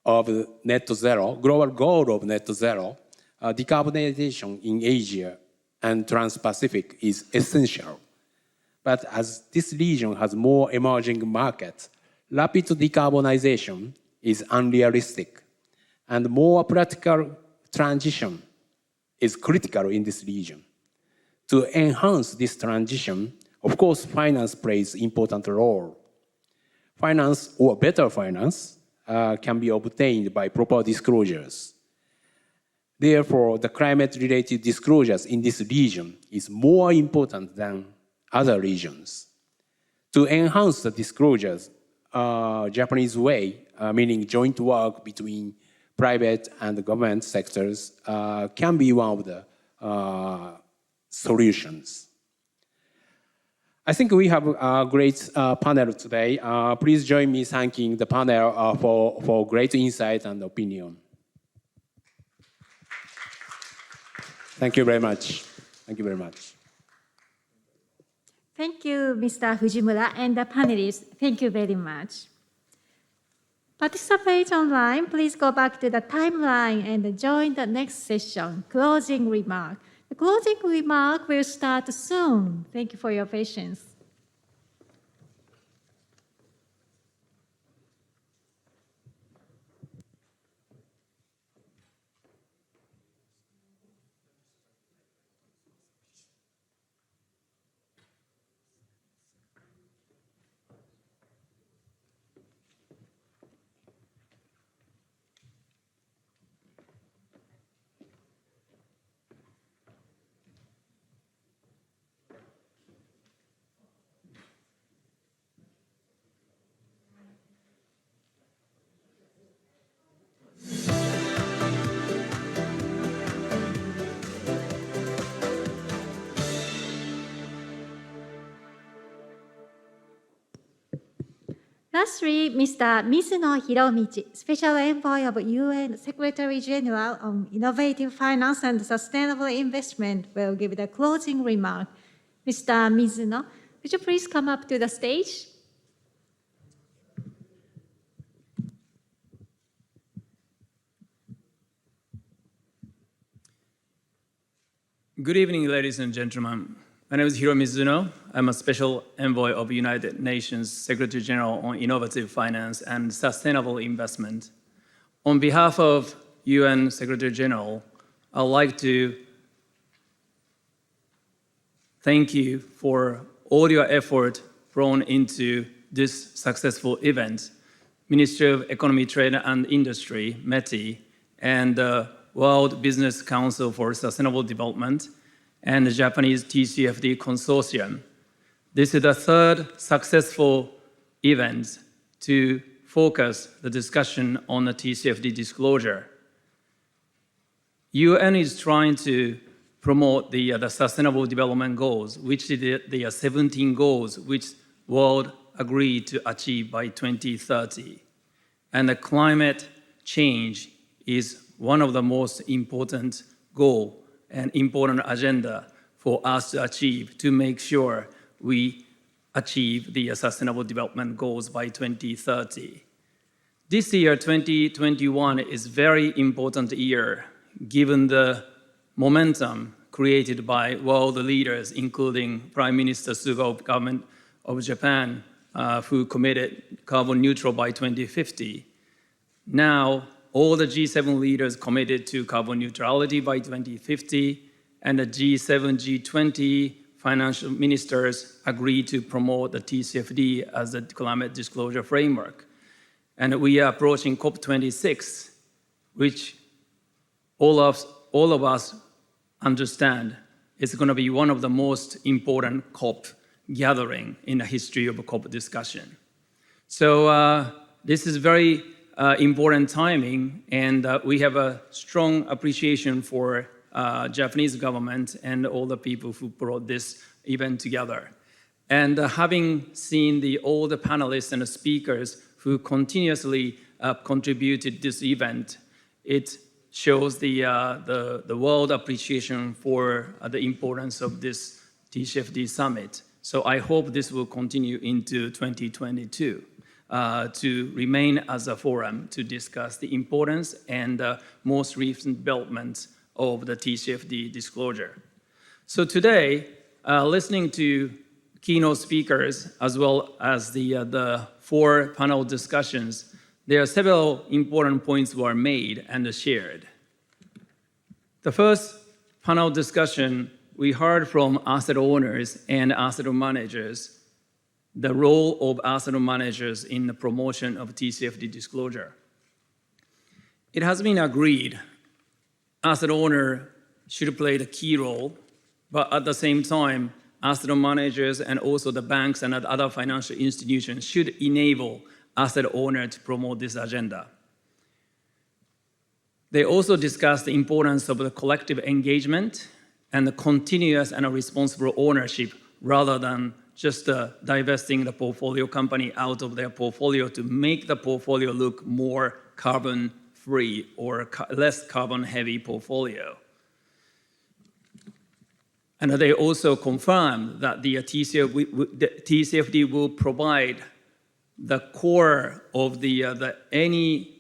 goal of net zero, decarbonization in Asia and Trans-Pacific is essential. But as this region has more emerging markets, rapid decarbonization is unrealistic, and more practical transition is critical in this region. To enhance this transition, of course, finance plays an important role. Finance, or better finance, can be obtained by proper disclosures. Therefore, the climate-related disclosures in this region is more important than other regions. To enhance the disclosures, Japanese way, meaning joint work between private and government sectors, can be one of the solutions. I think we have a great panel today. Please join me thanking the panel for great insight and opinion. Thank you very much. Thank you very much. Thank you, Mr. Fujimura, and the panelists. Thank you very much. Participate online. Please go back to the timeline and join the next session, closing remark. The closing remark will start soon. Thank you for your patience. Lastly, Mr. Mizuno Hiromichi, Special Envoy of UN Secretary General on Innovative Finance and Sustainable Investment, will give the closing remark. Mr. Mizuno, would you please come up to the stage? Good evening, ladies and gentlemen. My name is Hiro Mizuno. I'm a Special Envoy of United Nations Secretary General on Innovative Finance and Sustainable Investment. On behalf of UN Secretary General, I'd like to thank you for all your effort thrown into this successful event. Ministry of Economy, Trade and Industry, METI, and the World Business Council for Sustainable Development, and the Japanese TCFD Consortium. This is the third successful event to focus the discussion on the TCFD disclosure. UN is trying to promote the Sustainable Development Goals, which is the 17 goals which world agreed to achieve by 2030. And the climate change is one of the most important goals and important agenda for us to achieve, to make sure we achieve the Sustainable Development Goals by 2030. This year, 2021, is a very important year, given the momentum created by world leaders, including Prime Minister Suga of Government of Japan, who committed carbon neutral by 2050. Now, all the G7 leaders committed to carbon neutrality by 2050, and the G7, G20 financial ministers agreed to promote the TCFD as a climate disclosure framework. And we are approaching COP26, which all of us understand is going to be one of the most important COP gathering in the history of a COP discussion. So this is very important timing, and we have a strong appreciation for Japanese government and all the people who brought this event together. And having seen all the panelists and the speakers who continuously contributed this event, it shows the world appreciation for the importance of this TCFD Summit. So I hope this will continue into 2022 to remain as a forum to discuss the importance and most recent developments of the TCFD disclosure. So today, listening to keynote speakers as well as the 4 panel discussions, there are several important points were made and shared. The first panel discussion, we heard from asset owners and asset managers the role of asset managers in the promotion of TCFD disclosure. It has been agreed asset owner should play the key role, but at the same time, asset managers and also the banks and other financial institutions should enable asset owner to promote this agenda. They also discussed the importance of the collective engagement and the continuous and responsible ownership rather than just divesting the portfolio company out of their portfolio to make the portfolio look more carbon-free or less carbon-heavy portfolio. And they also confirmed that the TCFD will provide the core of any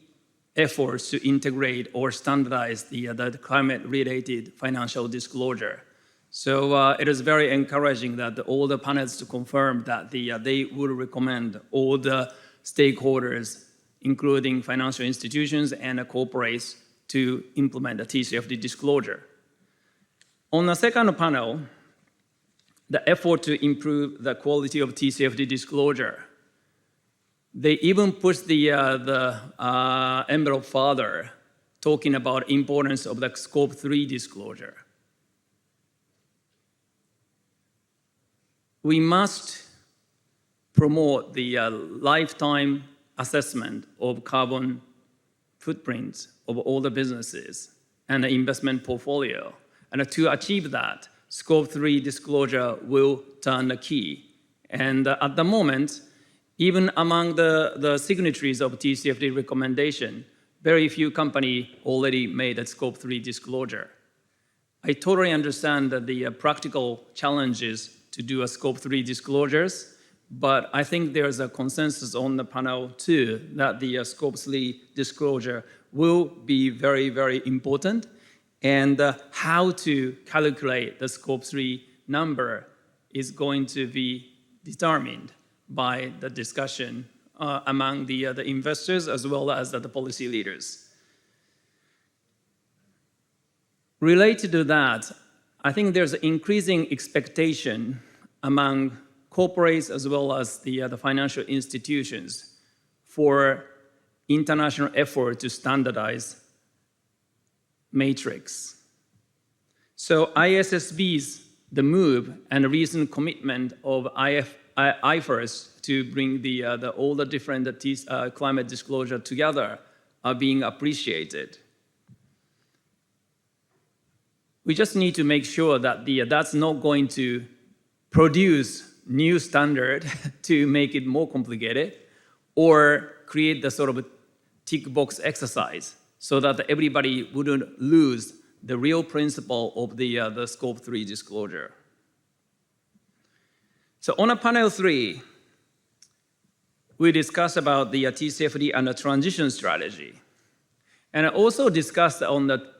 efforts to integrate or standardize the climate-related financial disclosure. So it is very encouraging that all the panelists to confirm that they would recommend all the stakeholders, including financial institutions and corporates, to implement the TCFD disclosure. On the second panel, the effort to improve the quality of TCFD disclosure. They even pushed the envelope further, talking about importance of the Scope 3 disclosure. We must promote the lifetime assessment of carbon footprints of all the businesses and the investment portfolio. And to achieve that, Scope 3 disclosure will turn the key. And at the moment, even among the signatories of TCFD recommendation, very few companies already made a Scope 3 disclosure. I totally understand that the practical challenges to do a Scope 3 disclosures, but I think there's a consensus on the panel too that the Scope 3 disclosure will be very, very important. And how to calculate the Scope 3 number is going to be determined by the discussion among the investors as well as the policy leaders. Related to that, I think there's increasing expectation among corporates as well as the financial institutions for international effort to standardize matrix. So ISSB's the move and recent commitment of IFRS to bring all the different climate disclosure together are being appreciated. We just need to make sure that that's not going to produce new standard to make it more complicated or create the sort of tick box exercise so that everybody wouldn't lose the real principle of the Scope 3 disclosure. So on a panel 3, we discussed about the TCFD and the transition strategy. And I also discussed on the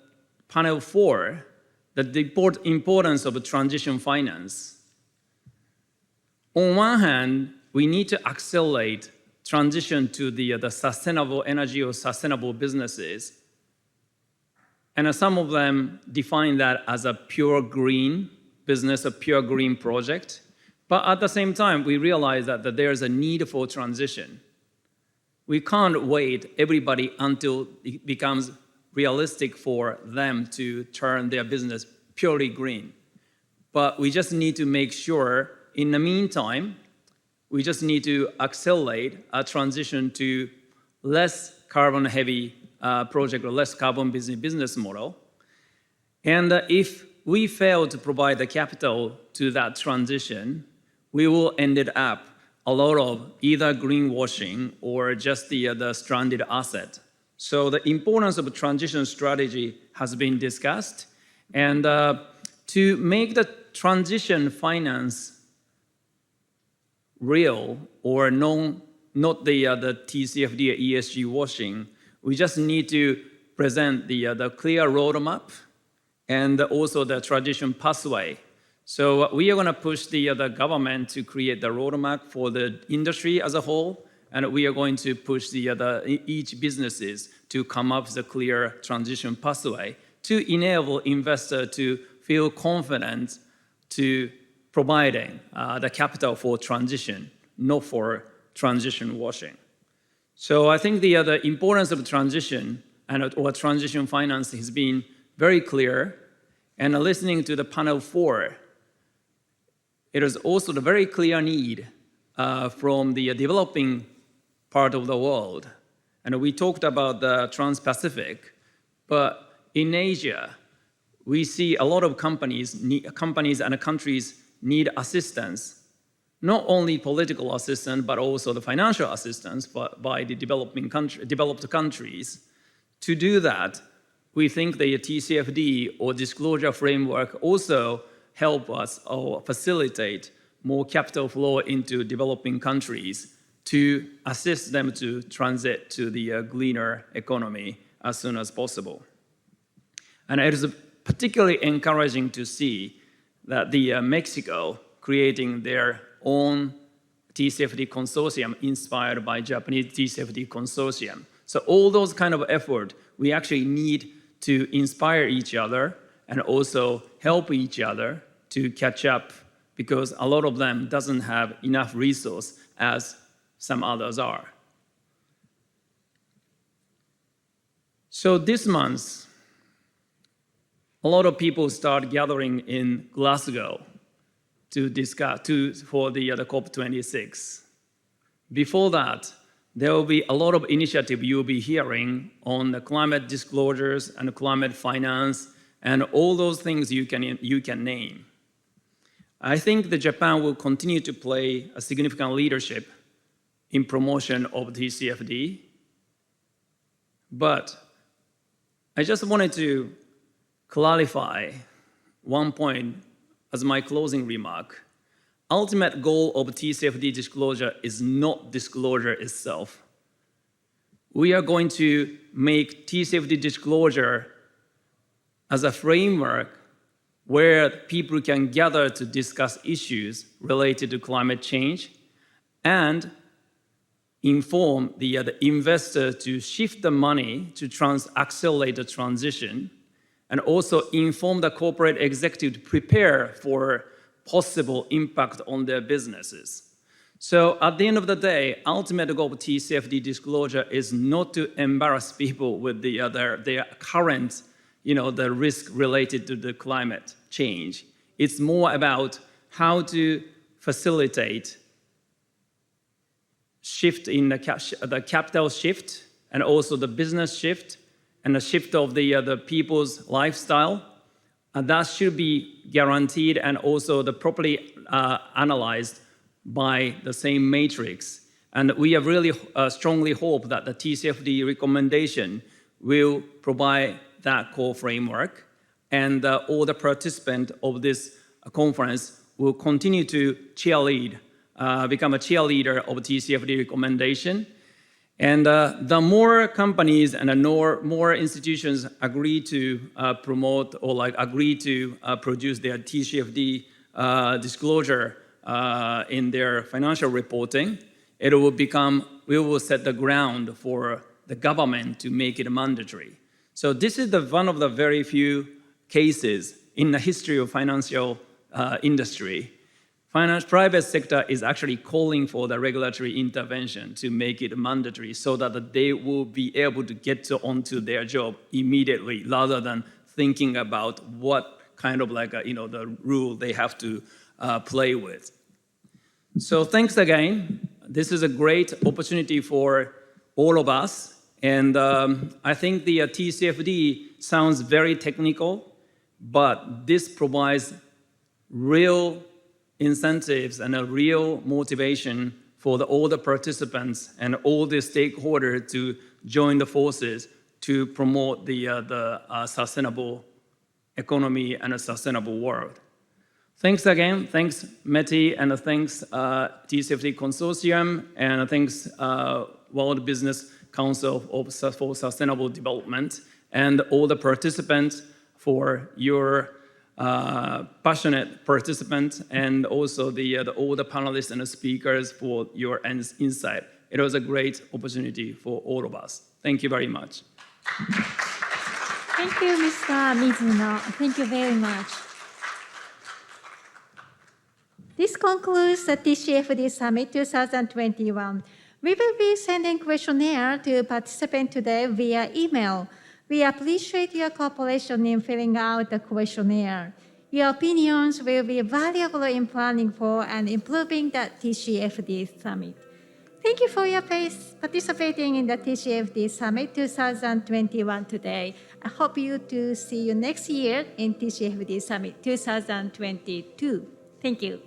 panel 4 the importance of transition finance. On one hand, we need to accelerate transition to the sustainable energy or sustainable businesses. And some of them define that as a pure green business, a pure green project. But at the same time, we realize that there's a need for transition. We can't wait everybody until it becomes realistic for them to turn their business purely green. But we just need to make sure, in the meantime, we just need to accelerate a transition to less carbon-heavy project or less carbon business model. And if we fail to provide the capital to that transition, we will end up a lot of either greenwashing or just the stranded asset. So the importance of a transition strategy has been discussed. And to make the transition finance real or not the TCFD or ESG washing, we just need to present the clear roadmap and also the transition pathway. So we are going to push the government to create the roadmap for the industry as a whole, and we are going to push each businesses to come up with a clear transition pathway to enable investors to feel confident to providing the capital for transition, not for transition washing. So I think the importance of transition or transition finance has been very clear. And listening to the panel 4, it is also the very clear need from the developing part of the world. And we talked about the Trans-Pacific, but in Asia, we see a lot of companies and countries need assistance, not only political assistance, but also the financial assistance by the developed countries. To do that, we think the TCFD or disclosure framework also help us or facilitate more capital flow into developing countries to assist them to transit to the greener economy as soon as possible. And it is particularly encouraging to see that Mexico creating their own TCFD consortium inspired by Japanese TCFD consortium. So all those kind of effort, we actually need to inspire each other and also help each other to catch up, because a lot of them doesn't have enough resource as some others are. So this month, a lot of people start gathering in Glasgow to discuss for the COP26. Before that, there will be a lot of initiative you'll be hearing on the climate disclosures and climate finance and all those things you can name. I think that Japan will continue to play a significant leadership in promotion of TCFD. But I just wanted to clarify one point as my closing remark. Ultimate goal of TCFD disclosure is not disclosure itself. We are going to make TCFD disclosure as a framework where people can gather to discuss issues related to climate change and inform the investor to shift the money to accelerate the transition and also inform the corporate executive to prepare for possible impact on their businesses. So at the end of the day, ultimate goal of TCFD disclosure is not to embarrass people with their current, the risk related to the climate change. It's more about how to facilitate shift in the capital shift, and also the business shift, and the shift of the people's lifestyle. And that should be guaranteed and also properly analyzed by the same matrix. And we have really strongly hope that the TCFD recommendation will provide that core framework, and all the participants of this conference will continue to become a cheerleader of TCFD recommendation. And the more companies and the more institutions agree to promote or agree to produce their TCFD disclosure in their financial reporting, we will set the ground for the government to make it mandatory. So this is one of the very few cases in the history of financial industry. Private sector is actually calling for the regulatory intervention to make it mandatory so that they will be able to get onto their job immediately rather than thinking about what kind of the rule they have to play with. So thanks again. This is a great opportunity for all of us. And I think the TCFD sounds very technical, but this provides real incentives and a real motivation for all the participants and all the stakeholders to join the forces to promote the sustainable economy and a sustainable world. Thanks again. Thanks, METI, and thanks TCFD Consortium, and thanks World Business Council for Sustainable Development, and all the participants for your passionate participants, and also all the panelists and the speakers for your insight. It was a great opportunity for all of us. Thank you very much. Thank you, Mr. Mizuno. Thank you very much. This concludes the TCFD Summit 2021. We will be sending questionnaire to participants today via email. We appreciate your cooperation in filling out the questionnaire. Your opinions will be valuable in planning for and improving the TCFD Summit. Thank you for your participating in the TCFD Summit 2021 today. I hope to see you next year in TCFD Summit 2022. Thank you.